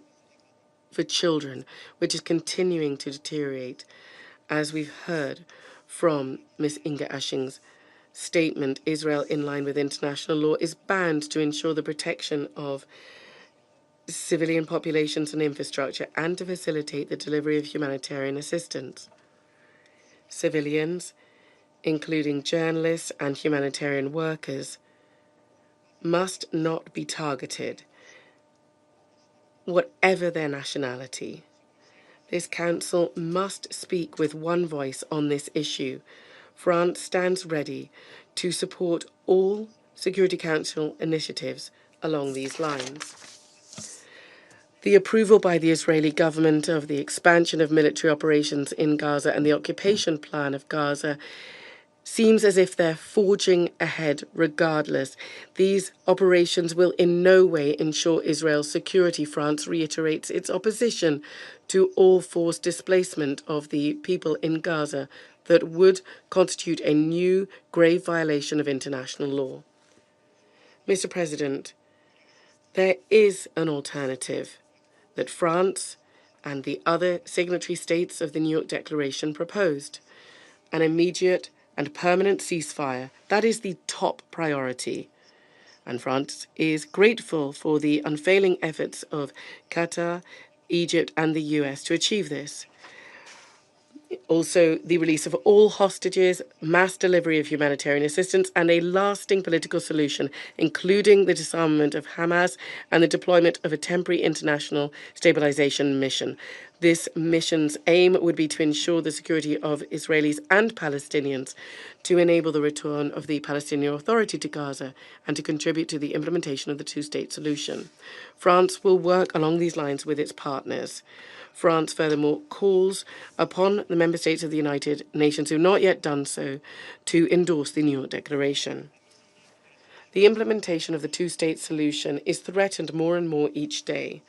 for children, which is continuing to deteriorate. As we've heard from Ms. Inga Ashing's statement, Israel, in line with international law, is bound to ensure the protection of civilian populations and infrastructure and to facilitate the delivery of humanitarian assistance. Civilians, including journalists and humanitarian workers, must not be targeted, whatever their nationality. This Council must speak with one voice on this issue. France stands ready to support all Security Council initiatives along these lines. The approval by the Israeli government of the expansion of military operations in Gaza and the occupation plan of Gaza seems as if they're forging ahead regardless. These operations will in no way ensure Israel's security. France reiterates its opposition to all forced displacement of the people in Gaza that would constitute a new grave violation of international law. Mr. President, there is an alternative that France and the other signatory states of the New York Declaration proposed: an immediate and permanent ceasefire. That is the top priority. And France is grateful for the unfailing efforts of Qatar, Egypt, and the US to achieve this. Also, the release of all hostages, mass delivery of humanitarian assistance, and a lasting political solution, including the disarmament of Hamas and the deployment of a temporary international stabilization mission. This mission's aim would be to ensure the security of Israelis and Palestinians, to enable the return of the Palestinian Authority to Gaza, and to contribute to the implementation of the two-state solution. France will work along these lines with its partners. France, furthermore, calls upon the member states of the United Nations who have not yet done so to endorse the New York Declaration. The implementation of the two-state solution is threatened more and more each day.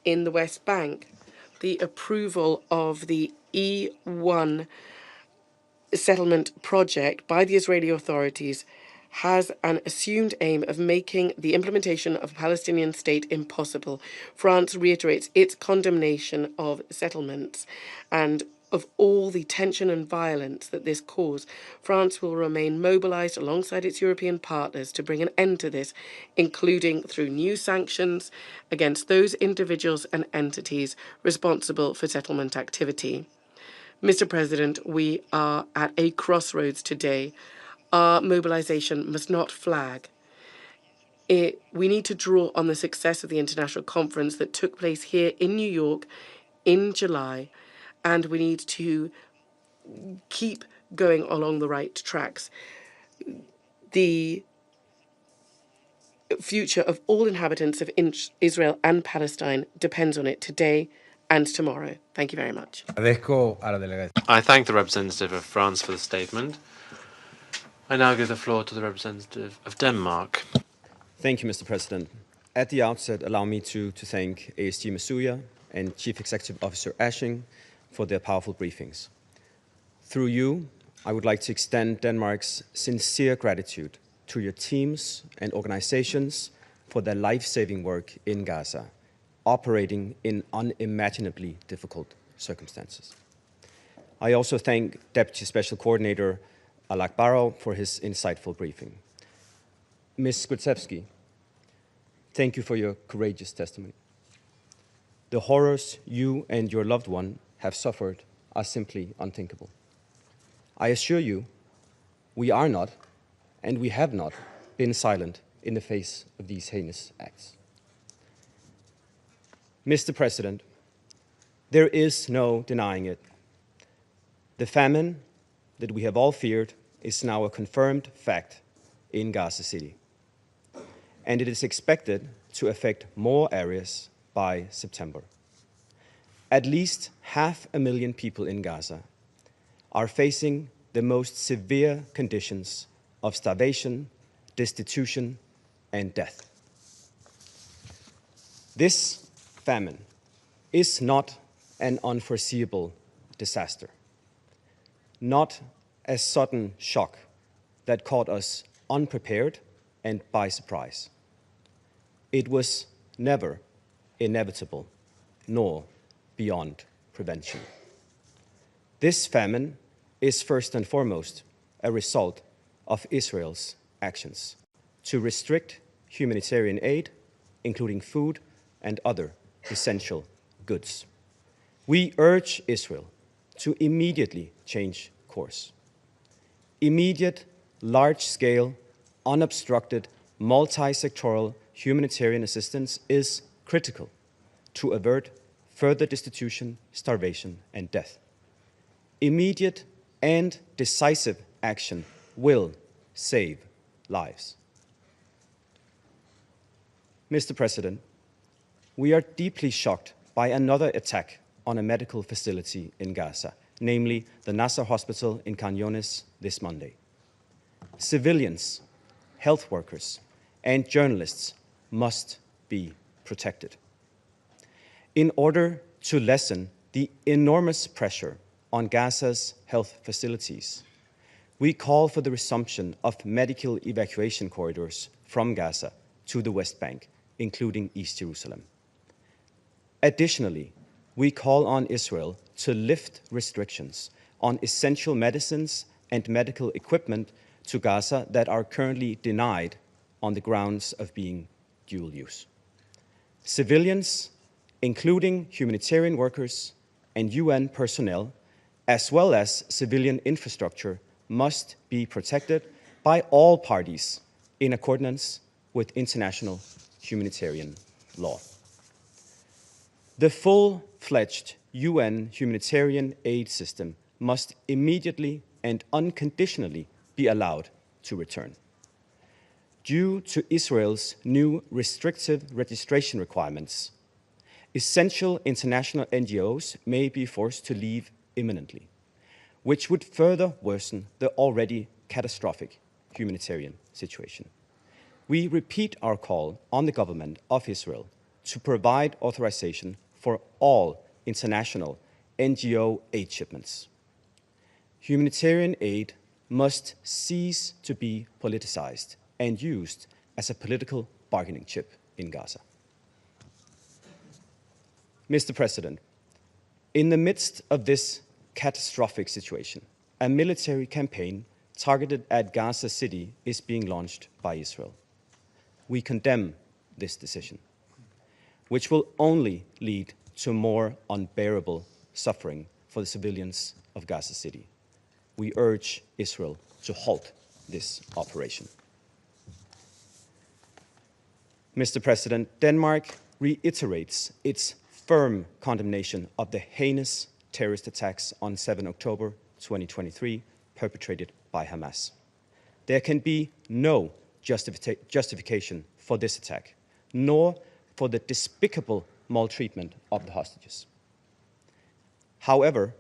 In the West Bank, the approval of the E1 settlement project by the Israeli authorities has an assumed aim of making the implementation of a Palestinian state impossible. France reiterates its condemnation of settlements and of all the tension and violence that this caused, France will remain mobilised alongside its European partners to bring an end to this, including through new sanctions against those individuals and entities responsible for settlement activity. Mr. President, we are at a crossroads today. Our mobilisation must not flag. We need to draw on the success of the international conference that took place here in New York in July, and we need to keep going along the right tracks. The future of all inhabitants of Israel and Palestine depends on it today and tomorrow. Thank you very much. I thank the representative of France for the statement. I now give the floor to the representative of Denmark. Thank you, Mr. President. At the outset, allow me to thank ASG Masuya and Chief Executive Officer Ashing for their powerful briefings. Through you, I would like to extend Denmark's sincere gratitude to your teams and organizations for their life-saving work in Gaza, operating in unimaginably difficult circumstances. I also thank Deputy Special Coordinator Alak Barrow for his insightful briefing. Ms. Grzycewski, thank you for your courageous testimony. The horrors you and your loved one have suffered are simply unthinkable. I assure you, we are not, and we have not, been silent in the face of these heinous acts. Mr. President, there is no denying it. The famine that we have all feared is now a confirmed fact in Gaza City, and it is expected to affect more areas by September. At least 500,000 people in Gaza are facing the most severe conditions of starvation, destitution, and death. This famine is not an unforeseeable disaster, not a sudden shock that caught us unprepared and by surprise. It was never inevitable, nor beyond prevention. This famine is first and foremost a result of Israel's actions to restrict humanitarian aid, including food and other essential goods. We urge Israel to immediately change course. Immediate, large-scale, unobstructed, multi-sectoral humanitarian assistance is critical to avert further destitution, starvation, and death. Immediate and decisive action will save lives. Mr. President, we are deeply shocked by another attack on a medical facility in Gaza, namely the Nasser Hospital in Khan Younis this Monday. Civilians, health workers, and journalists must be protected. In order to lessen the enormous pressure on Gaza's health facilities, we call for the resumption of medical evacuation corridors from Gaza to the West Bank, including East Jerusalem. Additionally, we call on Israel to lift restrictions on essential medicines and medical equipment to Gaza that are currently denied on the grounds of being dual use. Civilians, including humanitarian workers and UN personnel, as well as civilian infrastructure, must be protected by all parties in accordance with international humanitarian law. The full-fledged UN humanitarian aid system must immediately and unconditionally be allowed to return. Due to Israel's new restrictive registration requirements, essential international NGOs may be forced to leave imminently, which would further worsen the already catastrophic humanitarian situation. We repeat our call on the government of Israel to provide authorization for all international NGO aid shipments. Humanitarian aid must cease to be politicized and used as a political bargaining chip in Gaza. Mr. President, in the midst of this catastrophic situation. A military campaign targeted at Gaza City is being launched by Israel. We condemn this decision, which will only lead to more unbearable suffering for the civilians of Gaza City. We urge Israel to halt this operation. Mr. President, Denmark reiterates its firm condemnation of the heinous terrorist attacks on 7 October 2023 perpetrated by Hamas. There can be no justification for this attack, nor for the despicable maltreatment of the hostages. However,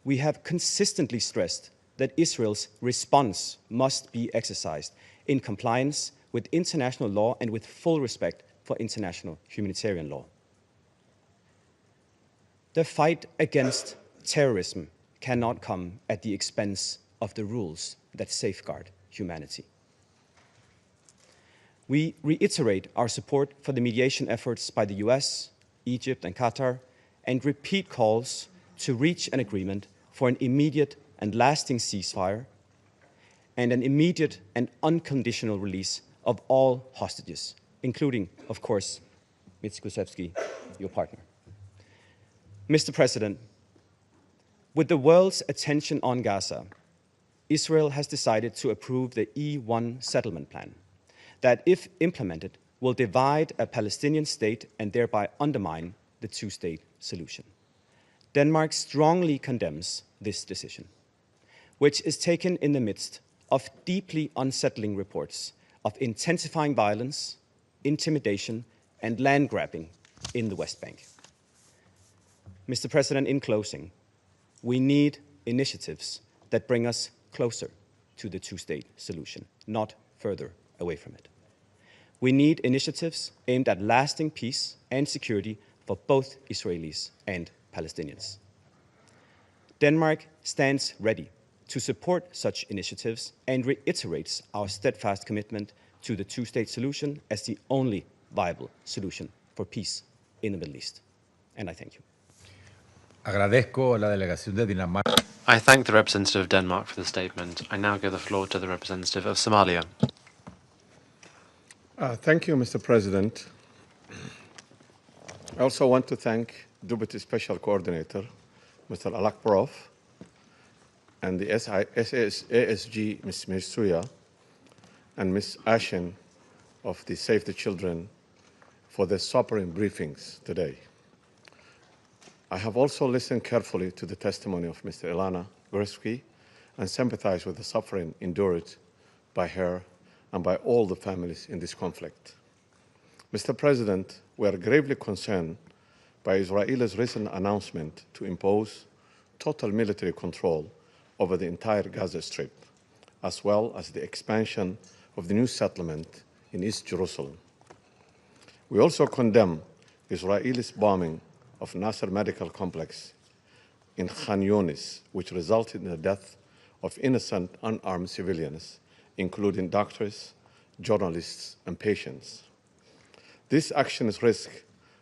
we have consistently stressed that Israel's response must be exercised in compliance with international law and with full respect for international humanitarian law. The fight against terrorism cannot come at the expense of the rules that safeguard humanity. We reiterate our support for the mediation efforts by the US, Egypt, and Qatar, and repeat calls to reach an agreement for an immediate and lasting ceasefire and an immediate and unconditional release of all hostages, including, of course, Mizkusevsky, your partner. Mr. President, with the world's attention on Gaza, Israel has decided to approve the E1 settlement plan that, if implemented, will divide a Palestinian state and thereby undermine the two-state solution. Denmark strongly condemns this decision, which is taken in the midst of deeply unsettling reports of intensifying violence, intimidation, and land grabbing in the West Bank. Mr. President, in closing, we need initiatives that bring us closer to the two-state solution, not further away from it. We need initiatives aimed at lasting peace and security for both Israelis and Palestinians. Denmark stands ready to support such initiatives and reiterates our steadfast commitment to the two-state solution as the only viable solution for peace in the Middle East. And I thank you. Agradezco a la delegación de Dinamarca. I thank the representative of Denmark for the statement. I now give the floor to the representative of Somalia. Thank you, Mr. President. I also want to thank Deputy Special Coordinator, Mr. Alak Barov, and the ASG, Ms. Mirsuya, and Ms. Ashen of the Save the Children for their sobering briefings today. I have also listened carefully to the testimony of Mr. Ilana Gruevski and sympathize with the suffering endured by her and by all the families in this conflict. Mr. President, we are gravely concerned by Israel's recent announcement to impose total military control over the entire Gaza Strip, as well as the expansion of the new settlement in East Jerusalem. We also condemn Israel's bombing of Nasser Medical Complex in Khan Yunis, which resulted in the death of innocent, unarmed civilians, including doctors, journalists, and patients. These actions risk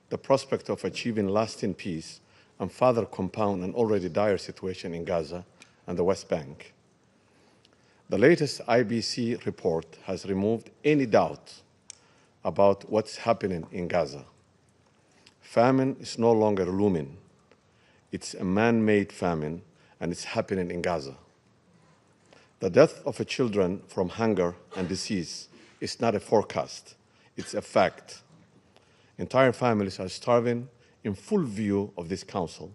the prospect of achieving lasting peace and further compound an already dire situation in Gaza and the West Bank. The latest IBC report has removed any doubt about what's happening in Gaza. Famine is no longer looming. It's a man-made famine, and it's happening in Gaza. The death of children from hunger and disease is not a forecast, it's a fact. Entire families are starving in full view of this council,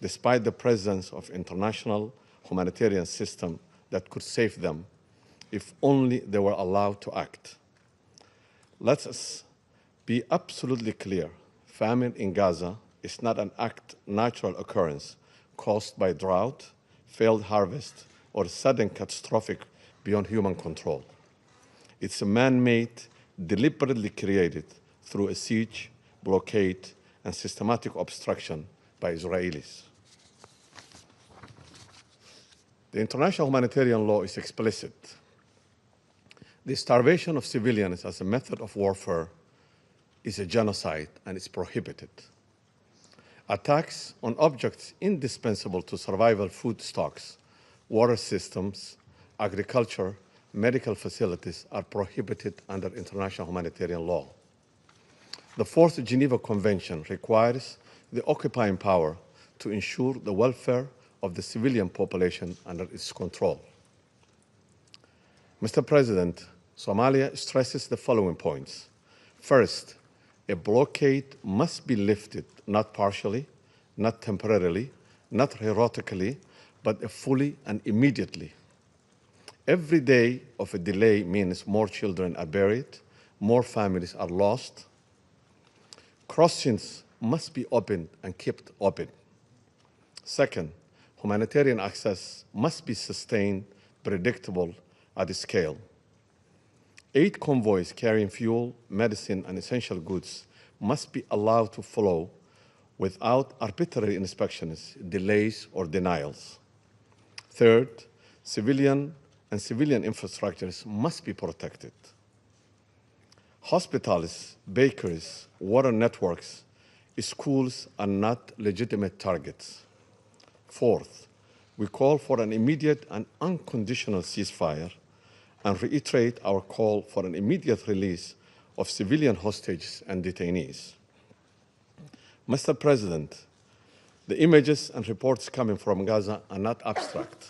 despite the presence of international humanitarian system that could save them if only they were allowed to act. Let us be absolutely clear. Famine in Gaza is not an natural occurrence caused by drought, failed harvest, or sudden catastrophic beyond human control. It's a man-made, deliberately created through a siege, blockade, and systematic obstruction by Israelis. The international humanitarian law is explicit. The starvation of civilians as a method of warfare is a genocide and it's prohibited. Attacks on objects indispensable to survival food stocks, water systems, agriculture, medical facilities are prohibited under international humanitarian law. The Fourth Geneva Convention requires the occupying power to ensure the welfare of the civilian population under its control. Mr. President, Somalia stresses the following points. First, a blockade must be lifted, not partially, not temporarily, not heroically, but fully and immediately. Every day of a delay means more children are buried, more families are lost. Crossings must be opened and kept open. Second, humanitarian access must be sustained, predictable, at scale. 8 convoys carrying fuel, medicine, and essential goods must be allowed to flow without arbitrary inspections, delays, or denials. Third, civilian infrastructures must be protected. Hospitals, bakeries, water networks, schools are not legitimate targets. Fourth, we call for an immediate and unconditional ceasefire and reiterate our call for an immediate release of civilian hostages and detainees. Mr. President, the images and reports coming from Gaza are not abstract.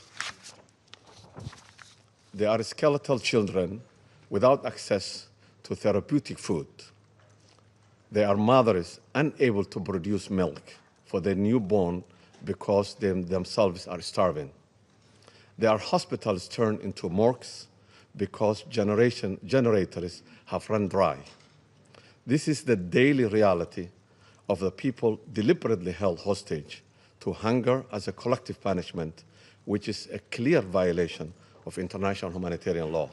They are skeletal children without access to therapeutic food. They are mothers unable to produce milk for their newborn because they themselves are starving. They are hospitals turned into morgues because generators have run dry. This is the daily reality of the people deliberately held hostage to hunger as a collective punishment, which is a clear violation of international humanitarian law.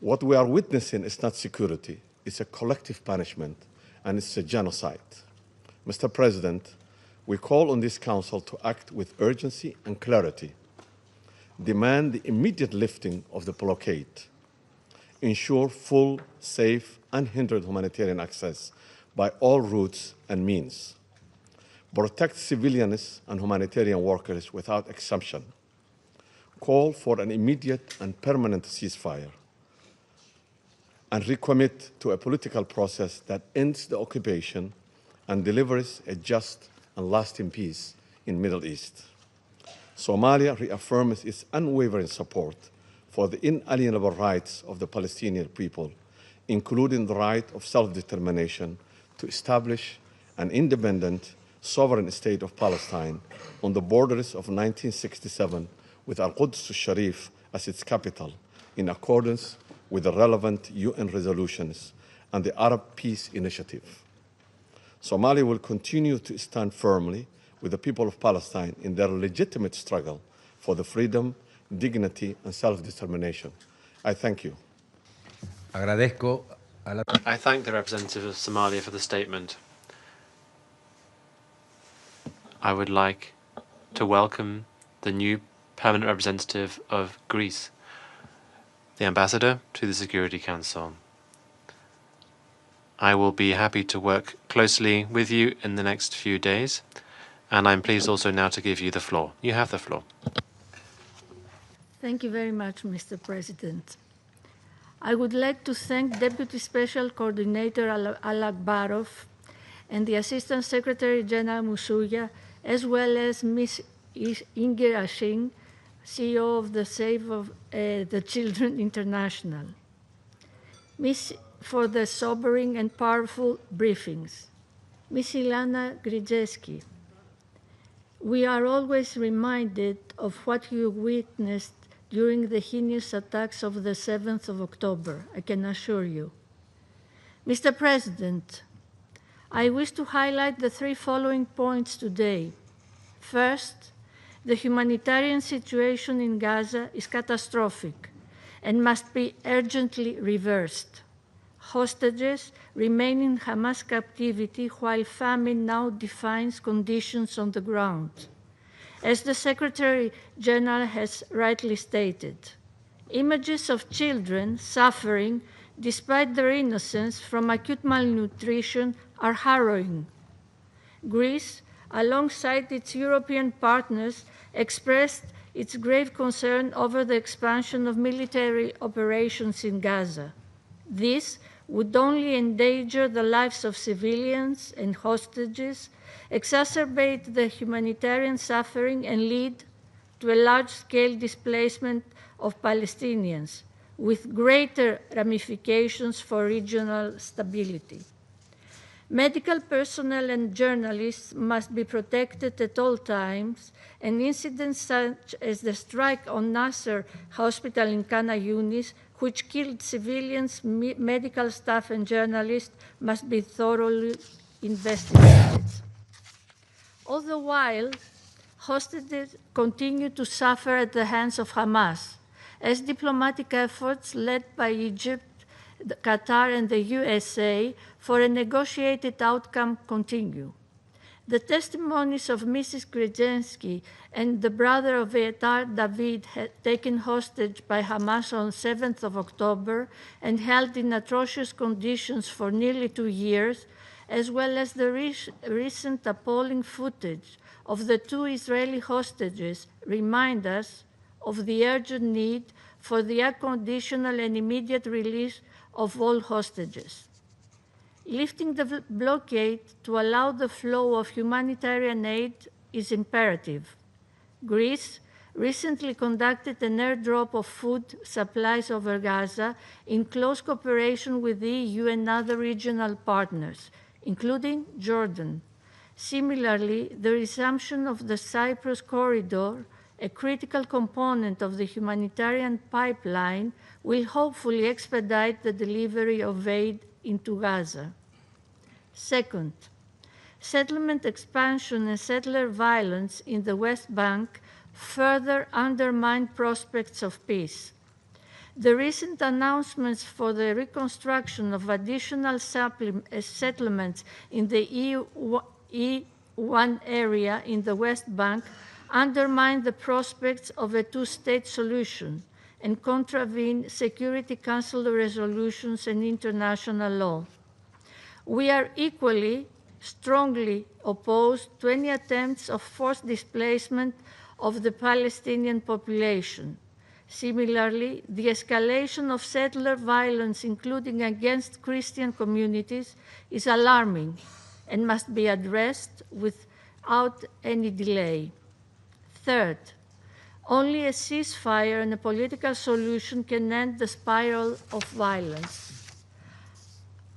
What we are witnessing is not security, it's a collective punishment, and it's a genocide. Mr. President, we call on this Council to act with urgency and clarity, demand the immediate lifting of the blockade, ensure full, safe, unhindered humanitarian access by all routes and means, protect civilians and humanitarian workers without exception, call for an immediate and permanent ceasefire, and recommit to a political process that ends the occupation and delivers a just and lasting peace in the Middle East. Somalia reaffirms its unwavering support for the inalienable rights of the Palestinian people, including the right of self-determination to establish an independent, sovereign state of Palestine on the borders of 1967 with Al-Quds al-Sharif as its capital, in accordance with the relevant UN resolutions and the Arab Peace Initiative. Somalia will continue to stand firmly with the people of Palestine in their legitimate struggle for the freedom, dignity, and self-determination. I thank you. I thank the representative of Somalia for the statement. I would like to welcome the new permanent representative of Greece, the ambassador to the Security Council. I will be happy to work closely with you in the next few days, and I'm pleased also now to give you the floor. You have the floor. Thank you very much, Mr. President. I would like to thank Deputy Special Coordinator Alakbarov and the Assistant Secretary General Musuya, as well as Ms. Inger Ashing, CEO of the Save the Children International, for the sobering and powerful briefings. Ms. Ilana Grzeski, we are always reminded of what you witnessed during the heinous attacks of the 7th of October, I can assure you. Mr. President, I wish to highlight the 3 following points today. First, the humanitarian situation in Gaza is catastrophic and must be urgently reversed. Hostages remain in Hamas captivity while famine now defines conditions on the ground. As the Secretary General has rightly stated, images of children suffering despite their innocence from acute malnutrition are harrowing. Greece, alongside its European partners, expressed its grave concern over the expansion of military operations in Gaza. This would only endanger the lives of civilians and hostages, exacerbate the humanitarian suffering, and lead to a large-scale displacement of Palestinians, with greater ramifications for regional stability. Medical personnel and journalists must be protected at all times, and incidents such as the strike on Nasser Hospital in Khan Yunis, which killed civilians, medical staff, and journalists, must be thoroughly investigated. All the while, hostages continue to suffer at the hands of Hamas, as diplomatic efforts led by Egypt, Qatar, and the USA for a negotiated outcome continue. The testimonies of Mrs. Gredzensky and the brother of Etar David, taken hostage by Hamas on 7th of October and held in atrocious conditions for nearly 2 years, as well as the recent appalling footage of the 2 Israeli hostages, remind us of the urgent need for the unconditional and immediate release of all hostages. Lifting the blockade to allow the flow of humanitarian aid is imperative. Greece recently conducted an airdrop of food supplies over Gaza in close cooperation with the EU and other regional partners, including Jordan. Similarly, the resumption of the Cyprus corridor, a critical component of the humanitarian pipeline, will hopefully expedite the delivery of aid into Gaza. Second, settlement expansion and settler violence in the West Bank further undermine prospects of peace. The recent announcements for the reconstruction of additional settlements in the E1 area in the West Bank undermine the prospects of a two-state solution and contravene Security Council resolutions and international law. We are equally strongly opposed to any attempts of forced displacement of the Palestinian population. Similarly, the escalation of settler violence, including against Christian communities, is alarming and must be addressed without any delay. Third, only a ceasefire and a political solution can end the spiral of violence.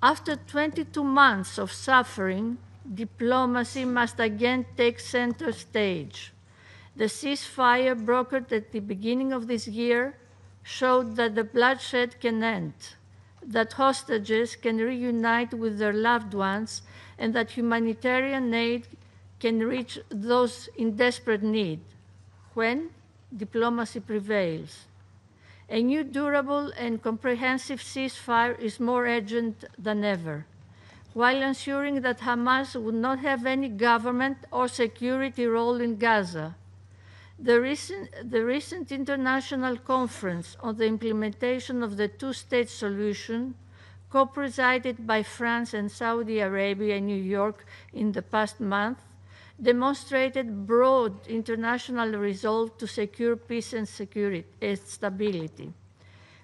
After 22 months of suffering, diplomacy must again take center stage. The ceasefire brokered at the beginning of this year showed that the bloodshed can end, that hostages can reunite with their loved ones, and that humanitarian aid can reach those in desperate need when diplomacy prevails. A new durable and comprehensive ceasefire is more urgent than ever, while ensuring that Hamas would not have any government or security role in Gaza. The recent international conference on the implementation of the two-state solution, co-presided by France and Saudi Arabia in New York in the past month, demonstrated broad international resolve to secure peace and stability.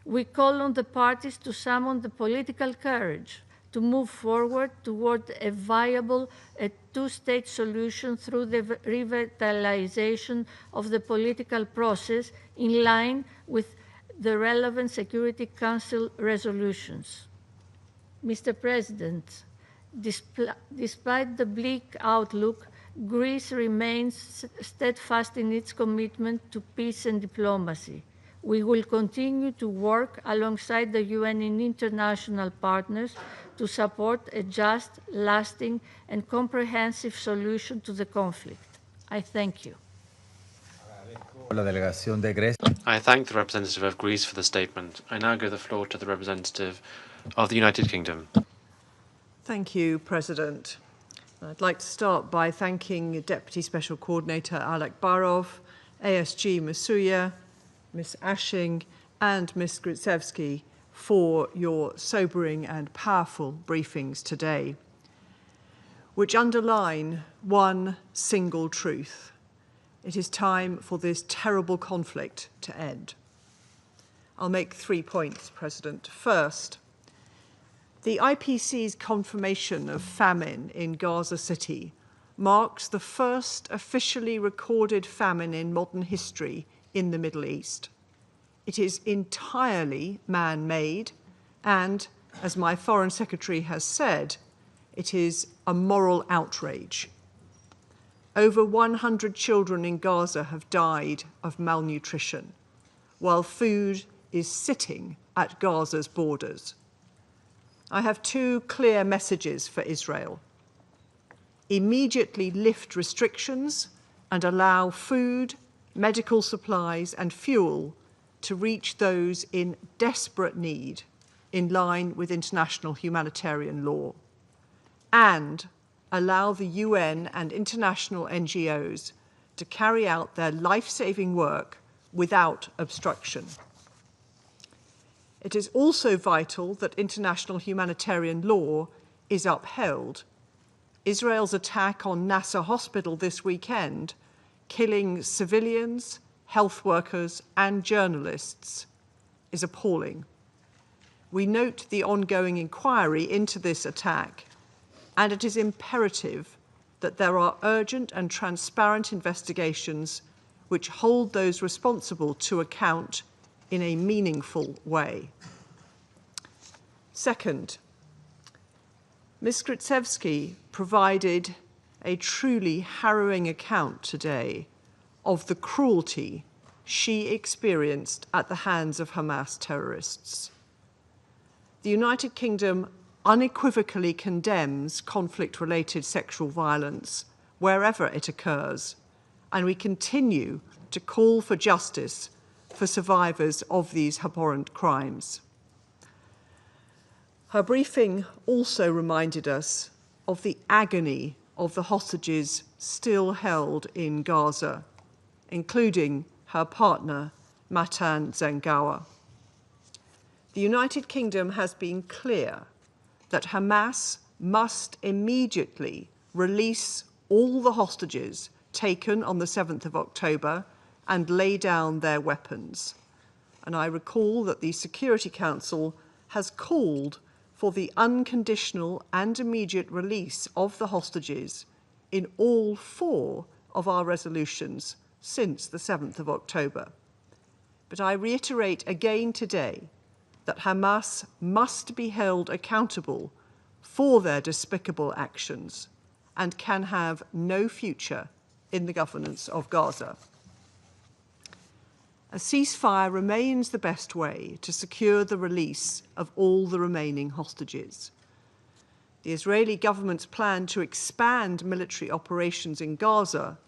We call on the parties to summon the political courage to move forward toward a viable two-state solution through the revitalization of the political process in line with the relevant Security Council resolutions. Mr. President, despite the bleak outlook, Greece remains steadfast in its commitment to peace and diplomacy. We will continue to work alongside the UN and international partners to support a just, lasting, and comprehensive solution to the conflict. I thank you. I thank the representative of Greece for the statement. I now give the floor to the representative of the United Kingdom. Thank you, President. I'd like to start by thanking Deputy Special Coordinator Alek Barov, ASG Masuya, Ms. Ashing, and Ms. Gritsevsky for your sobering and powerful briefings today. which underline one single truth. It is time for this terrible conflict to end. I'll make 3 points, President. First, the IPC's confirmation of famine in Gaza City marks the first officially recorded famine in modern history in the Middle East. It is entirely man-made and, as my Foreign Secretary has said, it is a moral outrage. Over 100 children in Gaza have died of malnutrition, while food is sitting at Gaza's borders. I have 2 clear messages for Israel. Immediately lift restrictions and allow food, medical supplies and fuel to reach those in desperate need in line with international humanitarian law. And allow the UN and international NGOs to carry out their life-saving work without obstruction. It is also vital that international humanitarian law is upheld. Israel's attack on Nasser Hospital this weekend, killing civilians, health workers, and journalists, is appalling. We note the ongoing inquiry into this attack, and it is imperative that there are urgent and transparent investigations which hold those responsible to account in a meaningful way. Second, Ms. Gritsevsky provided a truly harrowing account today of the cruelty she experienced at the hands of Hamas terrorists. The United Kingdom unequivocally condemns conflict-related sexual violence wherever it occurs, and we continue to call for justice for survivors of these abhorrent crimes. Her briefing also reminded us of the agony of the hostages still held in Gaza, including her partner, Matan Zangawa. The United Kingdom has been clear that Hamas must immediately release all the hostages taken on the 7th of October and lay down their weapons. And I recall that the Security Council has called for the unconditional and immediate release of the hostages in all 4 of our resolutions since the 7th of October. But I reiterate again today that Hamas must be held accountable for their despicable actions and can have no future in the governance of Gaza. A ceasefire remains the best way to secure the release of all the remaining hostages. The Israeli government's plan to expand military operations in Gaza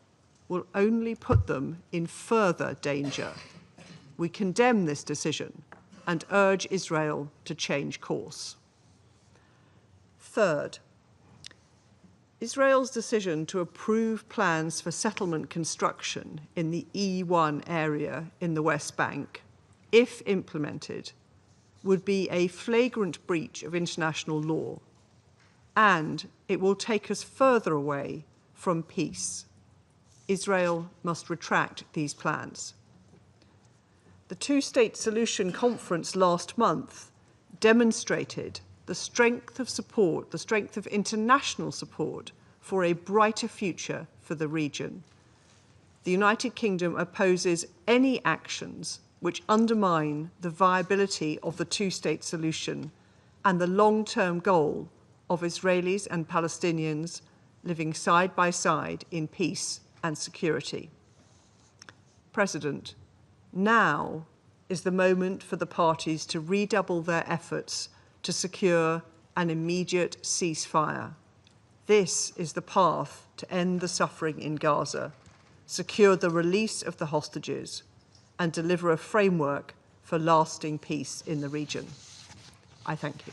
will only put them in further danger. We condemn this decision and urge Israel to change course. Third, Israel's decision to approve plans for settlement construction in the E1 area in the West Bank, if implemented, would be a flagrant breach of international law, and it will take us further away from peace. Israel must retract these plans. The two-state solution conference last month demonstrated the strength of support, the strength of international support for a brighter future for the region. The United Kingdom opposes any actions which undermine the viability of the two-state solution and the long-term goal of Israelis and Palestinians living side by side in peace and security. President, now is the moment for the parties to redouble their efforts to secure an immediate ceasefire. This is the path to end the suffering in Gaza, secure the release of the hostages, and deliver a framework for lasting peace in the region. I thank you.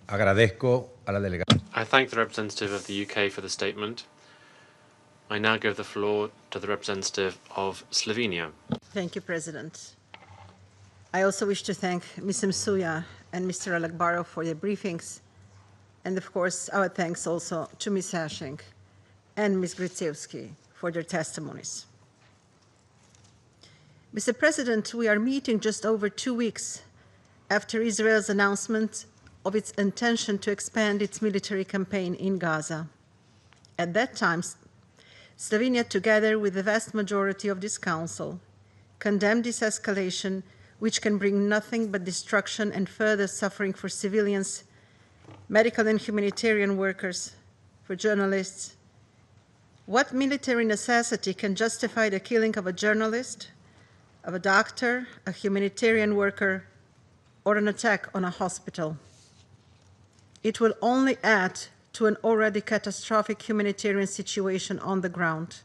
I thank the representative of the UK for the statement. I now give the floor to the representative of Slovenia. Thank you, President. I also wish to thank Ms. Msuya and Mr. Alakbarov for their briefings And of course, our thanks also to Ms. Hashing and Ms. Grzycewski for their testimonies. Mr. President, we are meeting just over 2 weeks after Israel's announcement of its intention to expand its military campaign in Gaza. At that time, Slovenia, together with the vast majority of this Council, condemned this escalation, which can bring nothing but destruction and further suffering for civilians, medical and humanitarian workers, for journalists. What military necessity can justify the killing of a journalist, of a doctor, a humanitarian worker, or an attack on a hospital? It will only add to an already catastrophic humanitarian situation on the ground.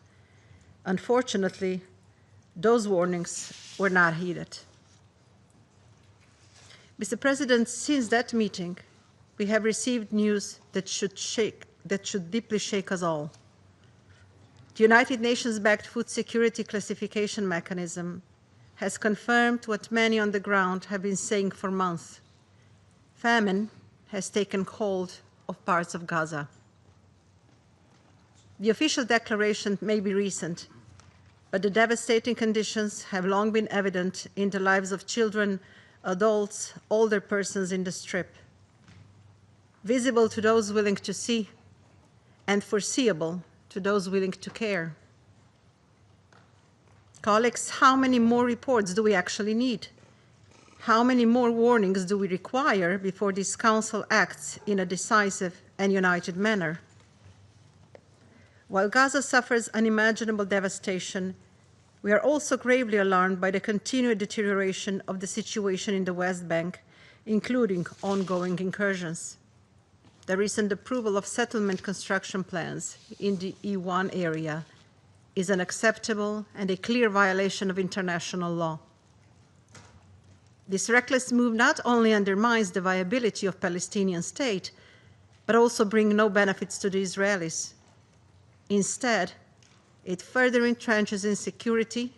Unfortunately, those warnings were not heeded. Mr. President, since that meeting, we have received news that should deeply shake us all. The United Nations-backed food security classification mechanism has confirmed what many on the ground have been saying for months. Famine has taken hold of parts of Gaza. The official declaration may be recent, but the devastating conditions have long been evident in the lives of children, adults, older persons in the Strip, visible to those willing to see and foreseeable to those willing to care. Colleagues, how many more reports do we actually need? How many more warnings do we require before this Council acts in a decisive and united manner? While Gaza suffers unimaginable devastation, we are also gravely alarmed by the continued deterioration of the situation in the West Bank, including ongoing incursions. The recent approval of settlement construction plans in the E1 area is unacceptable and a clear violation of international law. This reckless move not only undermines the viability of the Palestinian state, but also brings no benefits to the Israelis. Instead, it further entrenches insecurity,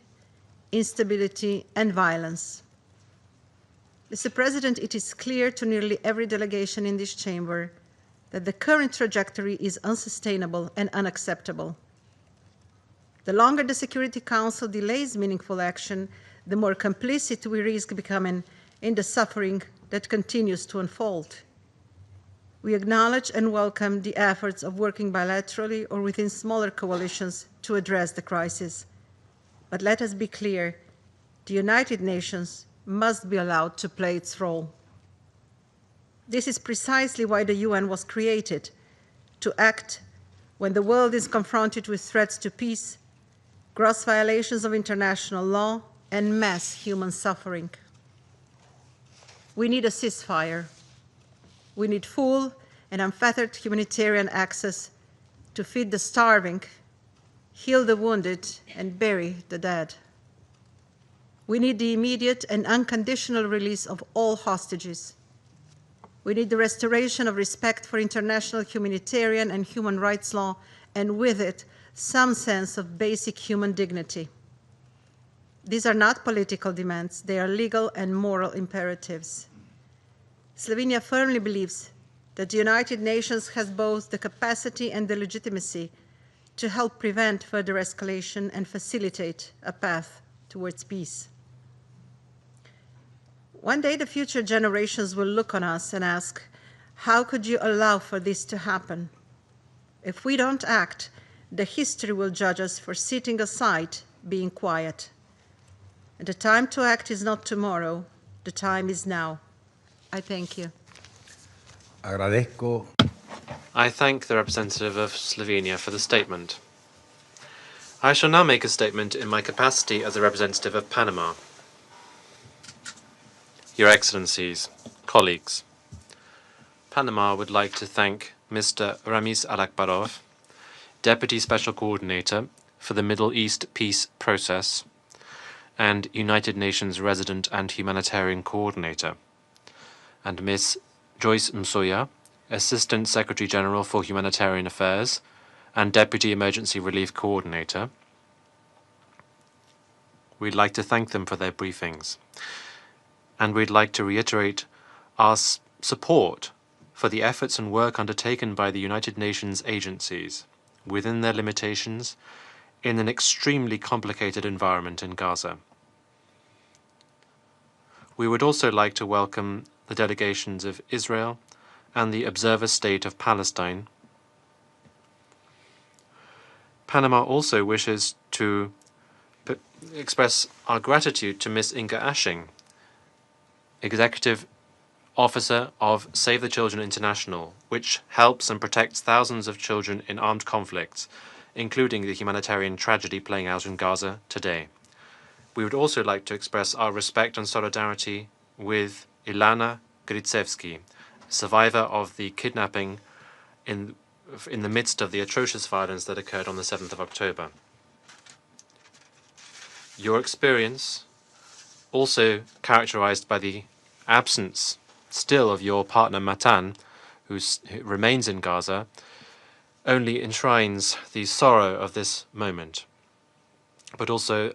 instability, and violence. Mr. President, it is clear to nearly every delegation in this chamber that the current trajectory is unsustainable and unacceptable. The longer the Security Council delays meaningful action, the more complicit we risk becoming in the suffering that continues to unfold. We acknowledge and welcome the efforts of working bilaterally or within smaller coalitions to address the crisis. But let us be clear, the United Nations must be allowed to play its role. This is precisely why the UN was created, to act when the world is confronted with threats to peace, gross violations of international law, and mass human suffering. We need a ceasefire. We need full and unfettered humanitarian access to feed the starving, heal the wounded, and bury the dead. We need the immediate and unconditional release of all hostages. We need the restoration of respect for international humanitarian and human rights law, and with it, some sense of basic human dignity. These are not political demands, they are legal and moral imperatives. Slovenia firmly believes that the United Nations has both the capacity and the legitimacy to help prevent further escalation and facilitate a path towards peace. One day the future generations will look on us and ask, how could you allow for this to happen? If we don't act, the history will judge us for sitting aside, being quiet. And the time to act is not tomorrow, the time is now. I thank you. Agradezco. I thank the representative of Slovenia for the statement. I shall now make a statement in my capacity as a representative of Panama. Your Excellencies, colleagues, Panama would like to thank Mr. Ramiz Alakbarov, Deputy Special Coordinator for the Middle East Peace Process and United Nations Resident and Humanitarian Coordinator, and Ms. Joyce Msuya, Assistant Secretary General for Humanitarian Affairs and Deputy Emergency Relief Coordinator. We'd like to thank them for their briefings, and we'd like to reiterate our support for the efforts and work undertaken by the United Nations agencies, within their limitations, in an extremely complicated environment in Gaza. We would also like to welcome the delegations of Israel and the observer state of Palestine. Panama also wishes to express our gratitude to Ms. Inga Ashing, Executive Officer of Save the Children International, which helps and protects thousands of children in armed conflicts, including the humanitarian tragedy playing out in Gaza today. We would also like to express our respect and solidarity with Ilana Gritsevsky, survivor of the kidnapping in the midst of the atrocious violence that occurred on the 7th of October. Your experience, also characterized by the absence still of your partner Matan, who remains in Gaza, only enshrines the sorrow of this moment, but also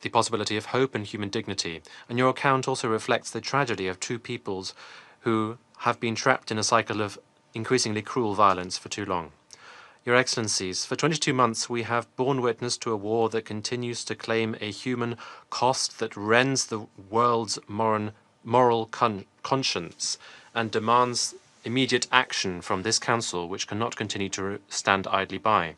the possibility of hope and human dignity. And your account also reflects the tragedy of two peoples who have been trapped in a cycle of increasingly cruel violence for too long. Your Excellencies, for 22 months we have borne witness to a war that continues to claim a human cost that rends the world's moral conscience and demands immediate action from this Council, which cannot continue to stand idly by.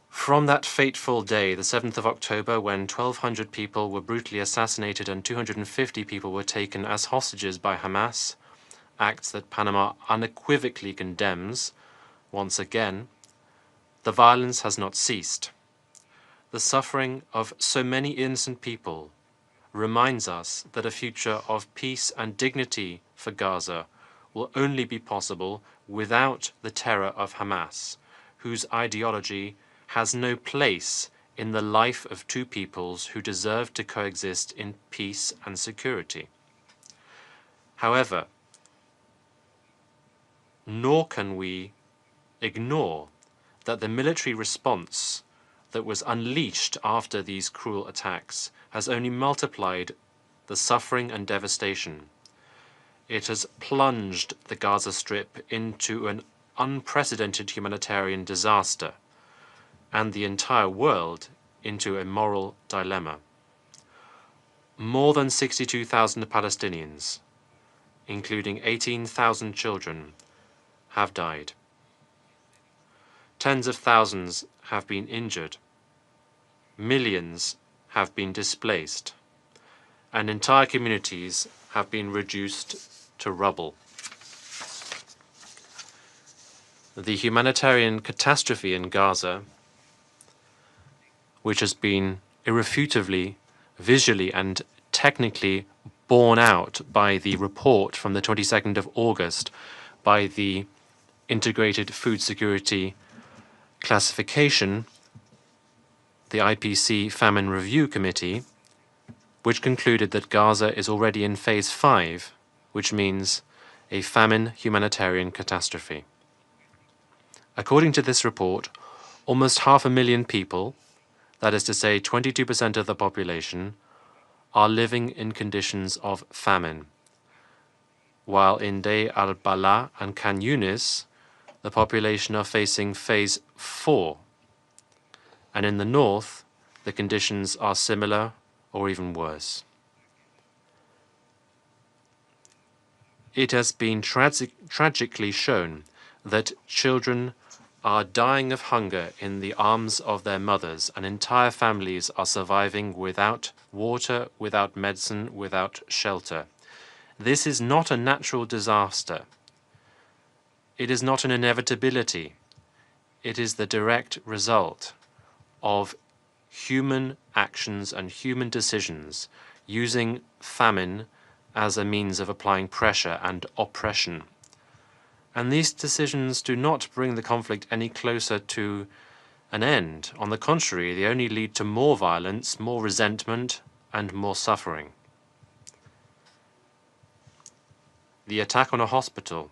From that fateful day, the 7th of October, when 1,200 people were brutally assassinated and 250 people were taken as hostages by Hamas, acts that Panama unequivocally condemns, once again, the violence has not ceased. The suffering of so many innocent people reminds us that a future of peace and dignity for Gaza will only be possible without the terror of Hamas, whose ideology has no place in the life of two peoples who deserve to coexist in peace and security. However, nor can we ignore that the military response that was unleashed after these cruel attacks has only multiplied the suffering and devastation. It has plunged the Gaza Strip into an unprecedented humanitarian disaster and the entire world into a moral dilemma. More than 62,000 Palestinians, including 18,000 children, have died. Tens of thousands have been injured. Millions have been displaced. And entire communities have been reduced to rubble. The humanitarian catastrophe in Gaza, which has been irrefutably, visually and technically borne out by the report from the 22nd of August by the Integrated Food Security Classification, the IPC Famine Review Committee, which concluded that Gaza is already in Phase 5, which means a famine humanitarian catastrophe. According to this report, almost 500,000 people, that is to say 22% of the population, are living in conditions of famine, while in Deir al-Balah and Khan Yunis, the population are facing Phase 4, and in the north, the conditions are similar or even worse. It has been tragically shown that children are dying of hunger in the arms of their mothers, and entire families are surviving without water, without medicine, without shelter. This is not a natural disaster. It is not an inevitability. It is the direct result of human actions and human decisions using famine as a means of applying pressure and oppression. And these decisions do not bring the conflict any closer to an end. On the contrary, they only lead to more violence, more resentment, and more suffering. The attack on a hospital,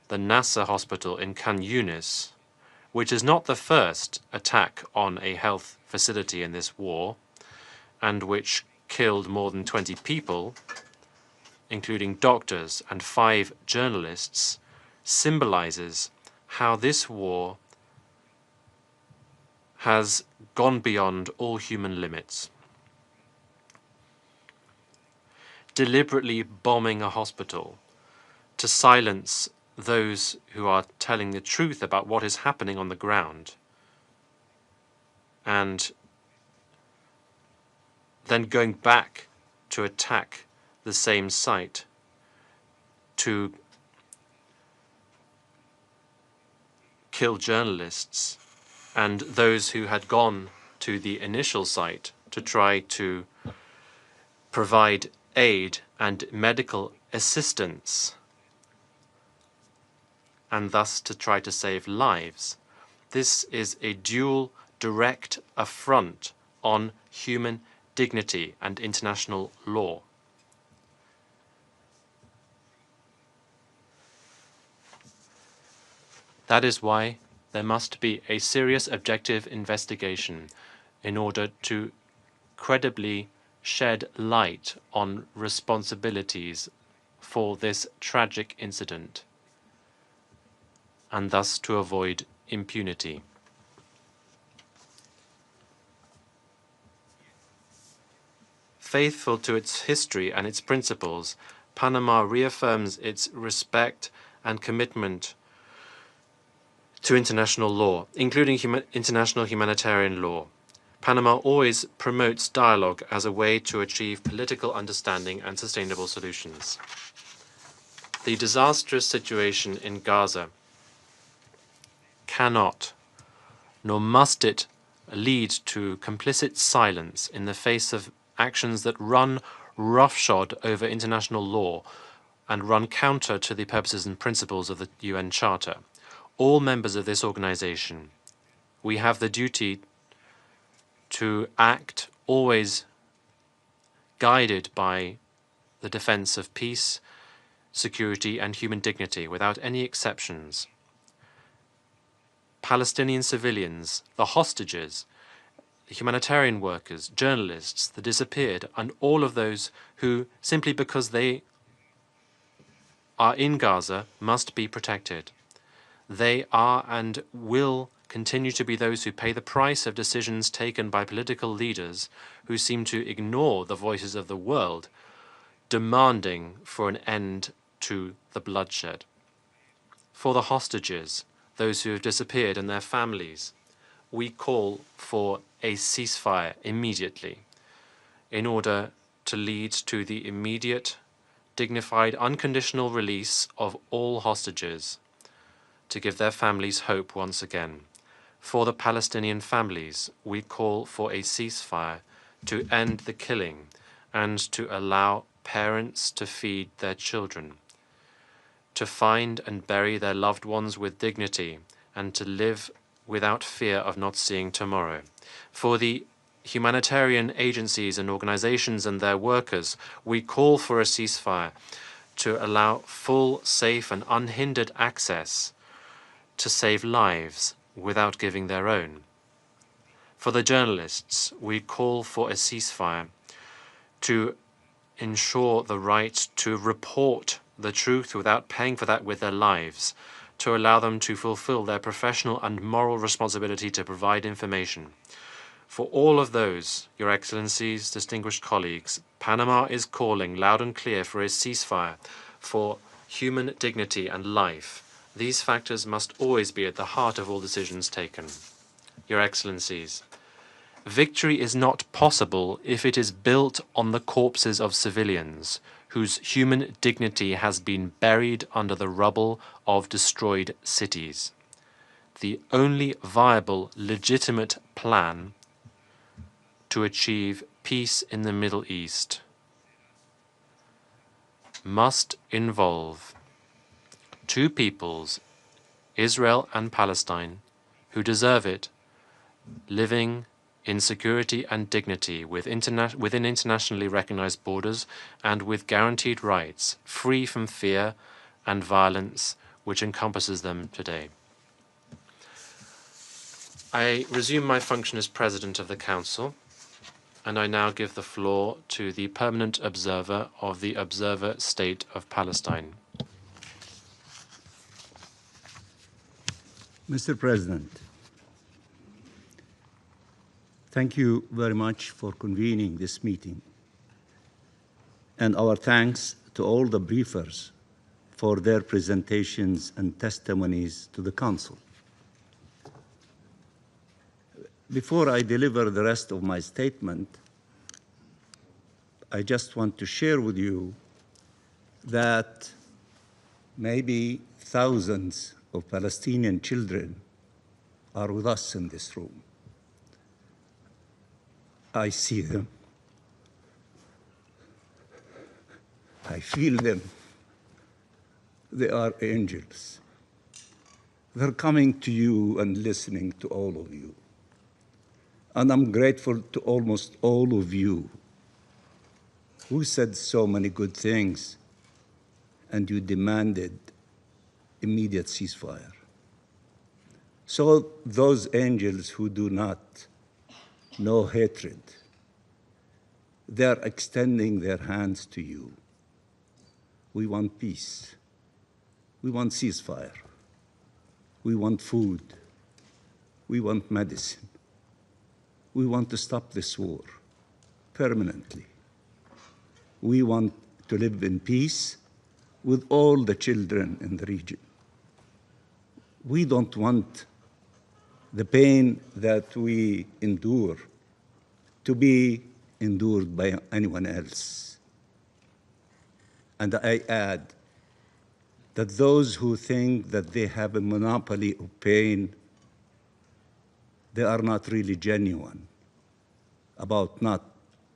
the Nasser hospital in Khan Yunis, which is not the first attack on a health facility in this war, and which killed more than 20 people, including doctors and 5 journalists, symbolizes how this war has gone beyond all human limits. Deliberately bombing a hospital to silence those who are telling the truth about what is happening on the ground, and then going back to attack the same site to kill journalists and those who had gone to the initial site to try to provide aid and medical assistance, and thus to try to save lives. This is a dual direct affront on human dignity and international law. That is why there must be a serious objective investigation in order to credibly shed light on responsibilities for this tragic incident, and thus to avoid impunity. Faithful to its history and its principles, Panama reaffirms its respect and commitment to international law, including international humanitarian law. Panama always promotes dialogue as a way to achieve political understanding and sustainable solutions. The disastrous situation in Gaza cannot, nor must it, lead to complicit silence in the face of actions that run roughshod over international law and run counter to the purposes and principles of the UN Charter. All members of this organization, we have the duty to act always guided by the defense of peace, security, and human dignity, without any exceptions. Palestinian civilians, the hostages, the humanitarian workers, journalists, the disappeared, and all of those who, simply because they are in Gaza, must be protected. They are and will continue to be those who pay the price of decisions taken by political leaders who seem to ignore the voices of the world, demanding for an end to the bloodshed. For the hostages, those who have disappeared and their families, we call for a ceasefire immediately in order to lead to the immediate, dignified, unconditional release of all hostages, to give their families hope once again. For the Palestinian families, we call for a ceasefire to end the killing and to allow parents to feed their children, to find and bury their loved ones with dignity, and to live without fear of not seeing tomorrow. For the humanitarian agencies and organizations and their workers, we call for a ceasefire to allow full, safe, and unhindered access to save lives without giving their own. For the journalists, we call for a ceasefire to ensure the right to report the truth without paying for that with their lives, to allow them to fulfill their professional and moral responsibility to provide information. For all of those, Your Excellencies, distinguished colleagues, Panama is calling loud and clear for a ceasefire, for human dignity and life. These factors must always be at the heart of all decisions taken. Your Excellencies, victory is not possible if it is built on the corpses of civilians, whose human dignity has been buried under the rubble of destroyed cities. The only viable, legitimate plan to achieve peace in the Middle East must involve two peoples, Israel and Palestine, who deserve it, living in security and dignity within internationally recognized borders and with guaranteed rights, free from fear and violence which encompasses them today. I resume my function as President of the Council, And I now give the floor to the permanent observer of the Observer State of Palestine. Mr. President, thank you very much for convening this meeting, and our thanks to all the briefers for their presentations and testimonies to the Council. Before I deliver the rest of my statement, I just want to share with you that maybe thousands of Palestinian children are with us in this room. I see them. I feel them. They are angels. They're coming to you and listening to all of you. And I'm grateful to almost all of you who said so many good things and you demanded immediate ceasefire. So those angels who do not know hatred, they are extending their hands to you. We want peace. We want ceasefire. We want food. We want medicine. We want to stop this war permanently. We want to live in peace with all the children in the region. We don't want the pain that we endure to be endured by anyone else. And I add that those who think that they have a monopoly of pain, they are not really genuine about not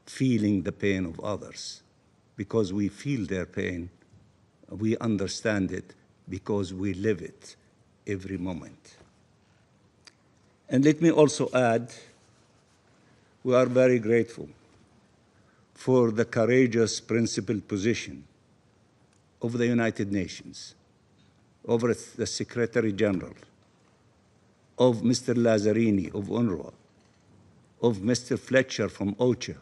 feeling the pain of others, because we feel their pain, we understand it because we live it every moment. And let me also add, we are very grateful for the courageous principled position of the United Nations, of the Secretary General, of Mr. Lazzarini of UNRWA, of Mr. Fletcher from OCHA,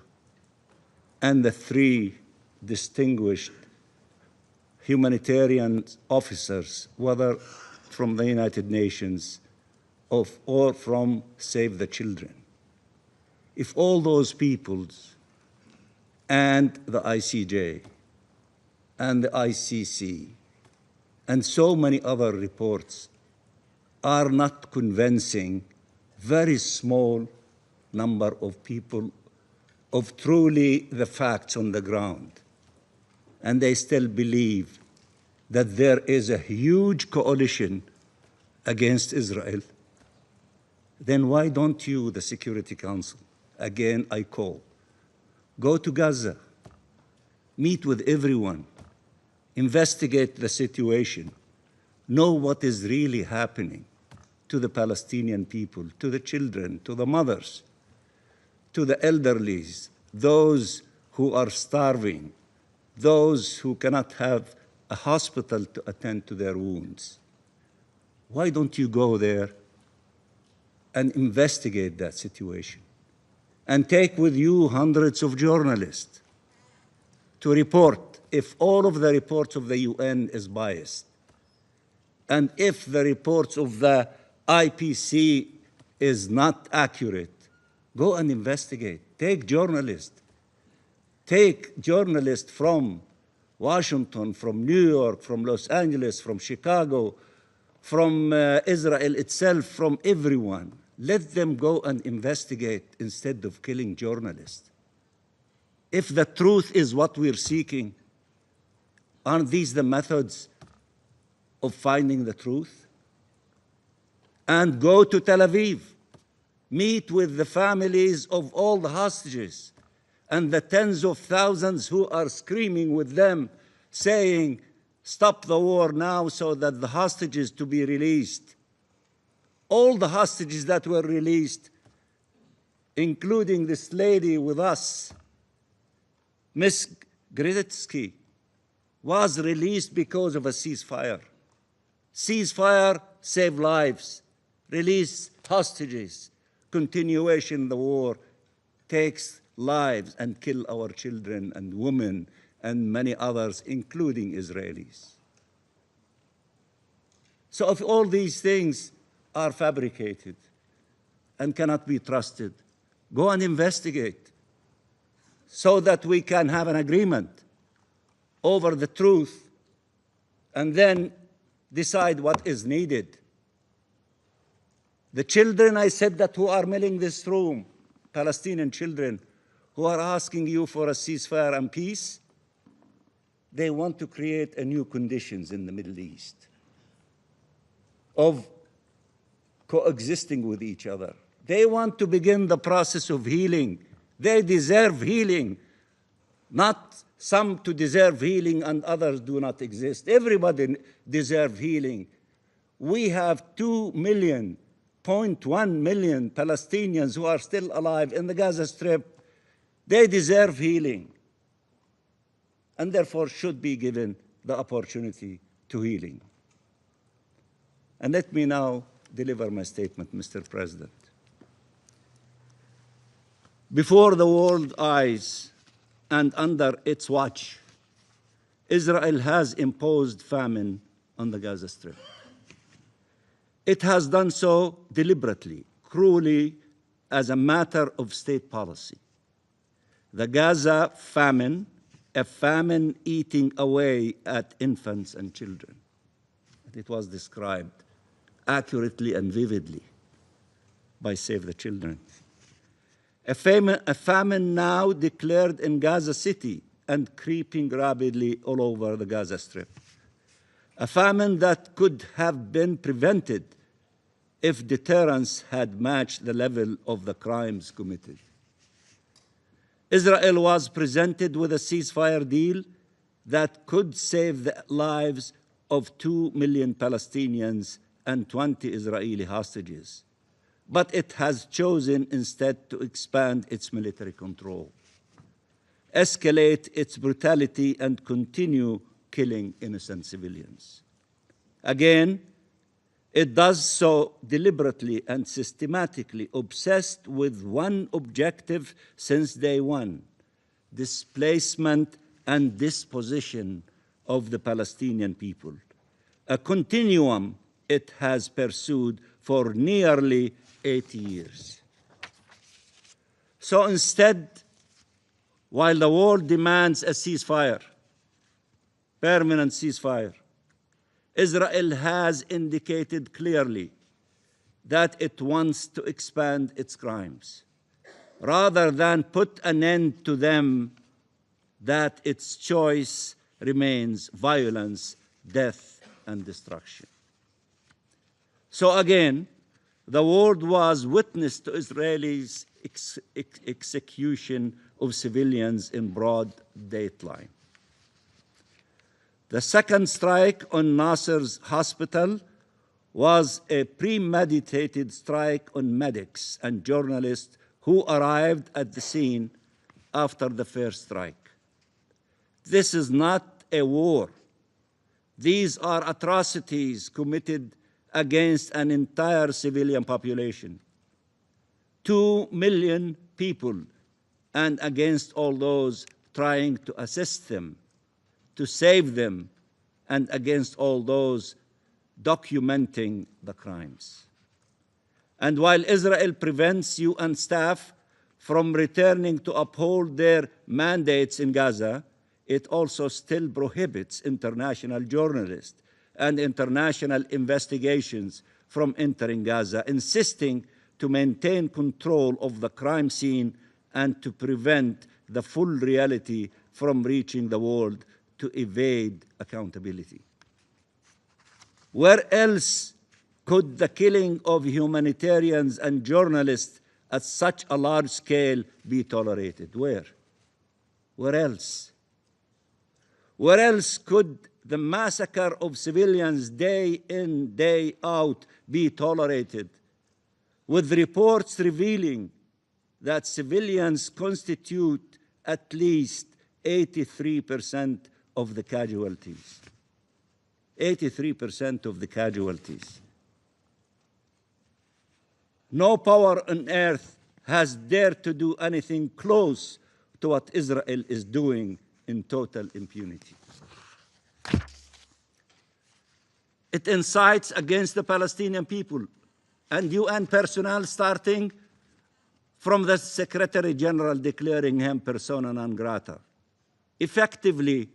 and the three distinguished humanitarian officers, whether from the United Nations or from Save the Children. If all those peoples and the ICJ and the ICC and so many other reports are not convincing very small number of people of truly the facts on the ground, and they still believe that there is a huge coalition against Israel, then why don't you, the Security Council, again I call, go to Gaza, meet with everyone, investigate the situation, know what is really happening to the Palestinian people, to the children, to the mothers, to the elderly, those who are starving, those who cannot have a hospital to attend to their wounds. Why don't you go there and investigate that situation and take with you hundreds of journalists to report if all of the reports of the UN is biased, and if the reports of the IPC is not accurate, go and investigate. Take journalists from Washington, from New York, from Los Angeles, from Chicago, from Israel itself, from everyone. Let them go and investigate instead of killing journalists. If the truth is what we're seeking, aren't these the methods of finding the truth? And go to Tel Aviv, meet with the families of all the hostages and the tens of thousands who are screaming with them, saying, stop the war now so that the hostages to be released. All the hostages that were released, including this lady with us, Ms. Gritsky, was released because of a ceasefire. Ceasefire, save lives. Release hostages. Continuation of the war takes lives and kill our children and women and many others, including Israelis. So if all these things are fabricated and cannot be trusted, go and investigate so that we can have an agreement over the truth and then decide what is needed. The children, I said, that who are milling this room, Palestinian children, who are asking you for a ceasefire and peace, they want to create a new conditions in the Middle East of coexisting with each other. They want to begin the process of healing. They deserve healing, not some to deserve healing and others do not exist. Everybody deserves healing. We have 2.1 million Palestinians who are still alive in the Gaza Strip. They deserve healing and therefore should be given the opportunity to healing. And let me now deliver my statement, Mr. President. Before the world's eyes and under its watch, Israel has imposed famine on the Gaza Strip. It has done so deliberately, cruelly, as a matter of state policy. The Gaza famine, a famine eating away at infants and children. It was described accurately and vividly by Save the Children. A famine now declared in Gaza City and creeping rapidly all over the Gaza Strip. A famine that could have been prevented if deterrence had matched the level of the crimes committed. Israel was presented with a ceasefire deal that could save the lives of 2 million Palestinians and 20 Israeli hostages. But it has chosen instead to expand its military control, escalate its brutality, and continue killing innocent civilians. Again, it does so deliberately and systematically, obsessed with one objective since day one: displacement and disposition of the Palestinian people, a continuum it has pursued for nearly 80 years. So instead, while the world demands a ceasefire, permanent ceasefire, Israel has indicated clearly that it wants to expand its crimes. Rather than put an end to them, that its choice remains violence, death, and destruction. So again, the world was witness to Israelis' execution of civilians in broad daylight. The second strike on Nasser's hospital was a premeditated strike on medics and journalists who arrived at the scene after the first strike. This is not a war. These are atrocities committed against an entire civilian population, 2 million people, and against all those trying to assist them, to save them, and against all those documenting the crimes. And while Israel prevents UN staff from returning to uphold their mandates in Gaza, it also still prohibits international journalists and international investigations from entering Gaza, insisting to maintain control of the crime scene and to prevent the full reality from reaching the world to evade accountability. Where else could the killing of humanitarians and journalists at such a large scale be tolerated? Where? Where else? Where else could the massacre of civilians day in, day out be tolerated, with reports revealing that civilians constitute at least 83% of the casualties? 83% of the casualties. No power on earth has dared to do anything close to what Israel is doing in total impunity. It incites against the Palestinian people and UN personnel, starting from the Secretary General declaring him persona non grata, effectively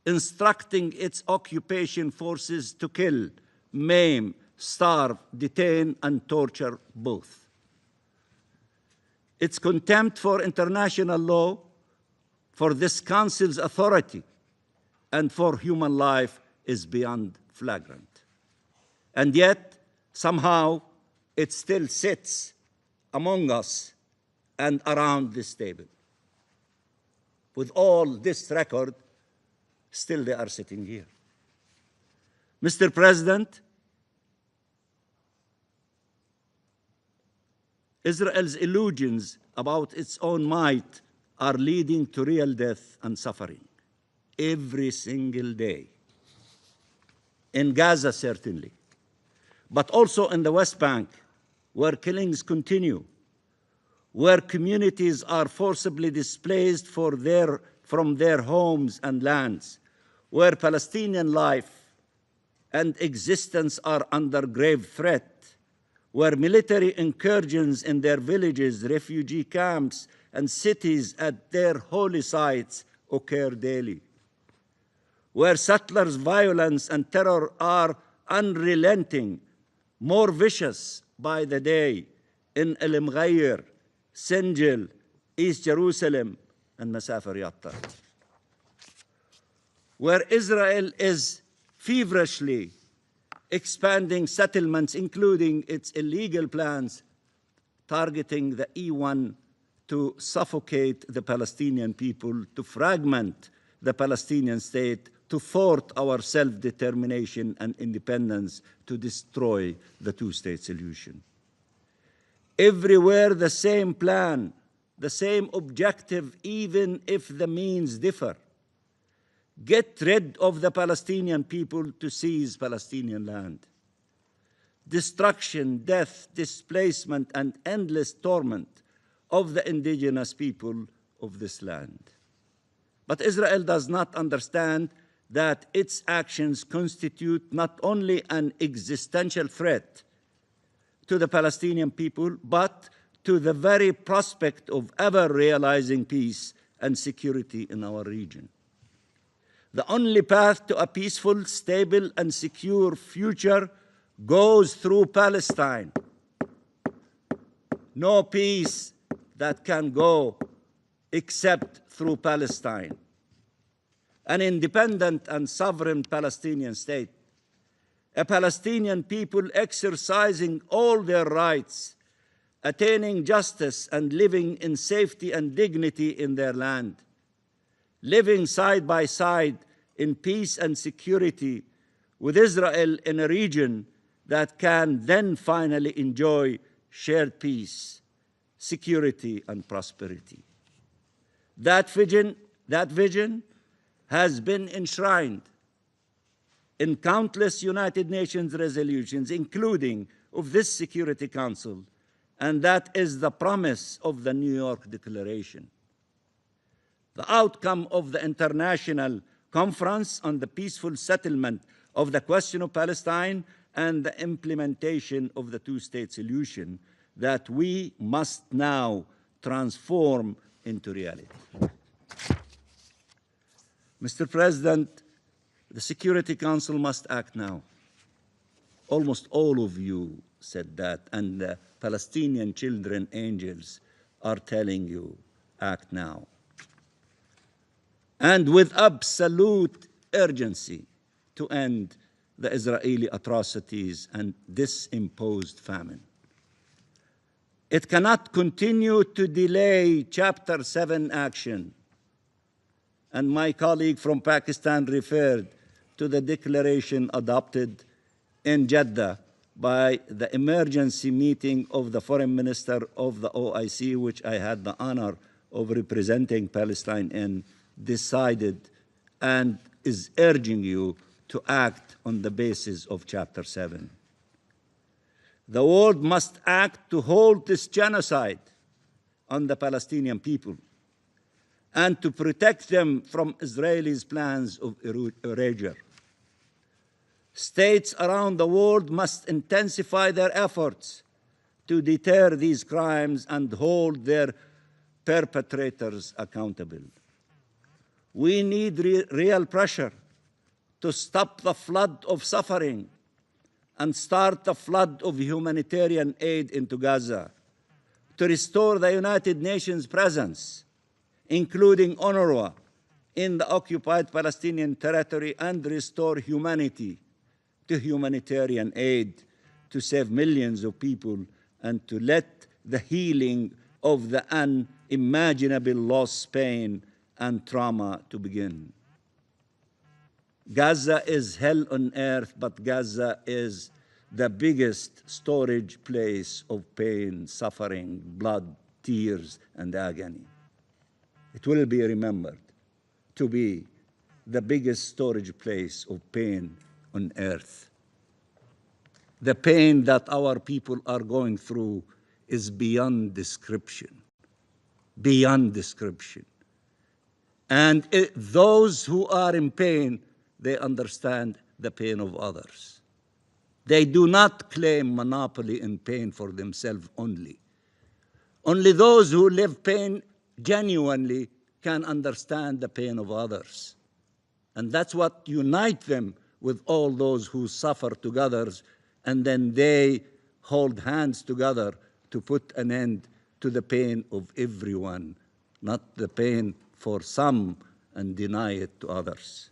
instructing its occupation forces to kill, maim, starve, detain, and torture both. Its contempt for international law, for this Council's authority, and for human life is beyond flagrant. And yet, somehow, it still sits among us and around this table. With all this record, still they are sitting here. Mr. President, Israel's illusions about its own might are leading to real death and suffering every single day. In Gaza, certainly, but also in the West Bank, where killings continue, where communities are forcibly displaced from their homes and lands, where Palestinian life and existence are under grave threat, where military incursions in their villages, refugee camps, and cities at their holy sites occur daily, where settlers' violence and terror are unrelenting, more vicious by the day, in El Mghayr, Sinjil, East Jerusalem, and Masafir Yatta, where Israel is feverishly expanding settlements, including its illegal plans targeting the E1 to suffocate the Palestinian people, to fragment the Palestinian state, to thwart our self-determination and independence, to destroy the two-state solution. Everywhere the same plan, the same objective, even if the means differ. Get rid of the Palestinian people to seize Palestinian land. Destruction, death, displacement, and endless torment of the indigenous people of this land. But Israel does not understand that its actions constitute not only an existential threat to the Palestinian people, but to the very prospect of ever realizing peace and security in our region. The only path to a peaceful, stable, and secure future goes through Palestine. No peace that can go except through Palestine. An independent and sovereign Palestinian state, a Palestinian people exercising all their rights, attaining justice and living in safety and dignity in their land, living side by side in peace and security with Israel in a region that can then finally enjoy shared peace, security, and prosperity. That vision has been enshrined in countless United Nations resolutions, including of this Security Council, and that is the promise of the New York Declaration. The outcome of the International Conference on the Peaceful Settlement of the Question of Palestine and the implementation of the two-state solution that we must now transform into reality. Mr. President, the Security Council must act now. Almost all of you said that, and the Palestinian children angels are telling you, act now. And with absolute urgency to end the Israeli atrocities and this imposed famine. It cannot continue to delay Chapter 7 action. And my colleague from Pakistan referred to the declaration adopted in Jeddah by the emergency meeting of the foreign minister of the OIC, which I had the honor of representing Palestine in, decided and is urging you to act on the basis of Chapter 7. The world must act to halt this genocide on the Palestinian people and to protect them from Israelis' plans of erasure. States around the world must intensify their efforts to deter these crimes and hold their perpetrators accountable. We need real pressure to stop the flood of suffering and start the flood of humanitarian aid into Gaza, to restore the United Nations presence, including UNRWA, in the occupied Palestinian territory, and restore humanity to humanitarian aid to save millions of people and to let the healing of the unimaginable loss, pain, and trauma to begin. Gaza is hell on earth, but Gaza is the biggest storage place of pain, suffering, blood, tears, and agony. It will be remembered to be the biggest storage place of pain on earth. The pain that our people are going through is beyond description, beyond description. And those who are in pain, they understand the pain of others. They do not claim monopoly in pain for themselves only. Only those who live pain genuinely can understand the pain of others. And that's what unites them with all those who suffer together, and then they hold hands together to put an end to the pain of everyone, not the pain for some and deny it to others.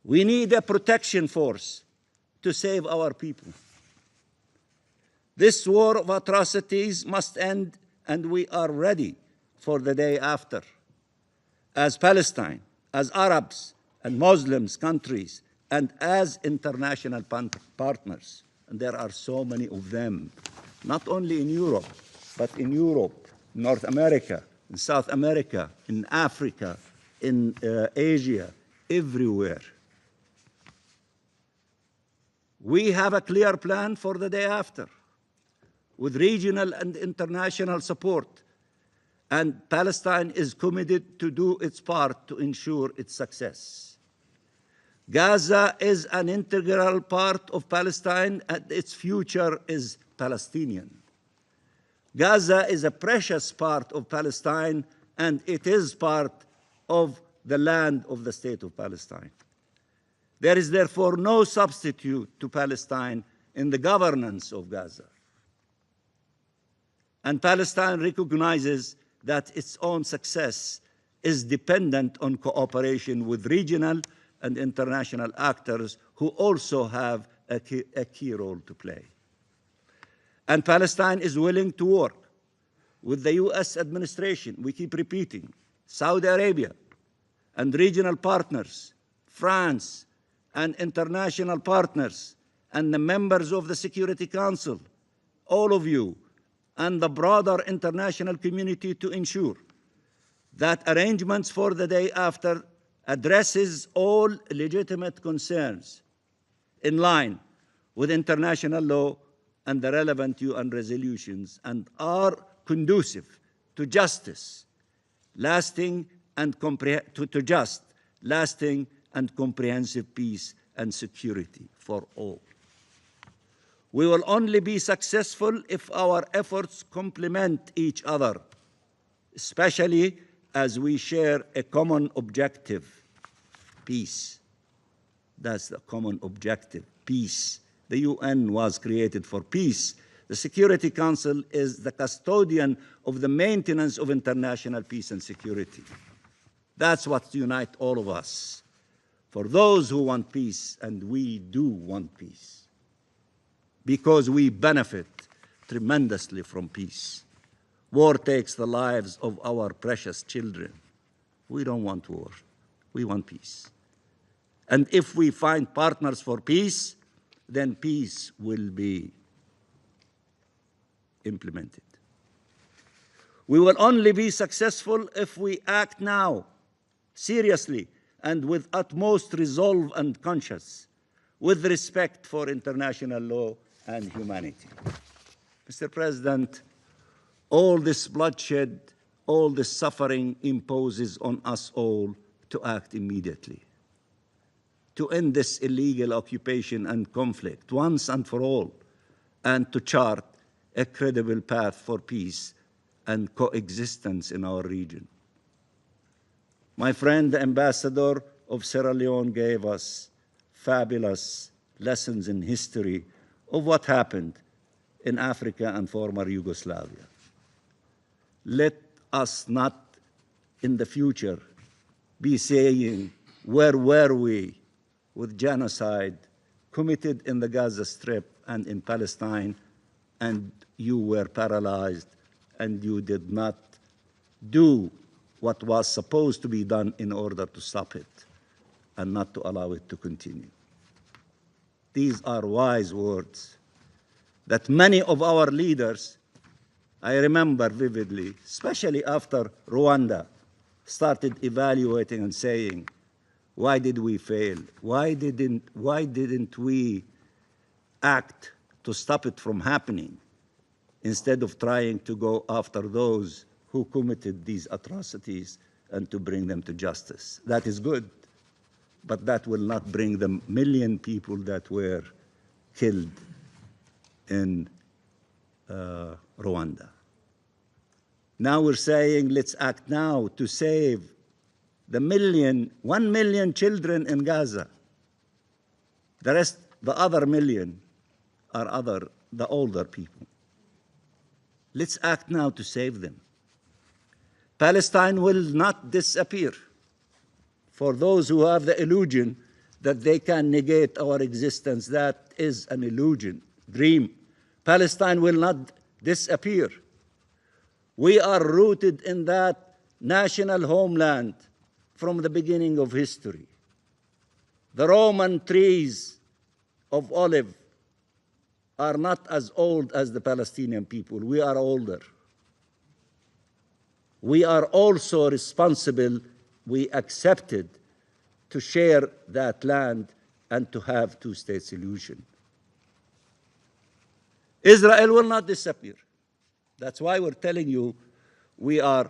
We need a protection force to save our people. This war of atrocities must end, and we are ready for the day after. As Palestine, as Arabs and Muslims countries, and as international partners, and there are so many of them, not only in Europe, but in Europe, North America, in South America, in Africa, in Asia, everywhere. We have a clear plan for the day after, with regional and international support, and Palestine is committed to do its part to ensure its success. Gaza is an integral part of Palestine, and its future is Palestinian. Gaza is a precious part of Palestine, and it is part of the land of the state of Palestine. There is therefore no substitute to Palestine in the governance of Gaza. And Palestine recognizes that its own success is dependent on cooperation with regional and international actors who also have a key role to play. And Palestine is willing to work with the US administration, we keep repeating, Saudi Arabia, and regional partners, France, and international partners, and the members of the Security Council, all of you, and the broader international community to ensure that arrangements for the day after addresses all legitimate concerns in line with international law and the relevant UN resolutions, and are conducive to justice, lasting and lasting and comprehensive peace and security for all. We will only be successful if our efforts complement each other, especially as we share a common objective, peace. That's the common objective, peace. The UN was created for peace. The Security Council is the custodian of the maintenance of international peace and security. That's what unites all of us. For those who want peace, and we do want peace, because we benefit tremendously from peace. War takes the lives of our precious children. We don't want war. We want peace. And if we find partners for peace, then peace will be implemented. We will only be successful if we act now, seriously, and with utmost resolve and conscience, with respect for international law and humanity. Mr. President, All this bloodshed, all this suffering imposes on us all to act immediately, to end this illegal occupation and conflict once and for all, and to chart a credible path for peace and coexistence in our region. My friend, the ambassador of Sierra Leone, gave us fabulous lessons in history of what happened in Africa and former Yugoslavia. Let us not in the future be saying, where were we with genocide committed in the Gaza Strip and in Palestine, and you were paralyzed and you did not do what was supposed to be done in order to stop it and not to allow it to continue. These are wise words that many of our leaders, I remember vividly, especially after Rwanda, started evaluating and saying, why did we fail? Why didn't we act to stop it from happening instead of trying to go after those who committed these atrocities and to bring them to justice? That is good, but that will not bring the million people that were killed in Rwanda. Now we're saying, let's act now to save the 1 million children in Gaza. The rest, the other million, are the older people. Let's act now to save them. Palestine will not disappear. For those who have the illusion that they can negate our existence, that is an illusion, dream. Palestine will not disappear. We are rooted in that national homeland from the beginning of history. The Roman trees of olive are not as old as the Palestinian people. We are older. We are also responsible, we accepted to share that land and to have two-state solution. Israel will not disappear. That's why we're telling you we are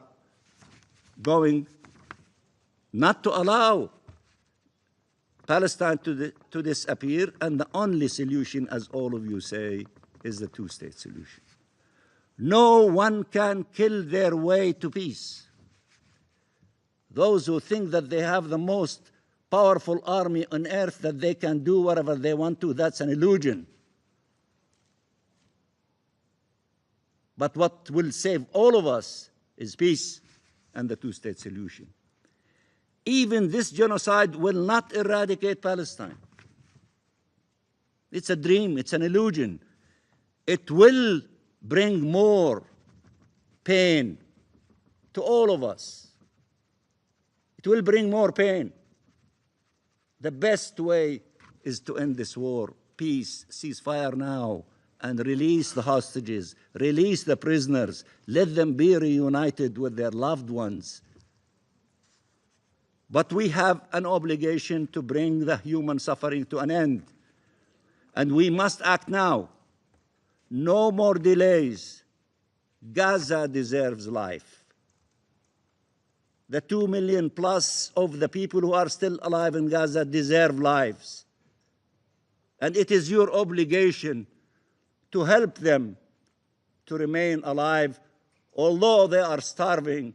going not to allow Palestine to disappear, and the only solution, as all of you say, is the two-state solution. No one can kill their way to peace. Those who think that they have the most powerful army on earth, that they can do whatever they want to, that's an illusion. But what will save all of us is peace and the two-state solution. Even this genocide will not eradicate Palestine. It's a dream, it's an illusion. It will bring more pain to all of us. It will bring more pain. The best way is to end this war. Peace, ceasefire now, and release the hostages, release the prisoners, let them be reunited with their loved ones. But we have an obligation to bring the human suffering to an end. And we must act now. No more delays. Gaza deserves life. The 2 million plus of the people who are still alive in Gaza deserve lives. And it is your obligation to help them to remain alive, although they are starving,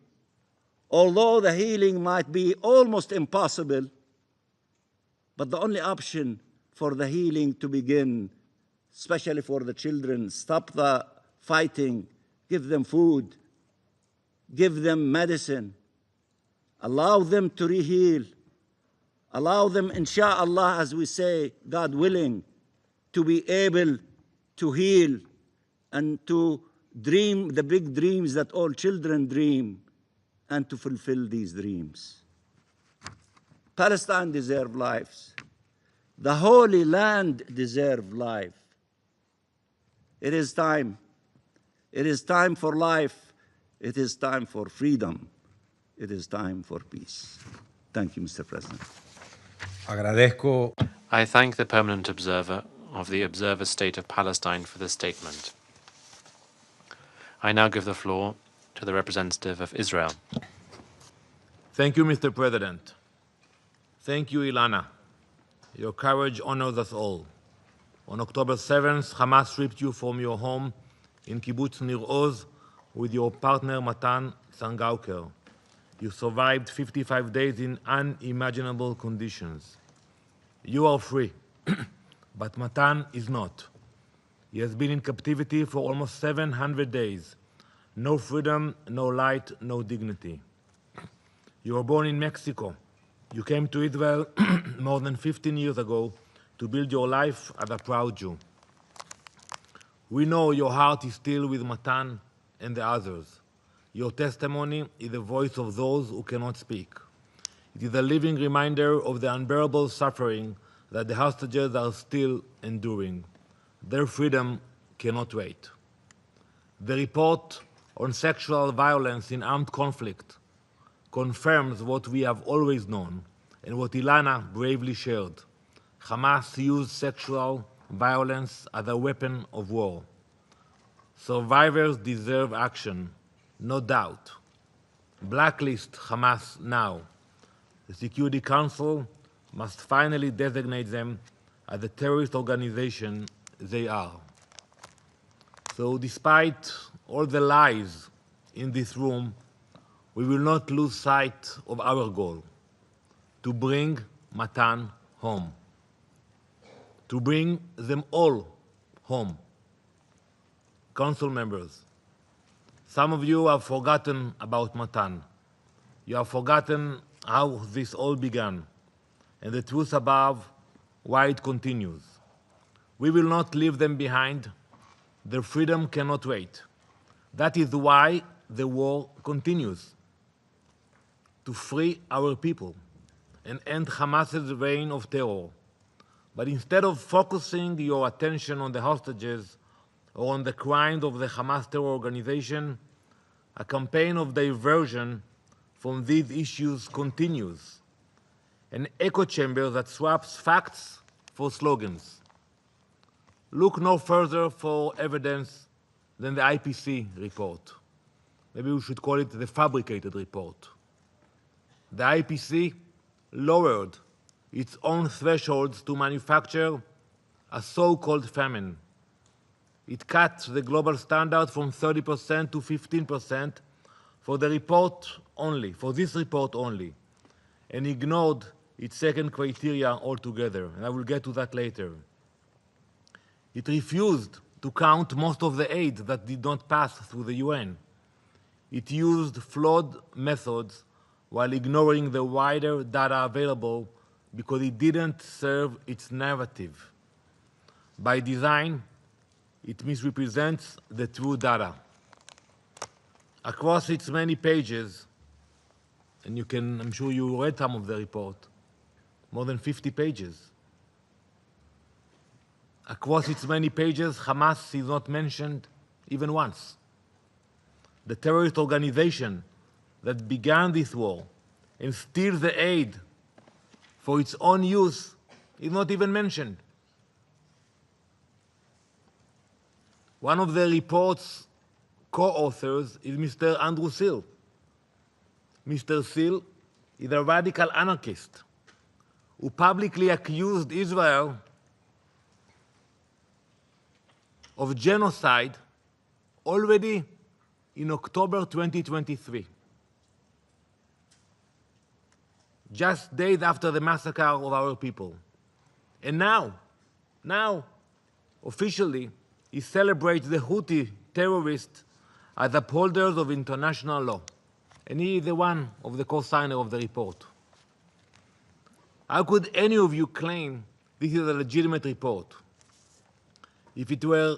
although the healing might be almost impossible. But the only option for the healing to begin, especially for the children, stop the fighting, give them food, give them medicine, allow them to re-heal, allow them, insha'Allah, as we say, God willing, to be able to heal and to dream the big dreams that all children dream, and to fulfill these dreams. Palestine deserves lives. The Holy Land deserves life. It is time. It is time for life. It is time for freedom. It is time for peace. Thank you, Mr. President. Agradezco. I thank the permanent observer of the Observer State of Palestine for the statement. I now give the floor to the representative of Israel. Thank you, Mr. President. Thank you, Ilana. Your courage honors us all. On October 7th, Hamas stripped you from your home in Kibbutz Nir Oz with your partner Matan Sangauker. You survived 55 days in unimaginable conditions. You are free, but Matan is not. He has been in captivity for almost 700 days. No freedom, no light, no dignity. You were born in Mexico. You came to Israel more than 15 years ago to build your life as a proud Jew. We know your heart is still with Matan and the others. Your testimony is the voice of those who cannot speak. It is a living reminder of the unbearable suffering that the hostages are still enduring. Their freedom cannot wait. The report on sexual violence in armed conflict confirms what we have always known and what Ilana bravely shared. Hamas used sexual violence as a weapon of war. Survivors deserve action, no doubt. Blacklist Hamas now. The Security Council must finally designate them as the terrorist organization they are. So despite all the lies in this room, we will not lose sight of our goal, to bring Matan home, to bring them all home. Council members, some of you have forgotten about Matan. You have forgotten how this all began, and the truth above why it continues. We will not leave them behind. Their freedom cannot wait. That is why the war continues, to free our people and end Hamas's reign of terror. But instead of focusing your attention on the hostages or on the crimes of the Hamas terror organization, a campaign of diversion from these issues continues, an echo chamber that swaps facts for slogans. Look no further for evidence than the IPC report. Maybe we should call it the fabricated report. The IPC lowered its own thresholds to manufacture a so-called famine. It cut the global standard from 30% to 15% for the report only, for this report only, and ignored its second criteria altogether, and I will get to that later. It refused to count most of the aid that did not pass through the UN. It used flawed methods while ignoring the wider data available because it didn't serve its narrative. By design, it misrepresents the true data. Across its many pages, and I'm sure you read some of the report, more than 50 pages. Across its many pages, Hamas is not mentioned even once. The terrorist organization that began this war and steals the aid for its own use is not even mentioned. One of the report's co-authors is Mr. Andrew Seal. Mr. Seal is a radical anarchist who publicly accused Israel of genocide already in October 2023, just days after the massacre of our people. And now, officially, he celebrates the Houthi terrorists as upholders of international law. And he is the one of the co-signer of the report. How could any of you claim this is a legitimate report? If it were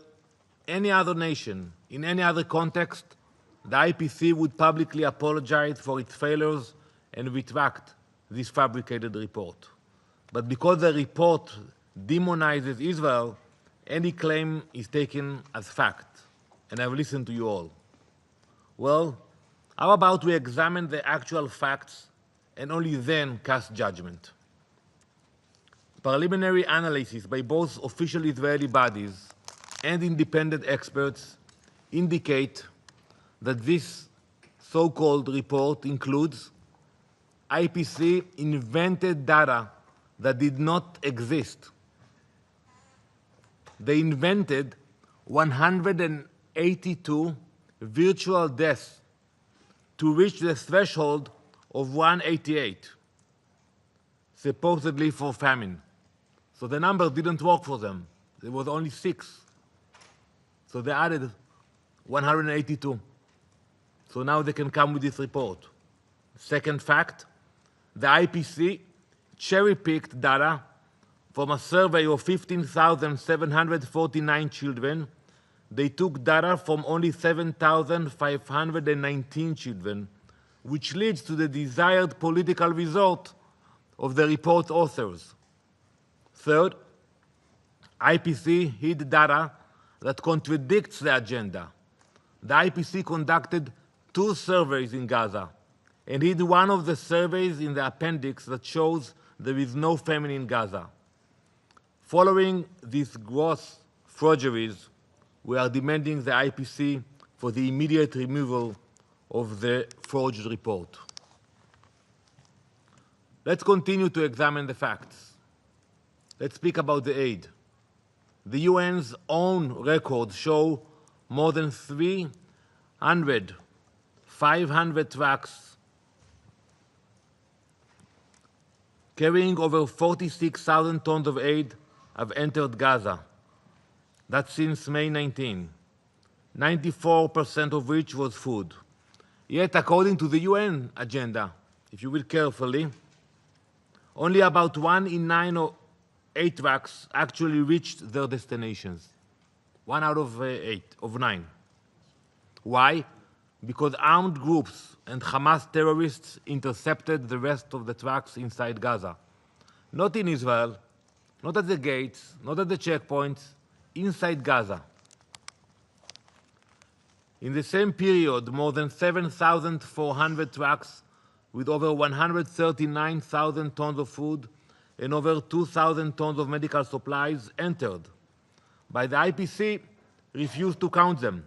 any other nation, in any other context, the IPC would publicly apologize for its failures and retract this fabricated report. But because the report demonizes Israel, any claim is taken as fact. And I've listened to you all. Well, how about we examine the actual facts and only then cast judgment? Preliminary analysis by both official Israeli bodies and independent experts indicate that this so-called report includes IPC invented data that did not exist. They invented 182 virtual deaths to reach the threshold of 188, supposedly for famine. So the number didn't work for them. There was only 6. So they added 182. So now they can come with this report. Second fact, the IPC cherry-picked data from a survey of 15,749 children. They took data from only 7,519 children, which leads to the desired political result of the report's authors. Third, IPC hid data that contradicts the agenda. The IPC conducted 2 surveys in Gaza and hid one of the surveys in the appendix that shows there is no famine in Gaza. Following these gross forgeries, we are demanding the IPC for the immediate removal of the forged report. Let's continue to examine the facts. Let's speak about the aid. The UN's own records show more than 500 trucks carrying over 46,000 tons of aid have entered Gaza. That's since May 19, 94% of which was food. Yet, according to the UN agenda, if you read carefully, only about 1 in 9 or 8 trucks actually reached their destinations. 1 out of 9. Why? Because armed groups and Hamas terrorists intercepted the rest of the trucks inside Gaza. Not in Israel, not at the gates, not at the checkpoints, inside Gaza. In the same period, more than 7,400 trucks with over 139,000 tons of food and over 2,000 tons of medical supplies entered. But the IPC refused to count them.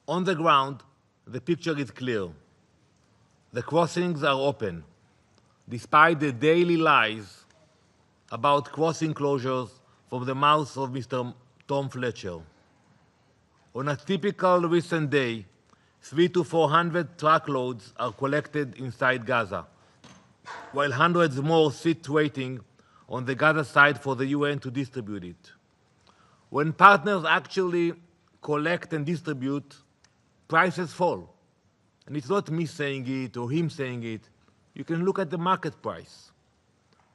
On the ground, the picture is clear. The crossings are open, despite the daily lies about crossing closures from the mouth of Mr. Tom Fletcher. On a typical recent day, 300 to 400 truckloads are collected inside Gaza, while hundreds more sit waiting on the Gaza side for the UN to distribute it. When partners actually collect and distribute, prices fall. And it's not me saying it or him saying it. You can look at the market price.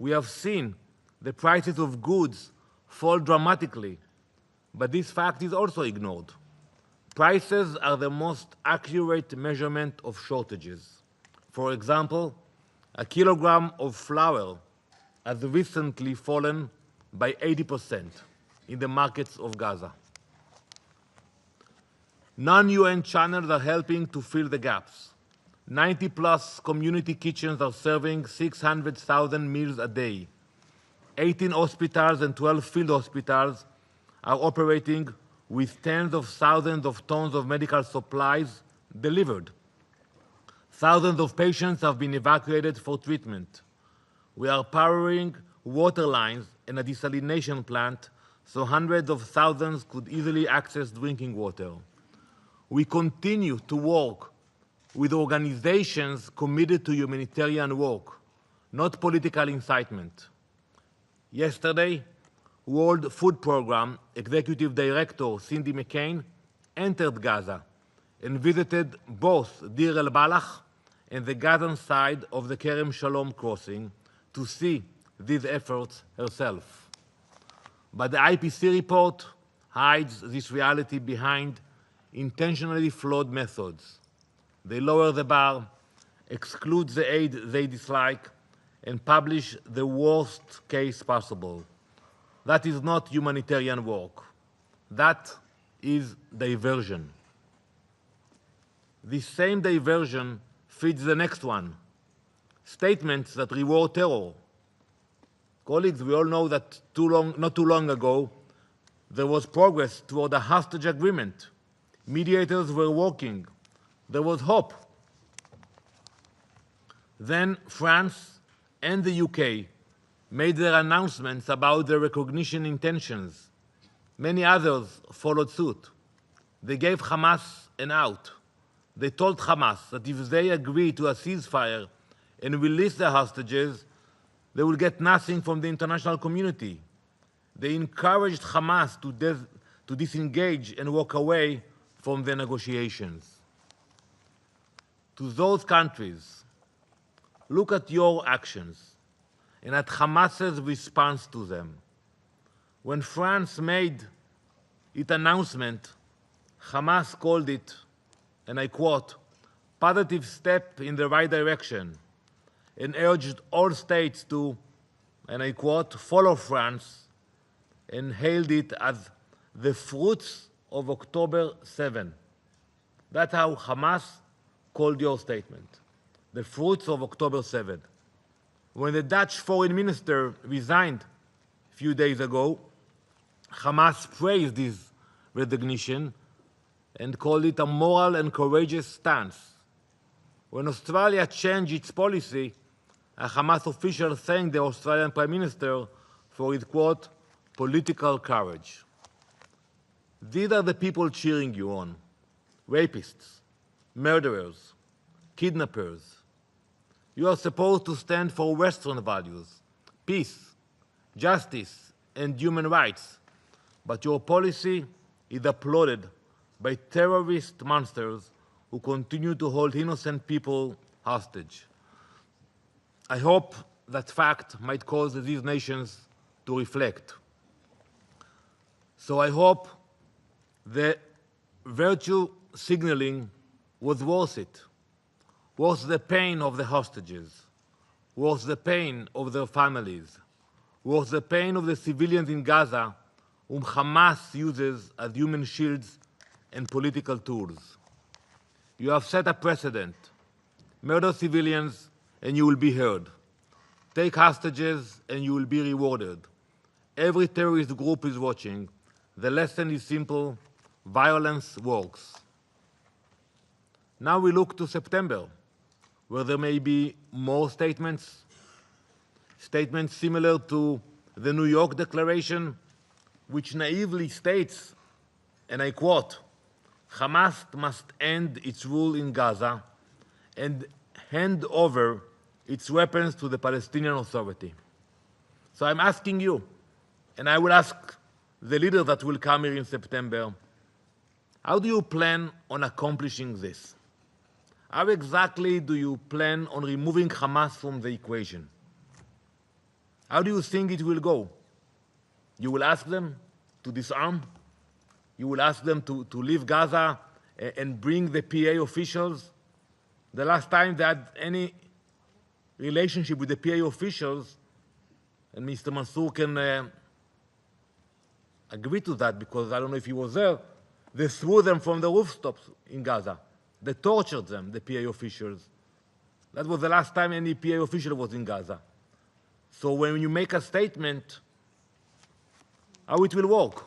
We have seen the prices of goods fall dramatically, but this fact is also ignored. Prices are the most accurate measurement of shortages. For example, a kilogram of flour has recently fallen by 80% in the markets of Gaza. Non-UN channels are helping to fill the gaps. 90-plus community kitchens are serving 600,000 meals a day. 18 hospitals and 12 field hospitals are operating with tens of thousands of tons of medical supplies delivered. Thousands of patients have been evacuated for treatment. We are powering water lines and a desalination plant so hundreds of thousands could easily access drinking water. We continue to work with organizations committed to humanitarian work, not political incitement. Yesterday, World Food Programme Executive Director Cindy McCain entered Gaza and visited both Deir el-Balach and the Gazan side of the Kerem Shalom crossing to see these efforts herself. But the IPC report hides this reality behind intentionally flawed methods. They lower the bar, exclude the aid they dislike, and publish the worst case possible. That is not humanitarian work. That is diversion. This same diversion feeds the next one, statements that reward terror. Colleagues, we all know that not too long ago, There was progress toward a hostage agreement. Mediators were working. There was hope. Then France and the UK made their announcements about their recognition intentions. Many others followed suit. They gave Hamas an out. They told Hamas that if they agree to a ceasefire and release the hostages, they will get nothing from the international community. They encouraged Hamas to disengage and walk away from the negotiations. To those countries, look at your actions and at Hamas's response to them. When France made its announcement, Hamas called it, and I quote, positive step in the right direction, and urged all states to, and I quote, follow France, and hailed it as the fruits of October 7. That's how Hamas called your statement, the fruits of October 7. When the Dutch foreign minister resigned a few days ago, Hamas praised this recognition and called it a moral and courageous stance. When Australia changed its policy, a Hamas official thanked the Australian Prime Minister for his, quote, political courage. These are the people cheering you on: rapists, murderers, kidnappers. You are supposed to stand for Western values, peace, justice, and human rights, but your policy is applauded by terrorist monsters who continue to hold innocent people hostage. I hope that fact might cause these nations to reflect. So I hope the virtue signaling was worth it, worth the pain of the hostages, worth the pain of their families, worth the pain of the civilians in Gaza whom Hamas uses as human shields and political tools. You have set a precedent. Murder civilians and you will be heard. Take hostages and you will be rewarded. Every terrorist group is watching. The lesson is simple: violence works. Now we look to September, where there may be more statements similar to the New York Declaration, which naively states, and I quote, Hamas must end its rule in Gaza and hand over its weapons to the Palestinian Authority. So I'm asking you, and I will ask the leaders that will come here in September, how do you plan on accomplishing this? How exactly do you plan on removing Hamas from the equation? How do you think it will go? You will ask them to disarm? You will ask them to leave Gaza and bring the PA officials? The last time they had any relationship with the PA officials, and Mr. Mansour can agree to that because I don't know if he was there, they threw them from the rooftops in Gaza. They tortured them, the PA officials. That was the last time any PA official was in Gaza. So when you make a statement, how it will work?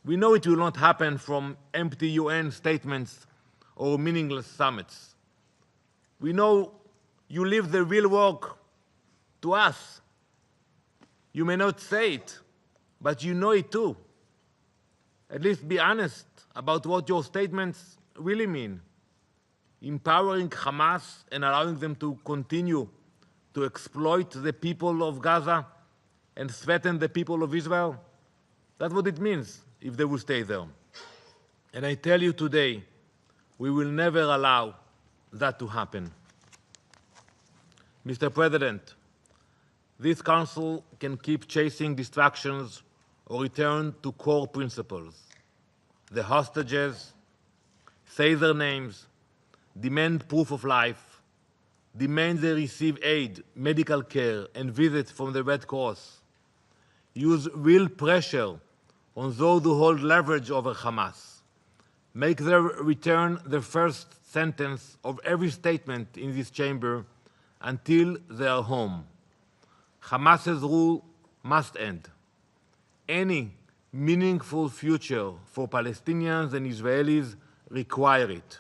We know it will not happen from empty UN statements or meaningless summits. We know you leave the real work to us. You may not say it, but you know it too. At least be honest about what your statements really mean. Empowering Hamas and allowing them to continue to exploit the people of Gaza and threaten the people of Israel? That's what it means if they will stay there. And I tell you today, we will never allow that to happen. Mr. President, this Council can keep chasing distractions or return to core principles. The hostages, say their names, demand proof of life, demand they receive aid, medical care, and visits from the Red Cross. Use real pressure on those who hold leverage over Hamas. Make their return the first sentence of every statement in this chamber until they are home. Hamas's rule must end. Any meaningful future for Palestinians and Israelis require it.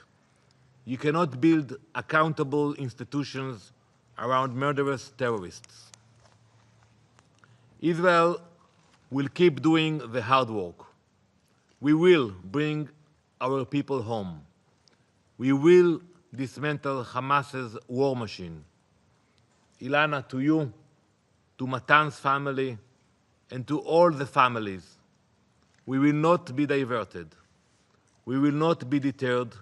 You cannot build accountable institutions around murderous terrorists. Israel will keep doing the hard work. We will bring our people home. We will dismantle Hamas's war machine. Ilana, to you, to Matan's family, and to all the families, we will not be diverted. We will not be deterred.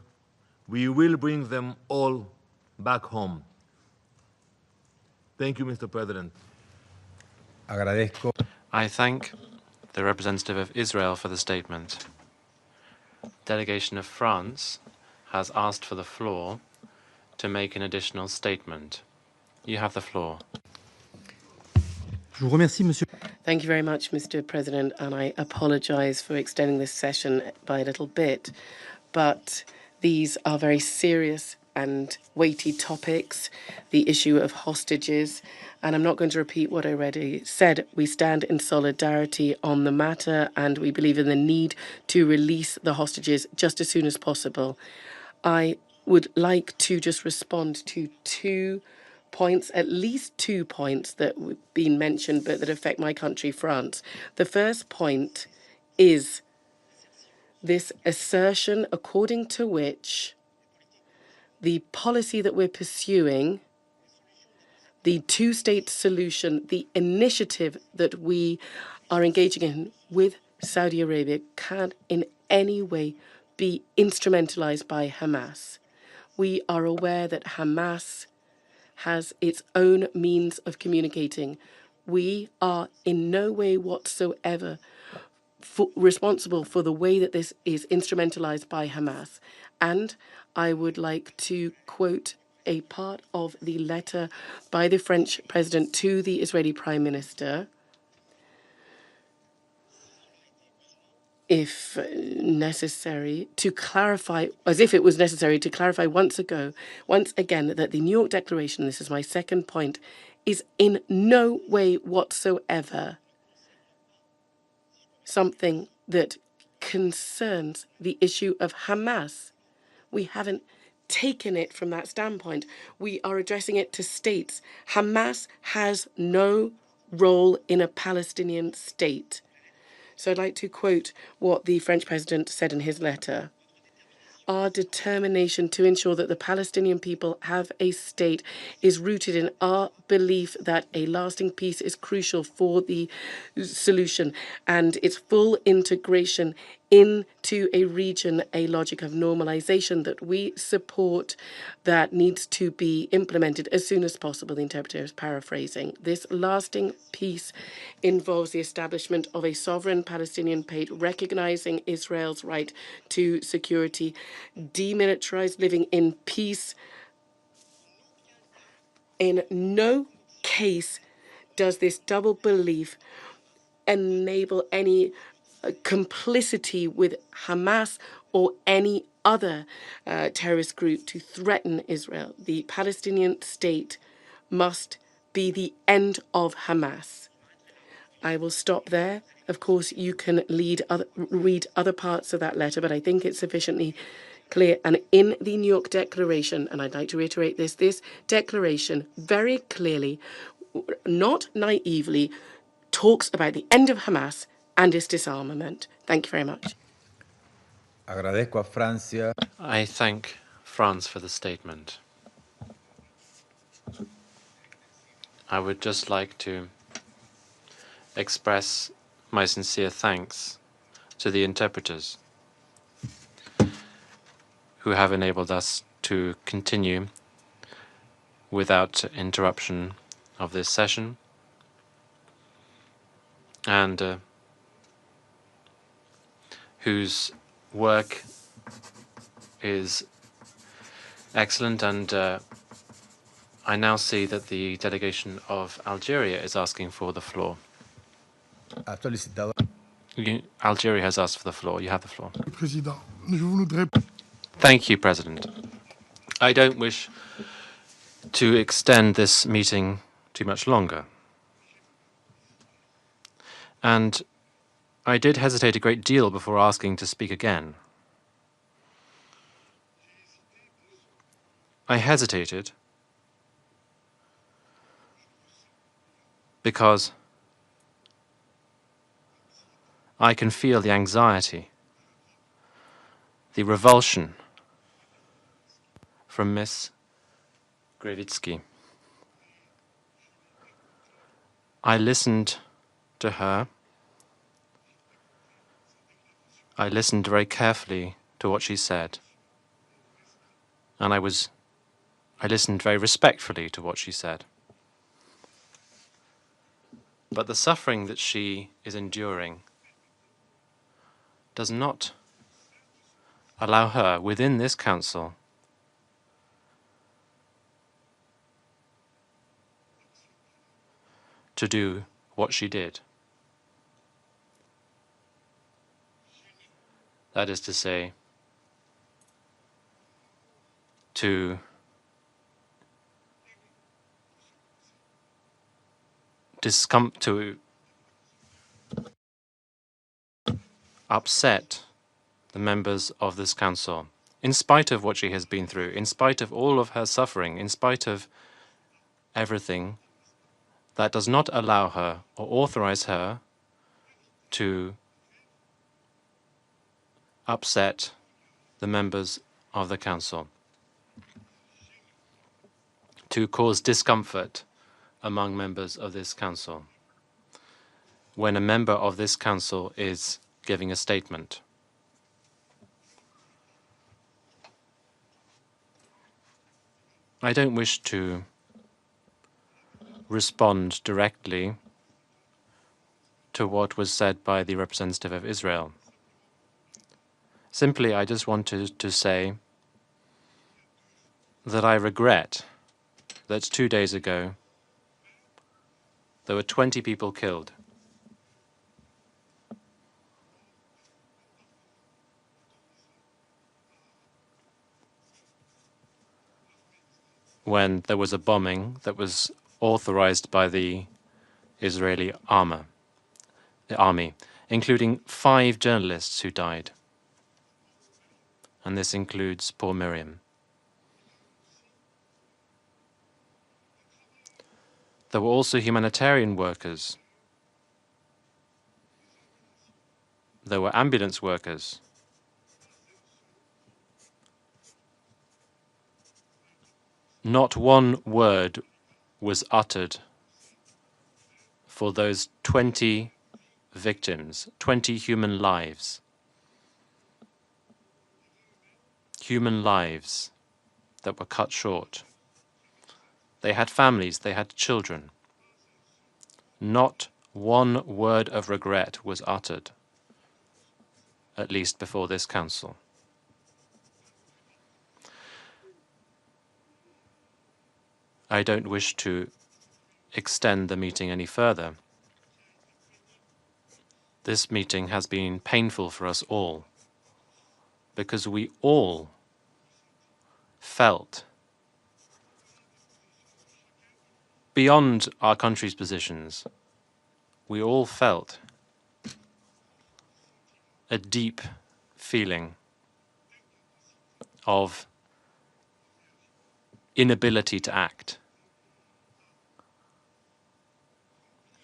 We will bring them all back home. Thank you, Mr. President. I thank the representative of Israel for the statement. Delegation of France has asked for the floor to make an additional statement. You have the floor. Thank you very much, Mr. President, and I apologise for extending this session by a little bit, but these are very serious and weighty topics, the issue of hostages, and I'm not going to repeat what I already said. We stand in solidarity on the matter, and we believe in the need to release the hostages just as soon as possible. I would like to just respond to two points, at least 2 points that have been mentioned but that affect my country, France. The first point is this assertion according to which the policy that we're pursuing, the two-state solution, the initiative that we are engaging in with Saudi Arabia can in any way be instrumentalized by Hamas. We are aware that Hamas has its own means of communicating. We are in no way whatsoever responsible for the way that this is instrumentalized by Hamas. And I would like to quote a part of the letter by the French president to the Israeli prime minister, if necessary, to clarify, as if it was necessary to clarify once again, that the New York Declaration, this is my second point, is in no way whatsoever something that concerns the issue of Hamas. We haven't taken it from that standpoint. We are addressing it to states. Hamas has no role in a Palestinian state. So I'd like to quote what the French president said in his letter. Our determination to ensure that the Palestinian people have a state is rooted in our belief that a lasting peace is crucial for the solution and its full integration into a region, a logic of normalization that we support that needs to be implemented as soon as possible. The interpreter is paraphrasing. This lasting peace involves the establishment of a sovereign Palestinian state, recognizing Israel's right to security, demilitarized living in peace. In no case does this double belief enable any complicity with Hamas or any other terrorist group to threaten Israel. The Palestinian state must be the end of Hamas. I will stop there. Of course, you can read other parts of that letter, but I think it's sufficiently clear. And in the New York Declaration, and I'd like to reiterate this declaration very clearly, not naively, talks about the end of Hamas and its disarmament. Thank you very much. I thank France for the statement. I would just like to express my sincere thanks to the interpreters who have enabled us to continue without interruption of this session, and whose work is excellent. And I now see that the delegation of Algeria is asking for the floor. Algeria has asked for the floor. You have the floor. Thank you, President. I don't wish to extend this meeting too much longer. And I did hesitate a great deal before asking to speak again. I hesitated because I can feel the anxiety, the revulsion from Miss Gravitsky. I listened to her. I listened very carefully to what she said. And I listened very respectfully to what she said. But the suffering that she is enduring does not allow her within this council to do what she did. That is to say, to upset the members of this council, in spite of what she has been through, in spite of all of her suffering, in spite of everything. That does not allow her or authorize her to upset the members of the council, to cause discomfort among members of this council when a member of this council is giving a statement. I don't wish to respond directly to what was said by the representative of Israel. Simply, I just wanted to say that I regret that 2 days ago there were 20 people killed. When there was a bombing that was authorized by the Israeli army, including 5 journalists who died. And this includes poor Miriam. There were also humanitarian workers. There were ambulance workers. Not one word was uttered for those 20 victims, 20 human lives. Human lives that were cut short. They had families, they had children. Not one word of regret was uttered, at least before this council. I don't wish to extend the meeting any further. This meeting has been painful for us all, because we all felt, beyond our country's positions, we all felt a deep feeling of inability to act,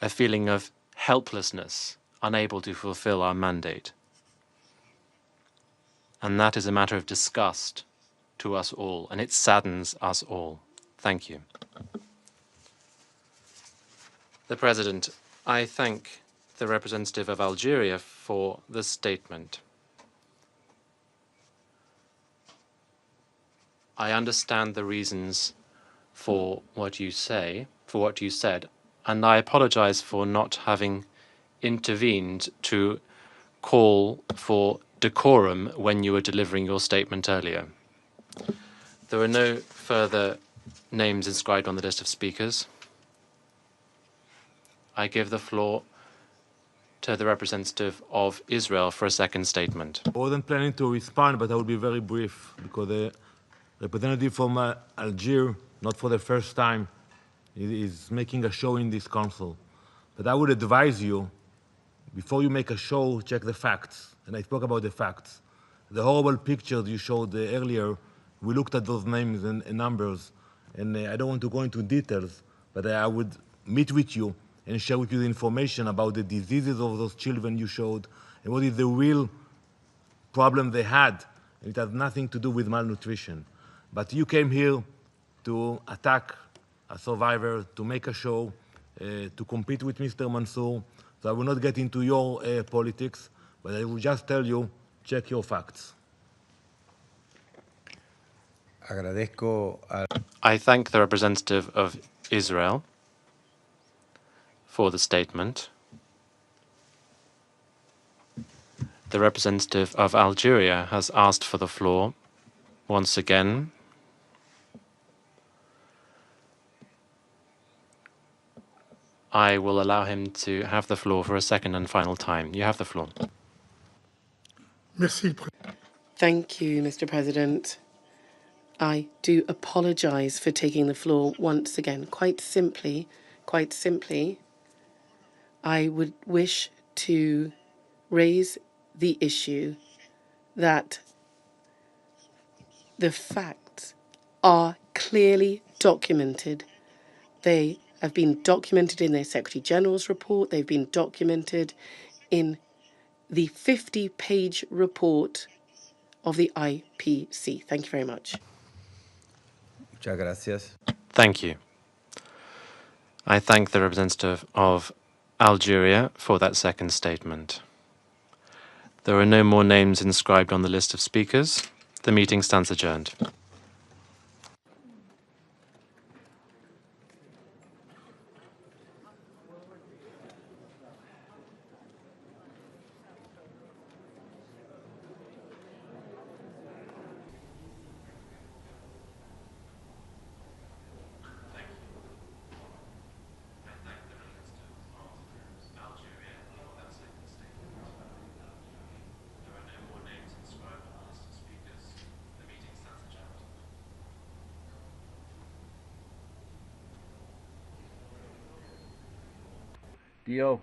a feeling of helplessness, unable to fulfill our mandate. And that is a matter of disgust to us all, and it saddens us all. Thank you. The President, I thank the representative of Algeria for the statement. I understand the reasons for what you said, and I apologize for not having intervened to call for decorum when you were delivering your statement earlier. There are no further names inscribed on the list of speakers. I give the floor to the representative of Israel for a second statement. I wasn't planning to respond, but I will be very brief, because the representative from Algeria, not for the first time, is making a show in this council. But I would advise you before you make a show, check the facts. And I spoke about the facts. The horrible pictures you showed earlier, we looked at those names and numbers, and I don't want to go into details, but I would meet with you and share with you the information about the diseases of those children you showed and what is the real problem they had. It has nothing to do with malnutrition. But you came here to attack a survivor, to make a show, to compete with Mr. Mansour. So I will not get into your politics, but I will just tell you, check your facts. I thank the representative of Israel for the statement. The representative of Algeria has asked for the floor once again. I will allow him to have the floor for a second and final time. You have the floor. Thank you, Mr. President. I do apologise for taking the floor once again. Quite simply, I would wish to raise the issue that the facts are clearly documented. They have been documented in their Secretary General's report. They've been documented in the 50-page report of the IPC. Thank you very much. Muchas gracias. Thank you. I thank the representative of Algeria for that second statement. There are no more names inscribed on the list of speakers. The meeting stands adjourned. Dio.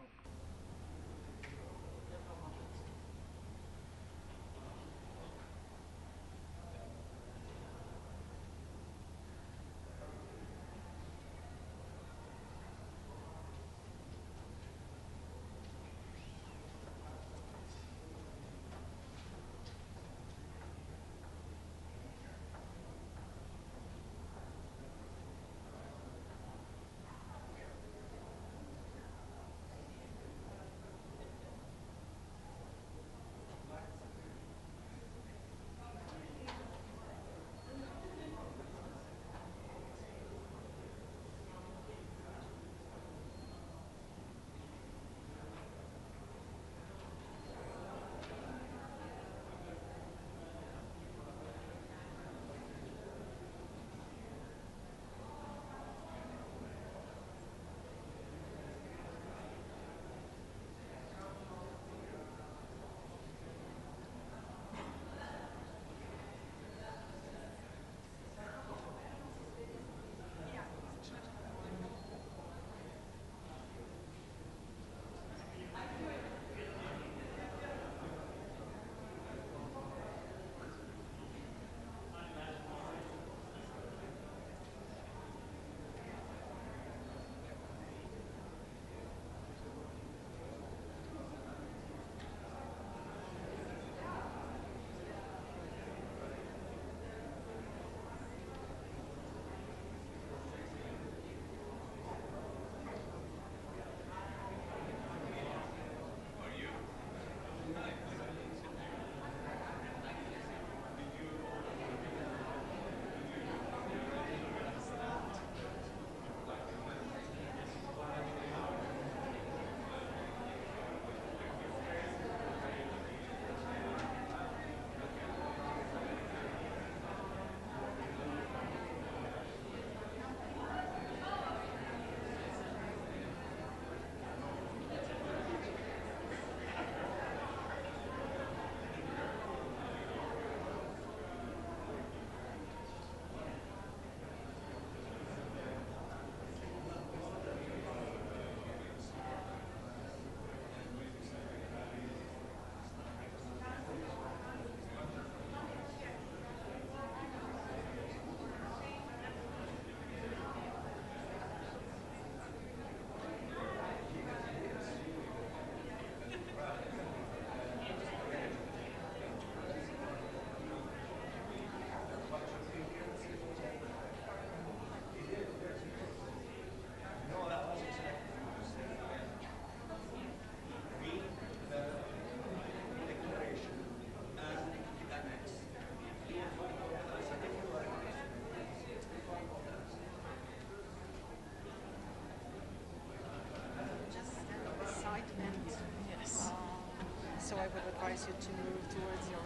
advise you to move towards your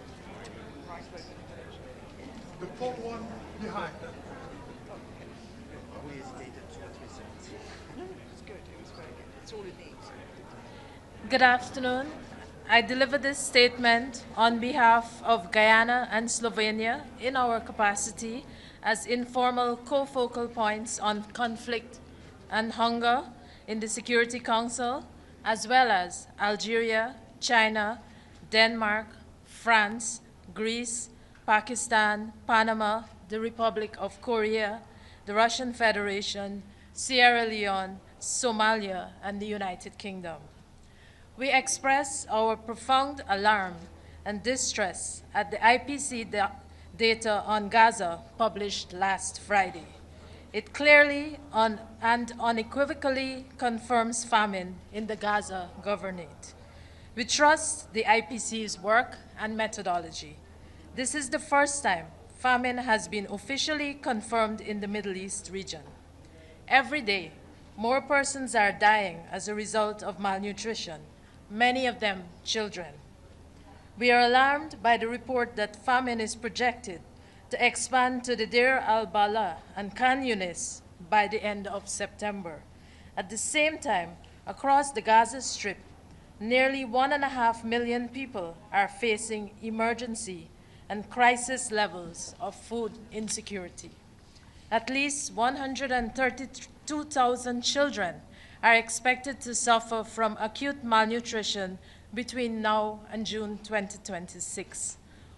right. The tall one behind. We hesitated 2 or 3 seconds. No, it's good. It was very good. It's all it needs. Good afternoon. I deliver this statement on behalf of Guyana and Slovenia in our capacity as informal co-focal points on conflict and hunger in the Security Council, as well as Algeria, China, Denmark, France, Greece, Pakistan, Panama, the Republic of Korea, the Russian Federation, Sierra Leone, Somalia, and the United Kingdom. We express our profound alarm and distress at the IPC data on Gaza published last Friday. It clearly and unequivocally confirms famine in the Gaza governorate. We trust the IPC's work and methodology. This is the first time famine has been officially confirmed in the Middle East region. Every day, more persons are dying as a result of malnutrition, many of them children. We are alarmed by the report that famine is projected to expand to the Deir al-Balah and Khan Yunis by the end of September. At the same time, across the Gaza Strip, nearly 1.5 million people are facing emergency and crisis levels of food insecurity. At least 132,000 children are expected to suffer from acute malnutrition between now and June 2026.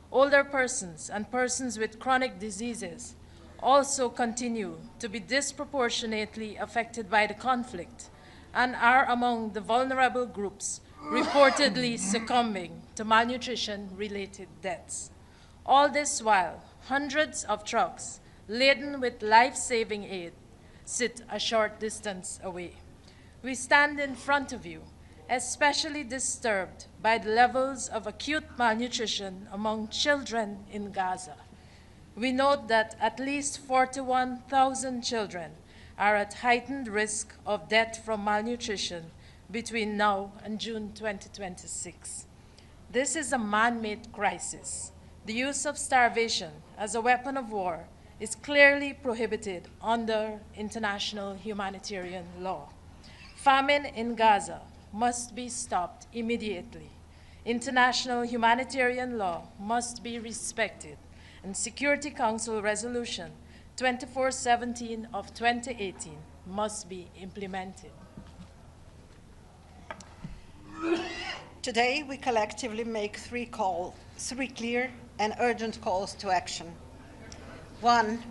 Older persons and persons with chronic diseases also continue to be disproportionately affected by the conflict and are among the vulnerable groups reportedly succumbing to malnutrition-related deaths. All this while, hundreds of trucks laden with life-saving aid sit a short distance away. We stand in front of you, especially disturbed by the levels of acute malnutrition among children in Gaza. We note that at least 41,000 children are at heightened risk of death from malnutrition between now and June 2026. This is a man-made crisis. The use of starvation as a weapon of war is clearly prohibited under international humanitarian law. Famine in Gaza must be stopped immediately. International humanitarian law must be respected, and Security Council Resolution 2417 of 2018 must be implemented. Today, we collectively make three clear and urgent calls to action. 1,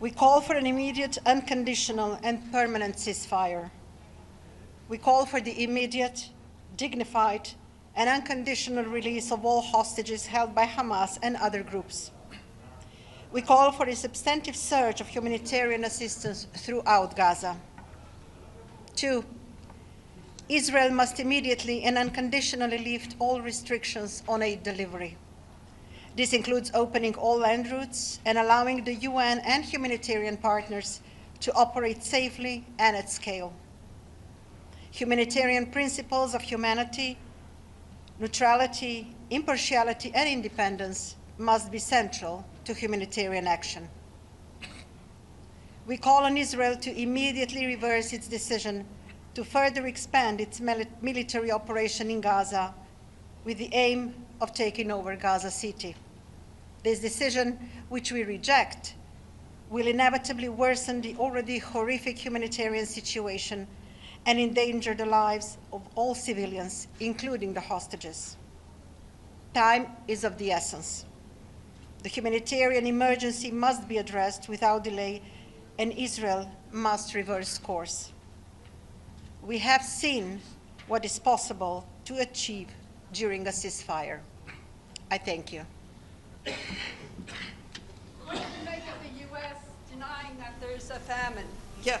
we call for an immediate, unconditional, and permanent ceasefire. We call for the immediate, dignified, and unconditional release of all hostages held by Hamas and other groups. We call for a substantive surge of humanitarian assistance throughout Gaza. 2, Israel must immediately and unconditionally lift all restrictions on aid delivery. This includes opening all land routes and allowing the UN and humanitarian partners to operate safely and at scale. Humanitarian principles of humanity, neutrality, impartiality, and independence must be central to humanitarian action. We call on Israel to immediately reverse its decision to further expand its military operation in Gaza with the aim of taking over Gaza City. This decision, which we reject, will inevitably worsen the already horrific humanitarian situation and endanger the lives of all civilians, including the hostages. Time is of the essence. The humanitarian emergency must be addressed without delay, and Israel must reverse course. We have seen what is possible to achieve during a ceasefire. I thank you. What do you make of the U.S. denying that there's a famine? Yeah.